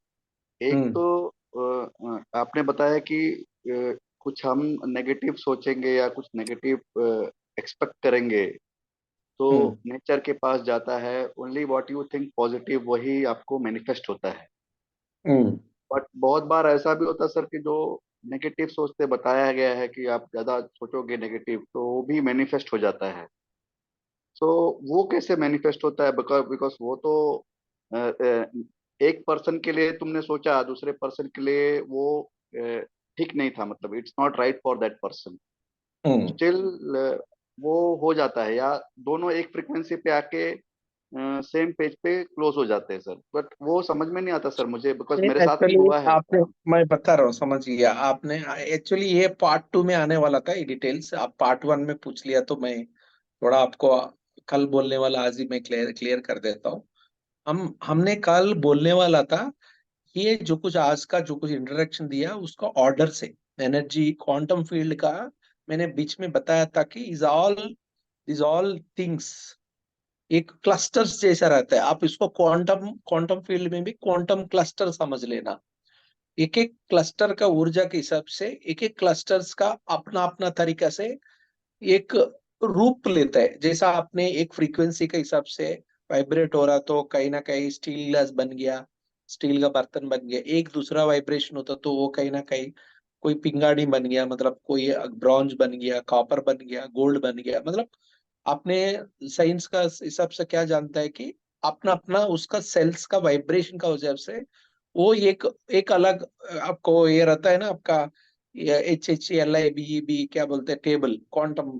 एक हम्म। तो आपने बताया कि कुछ हम नेगेटिव सोचेंगे या कुछ नेगेटिव एक्सपेक्ट करेंगे तो हम्म। नेचर के पास जाता है। Only what you think positive वही आपको मैनिफेस्ट होता है। हम्म। बट बहुत बार ऐसा भी होता है सर कि जो नेगेटिव सोचते बताया गया है कि आप ज्यादा सोचोगे नेगेटिव तो वो भी मैनिफेस्ट हो जाता है। सो वो कैसे मैनिफेस्ट होता है? बिकॉज बिकॉज वो तो एक पर्सन के लिए तुमने सोचा, दूसरे पर्सन के लिए वो ठीक नहीं था, मतलब it's not right for that person. Hmm. Still वो हो जाता है, या दोनों एक फ्रिक्वेंसी पे आके सेम पेज पे क्लोज हो जाते हैं सर। बट वो समझ में नहीं आता सर मुझे, बिकॉज मेरे साथ भी एक्चुअली हुआ है आपने, ऐसा। मैं बता रहा हूँ, समझ गया आपने। एक्चुअली ये पार्ट 2 में आने वाला था, ये डिटेल्स आप पार्ट 1 में पूछ लिया तो मैं थोड़ा आपको कल बोलने वाला आज ही मैं क्लियर क्लियर कर देता हूँ। हमने कल बोलने वाला था, ये जो कुछ आज का जो कुछ इंट्रोडक्शन दिया उसका ऑर्डर से एनर्जी क्वांटम फील्ड का मैंने बीच में बताया था कि इज ऑल थिंग्स एक क्लस्टर्स जैसा रहता है। आप इसको क्वांटम क्वांटम फील्ड में भी क्वांटम क्लस्टर समझ लेना। एक एक क्लस्टर का ऊर्जा के हिसाब से एक एक क्लस्टर्स का अपना अपना तरीका से एक रूप लेता है। जैसा आपने एक फ्रीक्वेंसी के हिसाब से वाइब्रेट हो रहा तो कहीं ना कहीं स्टील ग्लास बन गया, स्टील का बर्तन बन गया। एक दूसरा वाइब्रेशन होता तो वो कहीं ना कहीं कोई पिंगाणी बन गया, मतलब कोई ब्रॉन्ज बन गया, कॉपर बन गया, गोल्ड बन गया। मतलब आपने साइंस का हिसाब से क्या जानता है कि अपना अपना उसका सेल्स का वाइब्रेशन का हिसाब से वो एक एक अलग आपको ये रहता है ना आपका HHLI BeB क्या बोलते हैं table quantum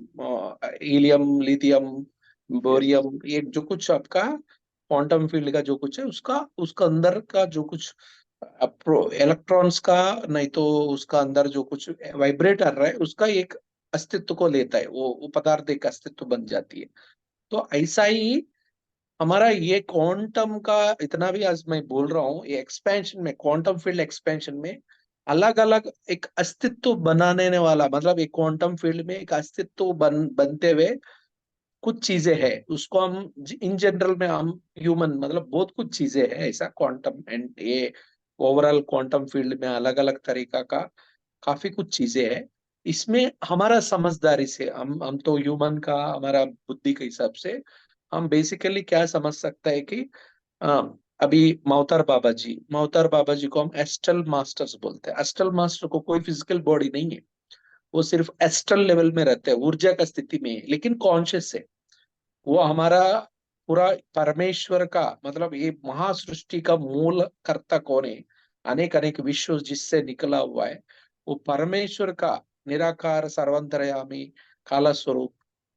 helium lithium yes. Bohrium ये जो कुछ आपका क्वांटम फील्ड का जो कुछ है उसका उसका अंदर का जो कुछ इलेक्ट्रॉन्स का नहीं तो उसका अंदर जो कुछ वाइब्रेट कर रहा है उसका एक अस्तित्व को लेता है। वो पदार्थ एक अस्तित्व बन जाती है। तो ऐसा ही हमारा ये क्वांटम का इतना भी आज मैं बोल रहा हूँ ये एक्सपेंशन में क्वांटम फील्ड एक्सपेंशन में अलग अलग एक अस्तित्व बनाने वाला, मतलब एक क्वांटम फील्ड में एक अस्तित्व बनते हुए कुछ चीजें हैं उसको हम इन जनरल में हम ह्यूमन मतलब बहुत कुछ चीजें हैं ऐसा क्वांटम एंड ये ओवरऑल क्वांटम फील्ड में अलग अलग तरीका का काफी कुछ चीजें हैं। इसमें हमारा समझदारी से हम तो ह्यूमन का हमारा बुद्धि के हिसाब से हम बेसिकली क्या समझ सकते हैं कि अ, अभी माउतार बाबा जी को हम एस्ट्रल मास्टर्स बोलते हैं। एस्ट्रल मास्टर को कोई फिजिकल बॉडी नहीं है, वो सिर्फ एस्ट्रल लेवल में रहते हैं, ऊर्जा का स्थिति में है लेकिन कॉन्शियस है। वो हमारा पूरा परमेश्वर का मतलब ये महासृष्टि का मूल कर्ता कौन है, अनेक अनेक विश्व जिससे निकला हुआ है वो परमेश्वर का निराकार सर्वंतर्यामी काला स्वरूप।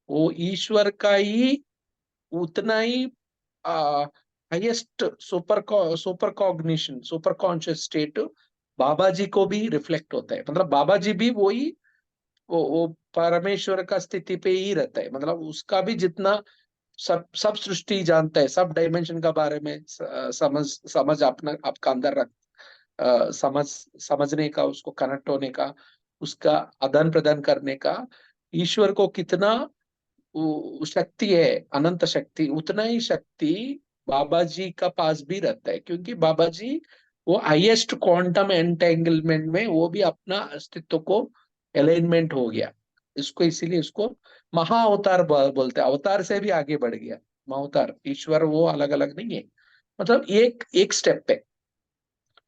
वो ईश्वर का ही उतना ही highest super cognition super conscious state Baba ji को भी रिफ्लेक्ट होता है। मतलब बाबा जी भी वही वो परमेश्वर का स्थिति पे ही रहता है। मतलब उसका भी जितना सब सब सृष्टि जानता है, सब डायमेंशन का बारे में समझ समझ अपना आपका अंदर रख समझ समझने का, उसको कनेक्ट होने का, उसका आदान प्रदान करने का ईश्वर को कितना शक्ति है, अनंत शक्ति, उतना ही शक्ति बाबा जी का पास भी रहता है। क्योंकि बाबा जी वो हाईएस्ट क्वांटम एंटेंगलमेंट में वो भी अपना अस्तित्व को अलाइनमेंट हो गया। इसको इसीलिए इसको महाअवतार बोलते हैं, अवतार से भी आगे बढ़ गया। महाअवतार ईश्वर वो अलग अलग नहीं है, मतलब एक एक स्टेप पे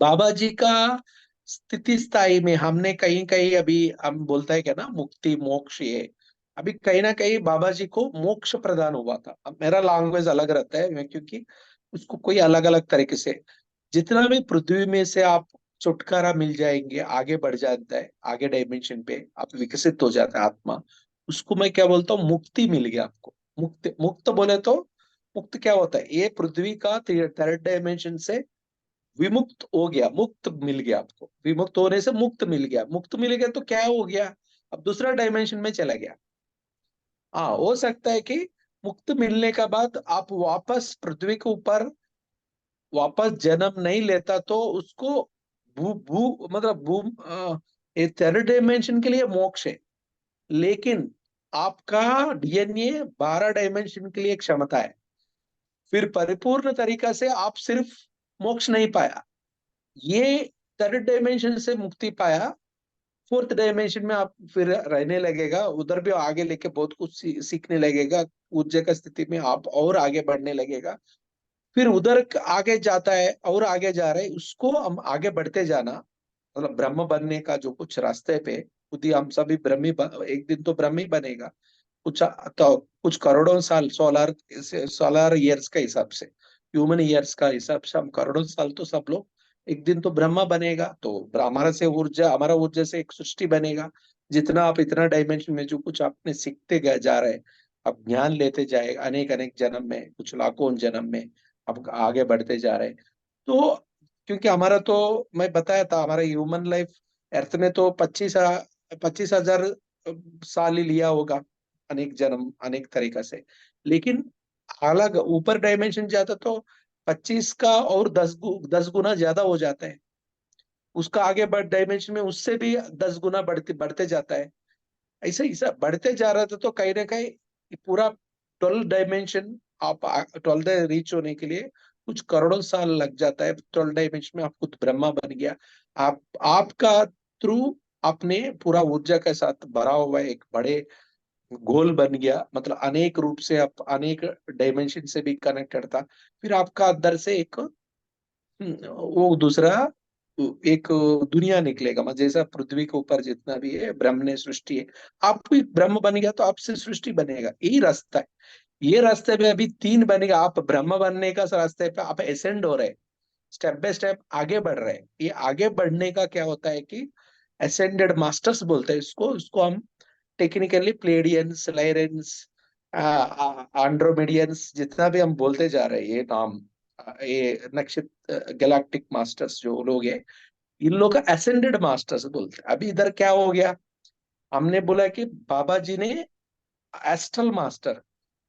बाबा जी का स्थिति स्थाई में हमने कहीं कहीं अभी हम बोलता है क्या ना मुक्ति मोक्ष ये अभी कहीं ना कहीं बाबा जी को मोक्ष प्रदान हुआ था। अब मेरा लैंग्वेज अलग रहता है मैं क्योंकि उसको कोई अलग अलग तरीके से जितना भी पृथ्वी में से आप छुटकारा मिल जाएंगे, आगे बढ़ जाता है, आगे डायमेंशन पे आप विकसित हो जाता है आत्मा। उसको मैं क्या बोलता हूँ, मुक्ति मिल गया आपको। मुक्त मुक्त बोले तो, मुक्त क्या होता है, ये पृथ्वी का थर्ड डायमेंशन से विमुक्त हो गया, मुक्त मिल गया आपको। विमुक्त होने से मुक्त मिल गया, मुक्त मिल गया तो क्या हो गया, अब दूसरा डायमेंशन में चला गया। हाँ, हो सकता है कि मुक्त मिलने का बाद आप वापस पृथ्वी के ऊपर वापस जन्म नहीं लेता, तो उसको भू भू मतलब भू ये थर्ड डायमेंशन के लिए मोक्ष है। लेकिन आपका डीएनए 12 डायमेंशन के लिए क्षमता है। फिर परिपूर्ण तरीका से आप सिर्फ मोक्ष नहीं पाया, ये थर्ड डायमेंशन से मुक्ति पाया, फोर्थ डायमेंशन में आप फिर रहने लगेगा, उधर भी आगे लेके बहुत कुछ सीखने लगेगा। ऊर्जा का स्थिति में आप और आगे बढ़ने लगेगा। फिर उधर आगे जाता है और आगे जा रहे, उसको हम आगे बढ़ते जाना, मतलब ब्रह्म बनने का जो कुछ रास्ते पे खुद ही हम सभी एक दिन तो ब्रह्म ही बनेगा। कुछ तो कुछ करोड़ों साल, सोलर ईयर्स का हिसाब से, ह्यूमन ईयर्स का हिसाब से हम करोड़ों साल तो सब लोग, एक दिन तो ब्रह्मा बनेगा। तो हमारा ऊर्जा से एक सृष्टि बनेगा। जितना आप इतना डायमेंशन में जो कुछ आपने सीखते गए जा रहे हैं, आप ज्ञान लेते जाए अनेक अनेक जन्म में, कुछ लाखों जन्म में आप आगे बढ़ते जा रहे हैं। तो क्योंकि हमारा तो मैं बताया था, हमारा ह्यूमन लाइफ अर्थ में तो 25,000 साल ही लिया होगा, अनेक जन्म अनेक तरीका से। लेकिन अलग ऊपर डायमेंशन जाता तो 25 का और 10 गुना ज्यादा हो जाता है। उसका आगे बढ़ डायमेंशन में उससे भी 10 गुना बढ़ते बढ़ते जाता है। ऐसा ऐसा बढ़ते जा रहा था, तो कहीं ना कहीं पूरा 12 डायमेंशन, आप 12 रीच होने के लिए कुछ करोड़ों साल लग जाता है। 12 डायमेंशन में आप खुद ब्रह्मा बन गया। आपका थ्रू अपने पूरा ऊर्जा के साथ भरा हुआ एक बड़े गोल बन गया, मतलब अनेक रूप से आप अनेक डायमेंशन से भी कनेक्टेड था। फिर आपका अंदर से एक वो दूसरा एक दुनिया निकलेगा, मतलब जैसा पृथ्वी के ऊपर जितना भी है ब्रह्म ने सृष्टि है, आप भी ब्रह्म बन गया तो आपसे सृष्टि बनेगा। यही रास्ता है। ये रास्ते पे अभी 3 बनेगा, आप ब्रह्म बनने का रास्ते पे आप एसेंड हो रहे, स्टेप बाय स्टेप आगे बढ़ रहे हैं। ये आगे बढ़ने का क्या होता है कि एसेंडेड मास्टर्स बोलते हैं इसको। इसको हम टेक्निकली प्लेडियंस, लाइरेंस, आंड्रोमेडियंस, जितना भी हम बोलते जा रहे हैं ये नाम, ये नक्षत्र गैलेक्टिक मास्टर्स जो लोग हैं, इन लोग का एसेंडेड मास्टर्स बोलते हैं। अभी इधर क्या हो गया, हमने बोला कि बाबा जी ने astral master,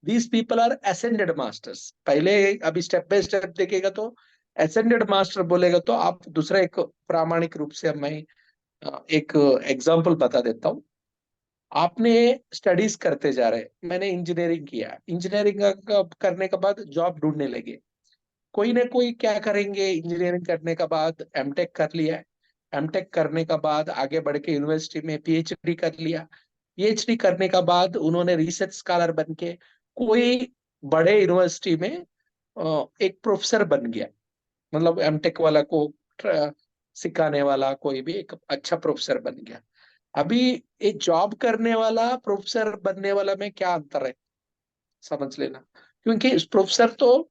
these people are ascended masters पहले। अभी स्टेप बाय स्टेप देखेगा तो एसेंडेड मास्टर बोलेगा तो आप दूसरा एक प्रामाणिक रूप से मैं एक एग्जांपल बता देता हूँ। आपने स्टडीज करते जा रहे, मैंने इंजीनियरिंग किया, इंजीनियरिंग करने के बाद जॉब ढूंढने लगे। कोई ना कोई क्या करेंगे, इंजीनियरिंग करने के बाद एमटेक कर लिया, एमटेक करने के बाद आगे बढ़ के यूनिवर्सिटी में पीएचडी कर लिया, पीएचडी करने के बाद उन्होंने रिसर्च स्कॉलर बन के कोई बड़े यूनिवर्सिटी में एक प्रोफेसर बन गया, मतलब एमटेक वाला को सिखाने वाला कोई भी एक अच्छा प्रोफेसर बन गया। अभी एक जॉब करने वाला प्रोफेसर बनने वाला में क्या अंतर है, समझ लेना। क्योंकि इस प्रोफेसर तो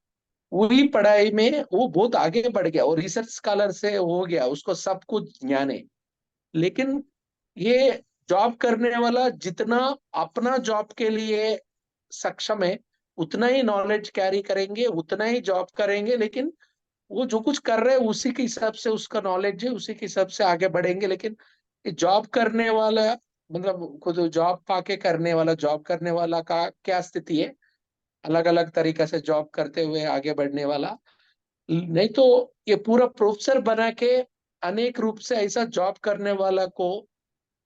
वही पढ़ाई में वो बहुत आगे बढ़ गया और रिसर्च स्कॉलर से हो गया, उसको सब कुछ ज्ञान है। लेकिन ये जॉब करने वाला जितना अपना जॉब के लिए सक्षम है, उतना ही नॉलेज कैरी करेंगे, उतना ही जॉब करेंगे। लेकिन वो जो कुछ कर रहे हैं उसी के हिसाब से उसका नॉलेज है, उसी के हिसाब से आगे बढ़ेंगे। लेकिन जॉब करने वाला, मतलब खुद जॉब पाके करने वाला, जॉब करने वाला का क्या स्थिति है, अलग अलग तरीके से जॉब करते हुए आगे बढ़ने वाला। नहीं तो ये पूरा प्रोफेसर बना के अनेक रूप से ऐसा जॉब करने वाला को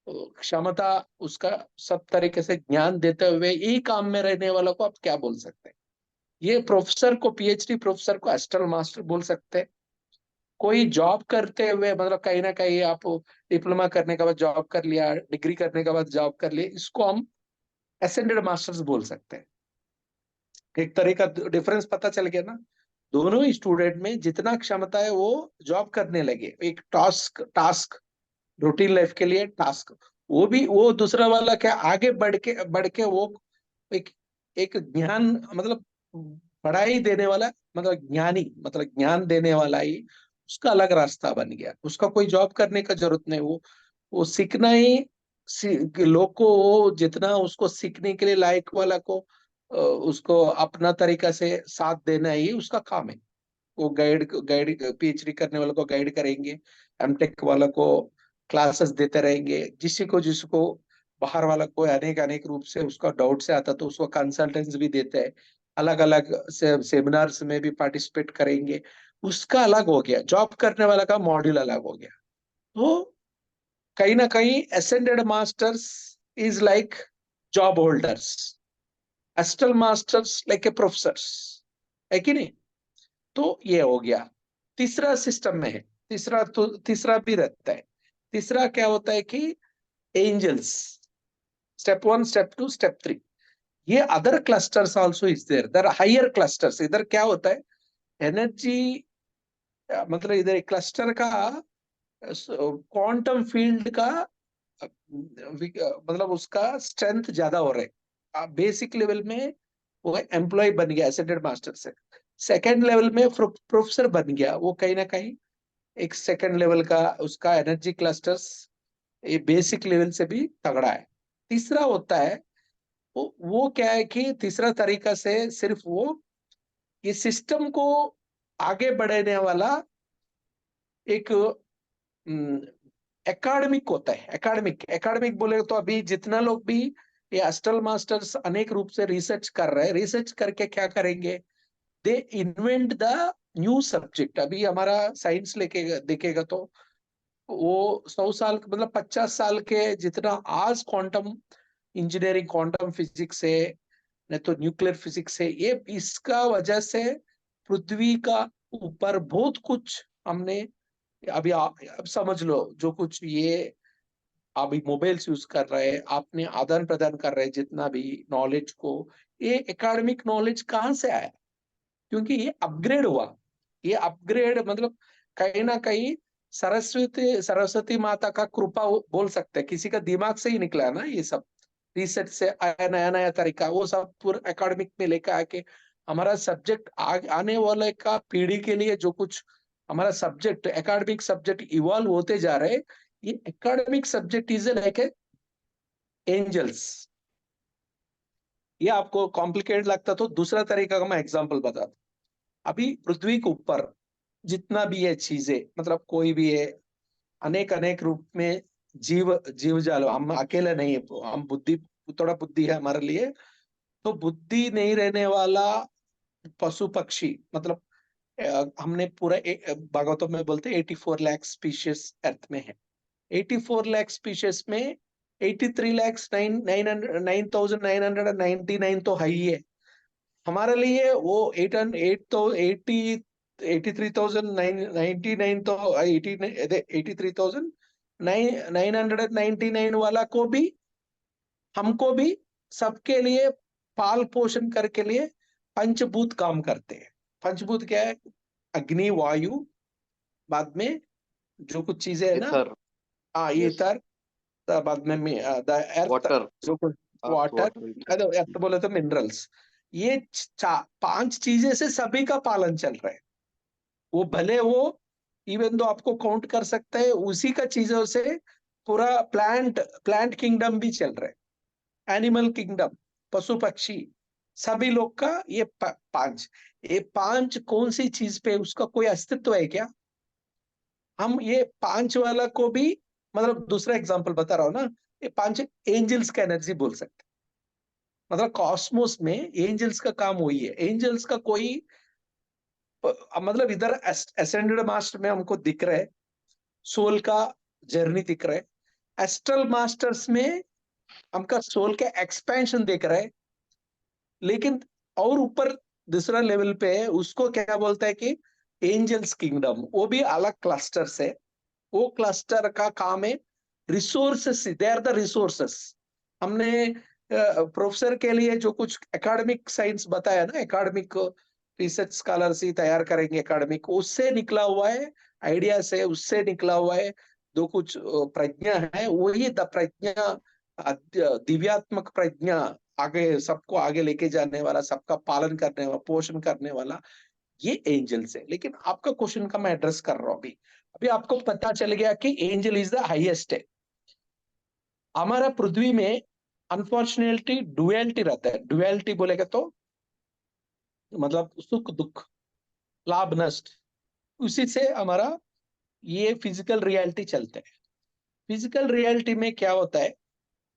क्षमता, उसका सब तरीके से ज्ञान देते हुए यही काम में रहने वाला को आप क्या बोल सकते हैं। ये प्रोफेसर को, पीएचडी प्रोफेसर को एस्ट्रल मास्टर बोल सकते हैं। कोई जॉब करते हुए, मतलब कहीं ना कहीं आप डिप्लोमा करने के बाद जॉब कर लिया, डिग्री करने के बाद जॉब कर लिया, इसको हम एसेंडेड मास्टर्स बोल सकते हैं। एक तरह का डिफरेंस पता चल गया ना। दोनों ही स्टूडेंट में जितना क्षमता है वो जॉब करने लगे, एक टास्क टास्क रूटीन लाइफ के लिए टास्क। वो भी वो दूसरा वाला क्या, आगे बढ़ के वो एक एक ज्ञान, मतलब पढ़ाई देने वाला, मतलब ज्ञानी, मतलब ज्ञान देने वाला ही उसका अलग रास्ता बन गया, उसका कोई जॉब करने का जरूरत नहीं, वो सीखना ही लोग को जितना उसको सीखने के लिए लायक वाला को उसको अपना तरीका से साथ देना ही उसका काम है। वो गाइड गाइड पीएचडी करने वालों को गाइड करेंगे, एमटेक वाला को क्लासेस देते रहेंगे, जिसको बाहर वाला कोई अनेक अनेक रूप से उसका डाउट से आता तो उसको कंसल्टेंस भी देते हैं, अलग अलग सेमिनार्स में भी पार्टिसिपेट करेंगे। उसका अलग हो गया, जॉब करने वाला का मॉड्यूल अलग हो गया। तो कहीं ना कहीं ascended masters is like job holders, astral masters like a professors, है कि नहीं? तो ये हो गया। तीसरा सिस्टम में है, तीसरा भी रहता है। तीसरा क्या होता है कि एंजल्स, स्टेप 1, स्टेप 2, स्टेप 3, ये other clusters also is there, their higher clusters. इधर क्या होता है, एनर्जी मतलब इधर क्लस्टर का क्वांटम फील्ड का मतलब उसका स्ट्रेंथ ज्यादा हो रहा है। बेसिक लेवल में वो एम्प्लॉय बन गया एसेटेड मास्टर से, सेकेंड लेवल में प्रोफेसर बन गया, वो कहीं ना कहीं एक सेकेंड लेवल का उसका एनर्जी क्लस्टर्स ये बेसिक लेवल से भी तगड़ा है। तीसरा होता है वो क्या है कि तीसरा तरीका से सिर्फ वो ये सिस्टम को आगे बढ़ाने वाला एक एकेडमिक होता है। एकेडमिक बोले तो अभी जितना लोग भी ये एस्ट्रल मास्टर्स अनेक रूप से रिसर्च कर रहे हैं, रिसर्च करके क्या करेंगे, दे इन्वेंट द न्यू सब्जेक्ट। अभी हमारा साइंस लेके देखेगा तो वो 100 साल मतलब 50 साल के जितना आज क्वांटम इंजीनियरिंग, क्वांटम फिजिक्स है, नहीं तो न्यूक्लियर फिजिक्स है, ये इसका वजह से पृथ्वी का ऊपर बहुत कुछ हमने अभी अब समझ लो, जो कुछ ये अभी मोबाइल्स यूज कर रहे हैं, आपने आदान प्रदान कर रहे हैं जितना भी नॉलेज को, ये एकेडमिक नॉलेज कहाँ से आया? क्योंकि ये अपग्रेड हुआ। ये अपग्रेड मतलब कहीं ना कहीं सरस्वती माता का कृपा बोल सकते हैं, किसी का दिमाग से ही निकला है ना ये सब, रिसर्च से आया नया नया तरीका, वो सब पूरा एकेडमिक में लेकर आके हमारा सब्जेक्ट आने वाले का पीढ़ी के लिए जो कुछ हमारा सब्जेक्ट एकेडमिक सब्जेक्ट इवॉल्व होते जा रहे, ये academic subject is like angels. ये आपको कॉम्प्लिकेटेड लगता तो दूसरा तरीका का मैं एग्जांपल बताता। अभी पृथ्वी के ऊपर जितना भी है चीजें, मतलब कोई भी है, अनेक अनेक रूप में जीव जीव जाल, हम अकेले नहीं है, हम बुद्धि, थोड़ा बुद्धि है हमारे लिए, तो बुद्धि नहीं रहने वाला पशु पक्षी मतलब हमने पूरा भागवतम में बोलते 84 लाख स्पीशीज अर्थ में है। 84 लाख स्पीशीज में 83 लाख 9,999 तो है ही है हमारे लिए। वो 8 तो 83,999 तो 83,999 वाला को भी, हमको भी, सबके लिए पाल पोषण करके लिए पंचभूत काम करते हैं। पंचभूत क्या है? अग्नि, वायु, बाद में जो कुछ चीजें है ना, इथर, हाँ यस, ईथर, बाद में द अर्थ, वाटर, जो कुछ अर्थ वाटर, वाटर ईथर। अर्थ बोले तो मिनरल्स, ये 5 चीजें से सभी का पालन चल रहा है। वो भले वो इवन तो आपको काउंट कर सकते हैं, उसी का चीजों से पूरा प्लांट किंगडम भी चल रहा है, एनिमल किंगडम, पशु पक्षी, सभी लोग का ये 5। ये 5 कौन सी चीज पे उसका कोई अस्तित्व है क्या? हम ये 5 वाला को भी, मतलब दूसरा एग्जांपल बता रहा हूं ना, ये 5 एंजल्स का एनर्जी बोल सकते हैं। मतलब कॉस्मोस में एंजल्स का काम वही है। एंजल्स का कोई मतलब इधर असेंडेड मास्टर में हमको दिख रहा है, सोल का जर्नी दिख रहा है। एस्ट्रल मास्टर्स में हमका सोल का एक्सपेंशन दिख रहा है। लेकिन और ऊपर दूसरा लेवल पे है, उसको क्या बोलता है कि एंजल्स किंगडम, वो भी अलग क्लस्टर से। वो क्लस्टर का काम है resources, they are the resources. हमने प्रोफेसर के लिए जो कुछ एकेडमिक साइंस बताया ना, एकेडमिक रिसर्च स्कॉलर्स ही तैयार करेंगे, एकेडमिक उससे निकला हुआ है, आइडिया से उससे निकला हुआ है, जो कुछ प्रज्ञा है वही द प्रज्ञा, दिव्यात्मक प्रज्ञा, आगे सबको आगे लेके जाने वाला, सबका पालन करने वाला, पोषण करने वाला, ये एंजल्स है। लेकिन आपका क्वेश्चन का मैं एड्रेस कर रहा हूं अभी। अभी आपको पता चल गया कि एंजल इज द हाईएस्ट है। हमारा पृथ्वी में अनफॉर्चुनेटली डुअलिटी रहता है। डुअलिटी बोलेगा तो मतलब सुख दुख, लाभ नष्ट, उसी से हमारा ये फिजिकल रियलिटी चलता है। फिजिकल रियलिटी में क्या होता है,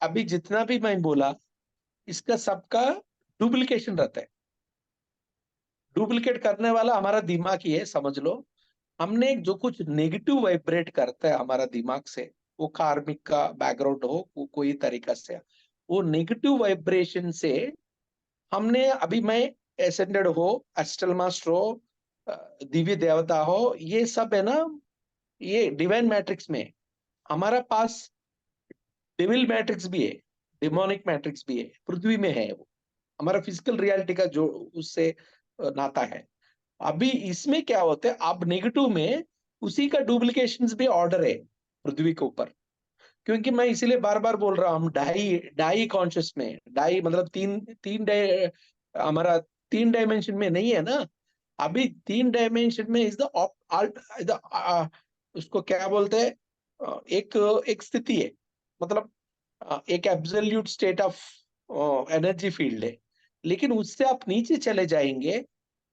अभी जितना भी मैं बोला इसका सबका डुप्लीकेशन रहता है। डुप्लीकेट करने वाला हमारा दिमाग ही है, समझ लो। हमने जो कुछ नेगेटिव वाइब्रेट करता है हमारा दिमाग से, वो कार्मिक का बैकग्राउंड हो कोई तरीका से, वो नेगेटिव वाइब्रेशन से हमने अभी मैं एसेंडेड हो, एस्ट्रल मास्टर हो, दिव्य देवता हो, ये सब है ना, ये डिवाइन मैट्रिक्स में हमारा पास डेविल मैट्रिक्स भी है, डिमोनिक मैट्रिक्स भी है, पृथ्वी में है वो हमारा फिजिकल रियलिटी का जो उससे नाता है। अभी इसमें क्या होता है, अब नेगेटिव में उसी का डुप्लीकेशन भी ऑर्डर है पृथ्वी के ऊपर। क्योंकि मैं इसीलिए बार बार बोल रहा हूँ, हम डाई डाई कॉन्शियस में, डाई मतलब तीन तीन हमारा तीन डायमेंशन में नहीं है ना। अभी तीन डायमेंशन में इज द उसको क्या बोलते हैं, एक एक स्थिति है, मतलब एक absolute state of energy field है। लेकिन उससे आप नीचे चले जाएंगे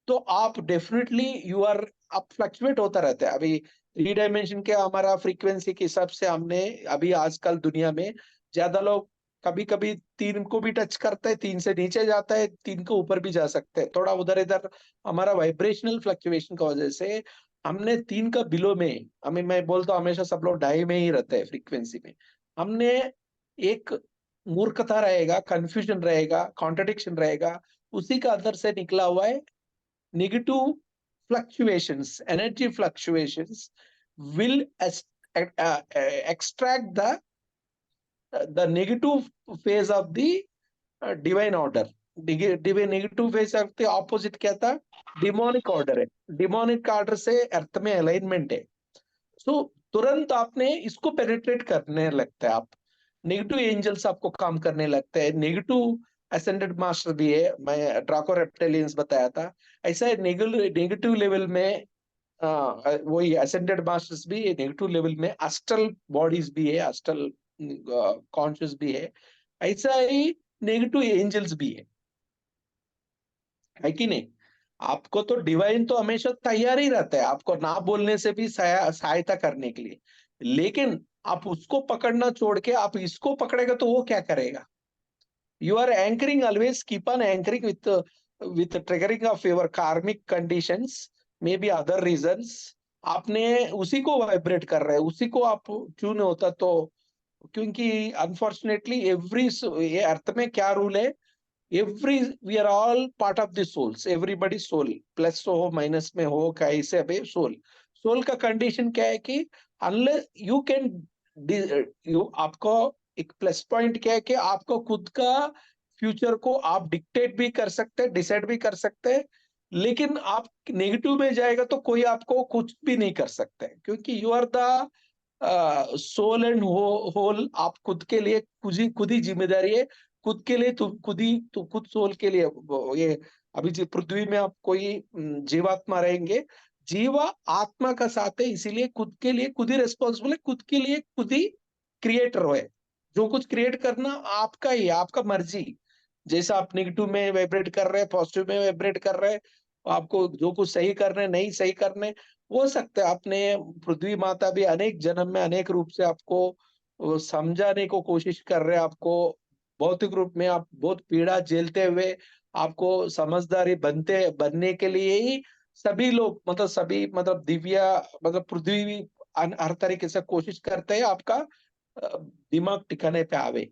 तो आप डेफिनेटली यू आर, आप फ्लक्चुएट होता रहता है। अभी थ्री डायमेंशन के हमारा फ्रीक्वेंसी के हिसाब से हमने अभी आजकल दुनिया में ज्यादा लोग कभी कभी तीन को भी टच करते हैं, तीन से नीचे जाता है, तीन के ऊपर भी जा सकते हैं, थोड़ा उधर इधर हमारा वाइब्रेशनल फ्लक्चुएशन का वजह से हमने तीन का बिलो में, हमें मैं बोलता हूँ हमेशा सब लोग ढाई में ही रहते हैं फ्रीक्वेंसी में। हमने एक मूर्खता रहेगा, कंफ्यूजन रहेगा, कॉन्ट्रडिक्शन रहेगा, उसी का अंदर से निकला हुआ है negative fluctuations, energy fluctuations will extract the negative phase of the divine order. divine negative phase of the opposite क्या था, डिमोनिक ऑर्डर है। डिमोनिक ऑर्डर से अर्थ में अलाइनमेंट है। सो तुरंत आपने इसको पेनिट्रेट करने लगता है, आप नेगेटिव एंजल्स आपको काम करने लगता है। नेगेटिव असेंडेड मास्टर भी है, मैं ड्राको रेप्टेलियंस बताया था, ऐसा है नेगेटिव लेवल में वही असेंडेड मास्टर्स भी, नेगेटिव लेवल में अस्ट्रल बॉडीज भी है, अस्ट्रल कॉन्शियस भी है, ऐसा ही नेगेटिव एंजल्स भी है कि नहीं। आपको तो डिवाइन तो हमेशा तैयार ही रहता है आपको ना बोलने से भी सहायता करने के लिए। लेकिन आप उसको पकड़ना छोड़ के आप इसको पकड़ेगा तो वो क्या करेगा। You are anchoring, always keep on anchoring with triggering of your karmic conditions, may be other reasons. आपने उसी को वाइब्रेट कर रहे हैं, उसी को आप ट्यून होता तो। क्योंकि अनफॉर्चुनेटली एवरी, ये अर्थ में क्या रूल है, every we are all part of the souls, everybody soul, plus हो माइनस में हो कैसे भी सोल। सोल का कंडीशन क्या है कि अनलेस यू कैन, यू आपको एक प्लस पॉइंट क्या है कि आपको खुद का फ्यूचर को आप डिक्टेट भी कर सकते हैं, डिसाइड भी कर सकते हैं। लेकिन आप नेगेटिव में जाएगा तो कोई आपको कुछ भी नहीं कर सकता है, क्योंकि you are the soul and whole. आप खुद के लिए खुद ही जिम्मेदारी है, खुद के लिए खुद ही तो खुद सोल के लिए ये। अभी पृथ्वी में आप कोई जीवात्मा रहेंगे, जीवा आत्मा का साथ है, इसीलिए खुद के लिए खुद ही रेस्पॉन्सिबल है, खुद के लिए खुद ही क्रिएटर है। जो कुछ क्रिएट करना आपका ही, आपका मर्जी। जैसा आप नेगेटिव में वाइब्रेट कर रहे हैं, पॉजिटिव में वाइब्रेट कर रहे हैं, आपको जो कुछ सही करने नहीं सही करने हो सकते हैं। आपने पृथ्वी माता भी अनेक जन्म में अनेक रूप से आपको समझाने को कोशिश कर रहे हैं। आपको भौतिक रूप में आप बहुत पीड़ा झेलते हुए आपको समझदारी बनने के लिए ही सभी लोग, मतलब सभी, मतलब दिव्या, मतलब पृथ्वी भी हर तरीके से कोशिश करते हैं आपका दिमाग टिकाने पे आवे।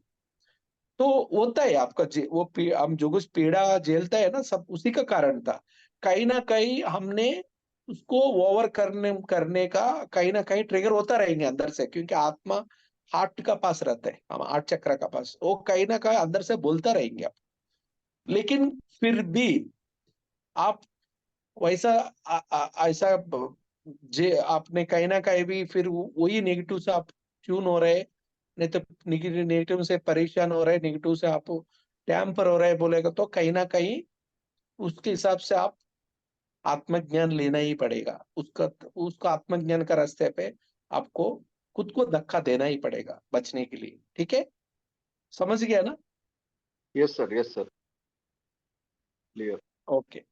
तो होता है आपका वो हम जो कुछ पीड़ा झेलता है ना, सब उसी का कारण था। कहीं ना कहीं हमने उसको ओवर करने करने का कहीं ना कहीं ट्रिगर होता रहेंगे अंदर से, क्योंकि आत्मा हार्ट का पास रहता है, हम हार्ट चक्र का पास, वो कहीं ना कहीं अंदर से बोलता रहेंगे आप। लेकिन फिर भी आप वैसा ऐसा जे आपने कहीं ना कहीं भी फिर वही नेगेटिव से आप ट्यून हो रहे, नहीं तो नेगेटिव से परेशान हो रहे, नेगेटिव से आप टैम्पर हो रहे बोलेगा तो कहीं ना कहीं उसके हिसाब से आप आत्मज्ञान लेना ही पड़ेगा। उसका आत्मज्ञान का रास्ते पे आपको खुद को धक्का देना ही पड़ेगा बचने के लिए। ठीक है, समझ गया ना? Yes sir, yes sir, clear. Okay.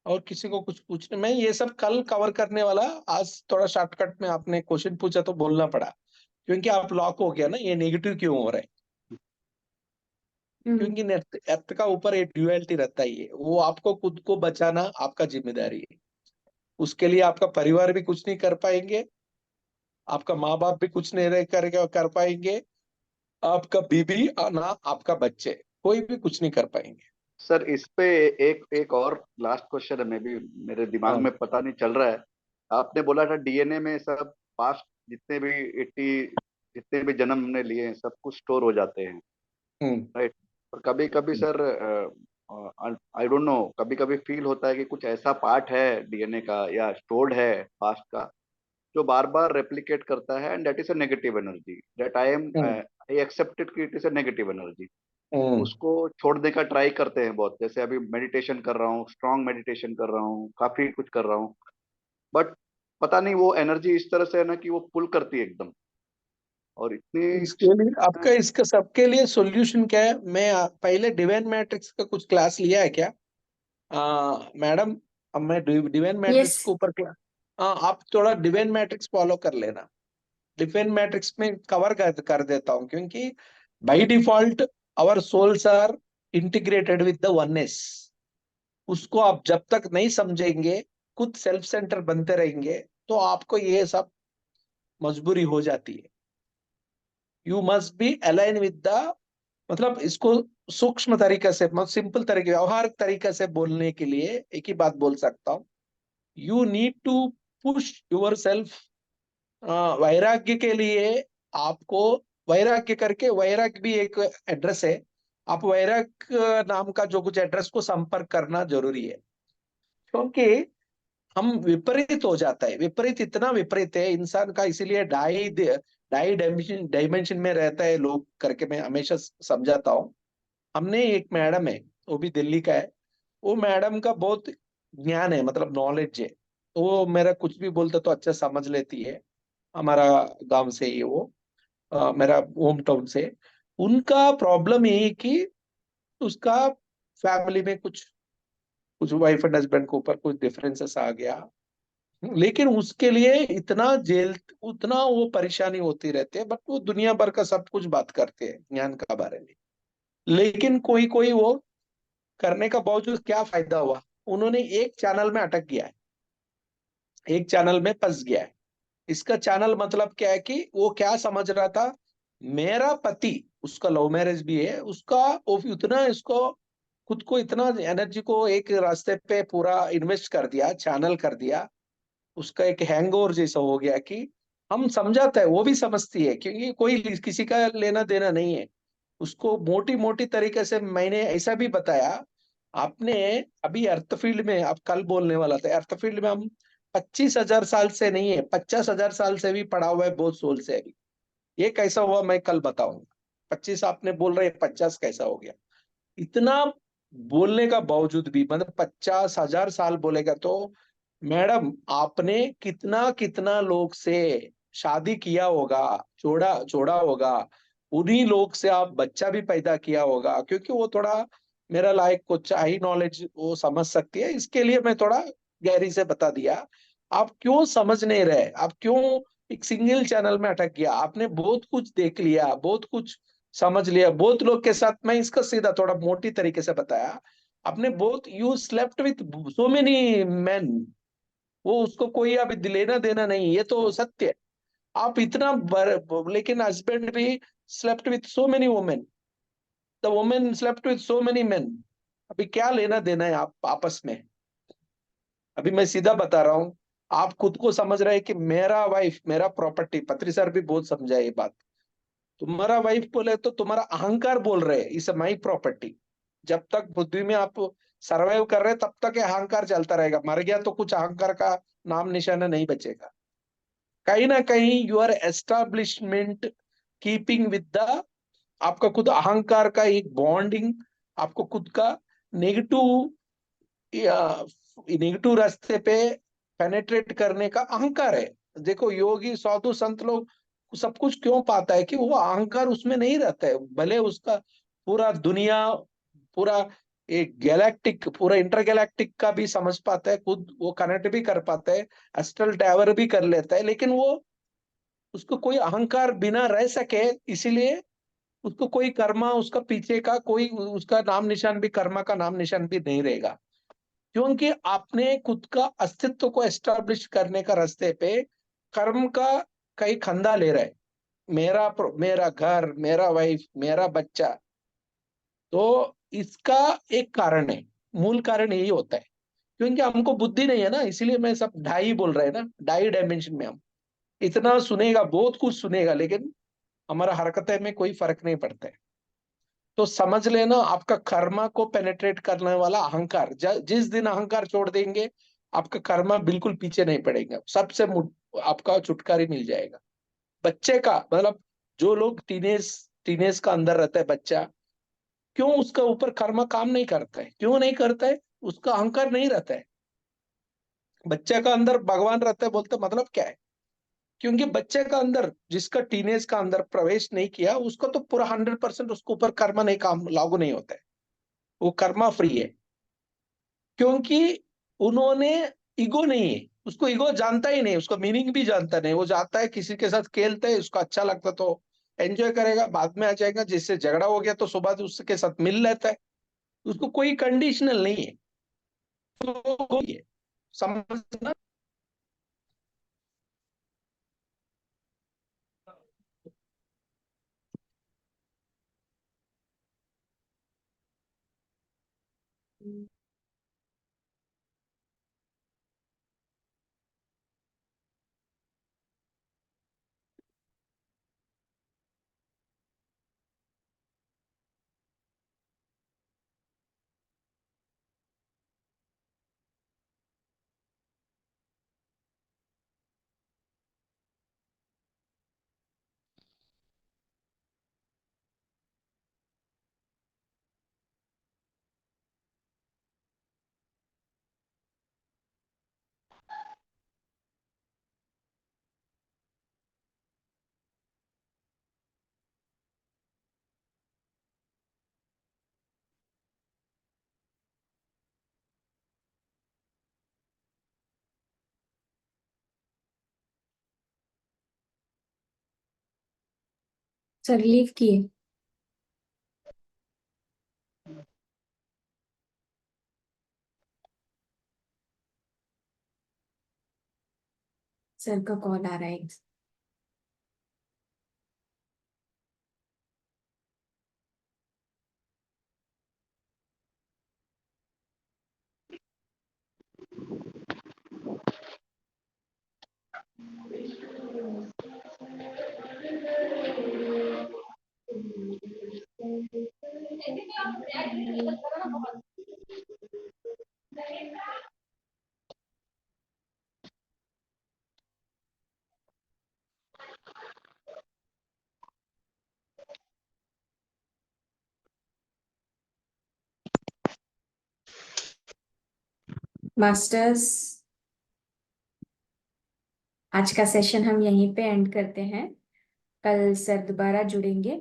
और किसी को कुछ पूछने, मैं ये सब कल कवर करने वाला, आज थोड़ा शॉर्टकट में आपने क्वेश्चन पूछा तो बोलना पड़ा, क्योंकि आप लॉक हो गया ना, ये नेगेटिव क्यों हो रहा है? क्योंकि अर्थ का ऊपर एक ड्यूअलिटी रहता ही है, वो आपको खुद को बचाना आपका जिम्मेदारी है। उसके लिए आपका परिवार भी कुछ नहीं कर पाएंगे, आपका माँ बाप भी कुछ नहीं कर पाएंगे, आपका बीबी ना आपका बच्चे, कोई भी कुछ नहीं कर पाएंगे। सर इस पे एक एक और लास्ट क्वेश्चन है, मे भी मेरे दिमाग हाँ। में पता नहीं चल रहा है। आपने बोला था डीएनए में सब पास्ट जितने भी 80 जितने भी जन्म हमने लिए हैं सब कुछ स्टोर हो जाते हैं, हम्म। राइट? और कभी कभी सर आई डोंट नो, कभी कभी फील होता है कि कुछ ऐसा पार्ट है डीएनए का या स्टोर्ड है पास्ट का जो बार बार रेप्लिकेट करता है, and that is a negative energy, that hmm. I accepted कि it is a negative energy. Hmm. उसको छोड़ने का ट्राई करते हैं बहुत, जैसे अभी मेडिटेशन कर रहा हूँ, स्ट्रांग मेडिटेशन कर रहा हूँ, काफी कुछ कर रहा हूँ, बट पता नहीं वो एनर्जी इस तरह से है ना कि वो पुल करती है एकदम, और इतनी। इसके लिए आपका, इसका सबके लिए सॉल्यूशन क्या है? मैं पहले डिवाइन मैट्रिक्स का कुछ क्लास लिया है क्या मैडम? अब मैं डिवाइन यस। मैट्रिक्स के ऊपर आप थोड़ा डिवाइन मैट्रिक्स फॉलो कर लेना। डिवाइन मैट्रिक्स में कवर कर देता हूँ, क्योंकि by default our souls are integrated with the oneness. उसको आप जब तक नहीं समझेंगे, खुद सेल्फ सेंटर बनते रहेंगे, तो आपको ये सब मजबूरी हो जाती है। You must be align with the, मतलब इसको सूक्ष्म तरीके से, मतलब सिंपल तरीके, व्यवहारिक तरीके से बोलने के लिए एक ही बात बोल सकता हूँ। You need to push your self. वैराग्य के लिए आपको, वैराग्य करके, वैराग्य भी एक एड्रेस है, आप वैराग्य नाम का जो कुछ एड्रेस को संपर्क करना जरूरी है। क्योंकि हम विपरीत हो जाता है, विपरीत इतना विपरीत है इंसान का, इसीलिए ढाई ढाई डायमेंशन में रहता है लोग करके मैं हमेशा समझाता हूँ। हमने एक मैडम है, वो भी दिल्ली का है, वो मैडम का बहुत ज्ञान है, मतलब नॉलेज है, तो वो मेरा कुछ भी बोलता तो अच्छा समझ लेती है। हमारा गांव से ही है वो, मेरा होम टाउन से। उनका प्रॉब्लम यही है कि उसका फैमिली में कुछ कुछ वाइफ एंड हस्बैंड के ऊपर कुछ डिफरेंसेस आ गया, लेकिन उसके लिए इतना जेल, उतना वो परेशानी होती रहती है, बट वो दुनिया भर का सब कुछ बात करते हैं ज्ञान का बारे में। लेकिन कोई कोई वो करने का बावजूद क्या फायदा हुआ? उन्होंने एक चैनल में अटक गया है, एक चैनल में फंस गया है। इसका चैनल मतलब क्या है कि वो क्या समझ रहा था, मेरा पति, उसका लव मैरिज भी है, उसका वो उतना इसको, खुद को इतना एनर्जी को एक रास्ते पे पूरा इन्वेस्ट कर दिया, चैनल कर दिया, उसका एक हैंगओवर जैसा हो गया कि हम समझाता है, वो भी समझती है, क्योंकि कोई किसी का लेना देना नहीं है। उसको मोटी मोटी तरीके से मैंने ऐसा भी बताया, आपने अभी अर्थ फील्ड में, आप कल बोलने वाला था, अर्थ फील्ड में हम 25,000 साल से नहीं है, 50,000 साल से भी पड़ा हुआ है बहुत सोल से अभी। ये कैसा हुआ मैं कल बताऊंगा। 25 आपने बोल रहे, 50 कैसा हो गया? इतना बोलने का बावजूद भी, मतलब 50,000 साल बोलेगा तो, मैडम आपने कितना कितना लोग से शादी किया होगा, जोड़ा जोड़ा होगा, उन्हीं लोग से आप बच्चा भी पैदा किया होगा, क्योंकि वो थोड़ा मेरा लायक कुछ हाई नॉलेज वो समझ सकती है, इसके लिए मैं थोड़ा गहरी से बता दिया। आप क्यों समझ नहीं रहे? आप क्यों एक सिंगल चैनल में अटक गया? आपने बहुत कुछ देख लिया, बहुत कुछ समझ लिया, बहुत लोग के साथ, मैं इसका सीधा थोड़ा मोटी तरीके से बताया। आपने बहुत, you slept with so many man, वो उसको कोई अभी लेना देना नहीं, ये तो सत्य है। आप इतना लेकिन हस्बैंड भी slept with so many women, the women slept with so many main. अभी क्या लेना देना है आप आपस में? अभी मैं सीधा बता रहा हूँ, आप खुद को समझ रहे हैं कि मेरा वाइफ मेरा प्रॉपर्टी, पत्री सर भी बहुत समझा ये बात। तुम्हारा वाइफ बोले तो तुम्हारा अहंकार बोल रहे इस माई प्रॉपर्टी। जब तक पृथ्वी में आप सरवाइव कर रहे तब तक ये अहंकार चलता रहेगा, मर गया तो कुछ अहंकार का नाम निशाना नहीं बचेगा। कहीं ना कहीं your establishment keeping with the, आपका खुद अहंकार का एक बॉन्डिंग, आपको खुद का नेगेटिव नेगेटिव रास्ते पे पेनेट्रेट करने का अहंकार है। देखो योगी साधु संत लोग सब कुछ क्यों पाता है कि वो अहंकार उसमें नहीं रहता है। भले उसका पूरा दुनिया, पूरा एक गैलेक्टिक, पूरा इंटर गैलेक्टिक का भी समझ पाता है, खुद वो कनेक्ट भी कर पाता है, एस्ट्रल ट्रैवल भी कर लेता है, लेकिन वो उसको कोई अहंकार बिना रह सके, इसीलिए उसको कोई कर्मा, उसका पीछे का कोई उसका नाम निशान भी, कर्मा का नाम निशान भी नहीं रहेगा। क्योंकि आपने खुद का अस्तित्व को एस्टैब्लिश करने का रास्ते पे कर्म का कई खंदा ले रहा है। मेरा घर, मेरा वाइफ, मेरा बच्चा। तो इसका एक कारण है, मूल कारण यही होता है, क्योंकि हमको बुद्धि नहीं है ना, इसीलिए मैं सब ढाई बोल रहे हैं ना, ढाई डायमेंशन में हम इतना सुनेगा, बहुत कुछ सुनेगा, लेकिन हमारा हरकतें में कोई फर्क नहीं पड़ता है। तो समझ लेना, आपका कर्मा को पेनेट्रेट करने वाला अहंकार, जिस दिन अहंकार छोड़ देंगे, आपका कर्मा बिल्कुल पीछे नहीं पड़ेगा, सबसे आपका छुटकारा मिल जाएगा। बच्चे का मतलब, जो लोग टीनेज टीनेज का अंदर रहता है बच्चा, क्यों उसका ऊपर कर्मा काम नहीं करता है? क्यों नहीं करता है? उसका अहंकार नहीं रहता है। बच्चे का अंदर भगवान रहता है बोलते मतलब क्या है? क्योंकि बच्चे का अंदर, जिसका टीनेज का अंदर प्रवेश नहीं किया, उसका तो पूरा 100% उसके ऊपर कर्मा नहीं काम लागू नहीं होता है, वो कर्मा फ्री है। क्योंकि उन्होंने, ईगो नहीं है उसको, ईगो जानता ही नहीं, उसका मीनिंग भी जानता नहीं। वो जाता है किसी के साथ खेलता है, उसको अच्छा लगता तो एंजॉय करेगा, बाद में आ जाएगा, जिससे झगड़ा हो गया तो सुबह उसके साथ मिल लेता है। उसको कोई कंडीशनल नहीं है। तो ये समझना। सर लीव किए। सर का कॉल आ रहा है। मास्टर्स, आज का सेशन हम यहीं पे एंड करते हैं। कल सर दोबारा जुड़ेंगे,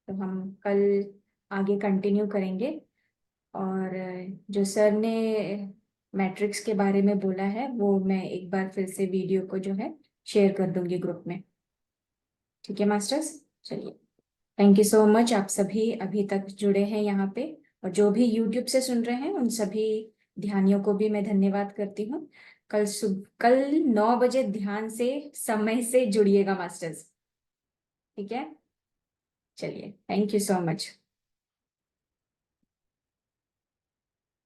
तो हम कल आगे कंटिन्यू करेंगे। और जो सर ने मैट्रिक्स के बारे में बोला है, वो मैं एक बार फिर से वीडियो को जो है शेयर कर दूंगी ग्रुप में। ठीक है मास्टर्स, चलिए। थैंक यू सो मच, आप सभी अभी तक जुड़े हैं यहाँ पे, और जो भी यूट्यूब से सुन रहे हैं उन सभी ध्यानियों को भी मैं धन्यवाद करती हूँ। कल 9 बजे ध्यान से समय से जुड़िएगा मास्टर्स। ठीक है, चलिए, थैंक यू सो मच।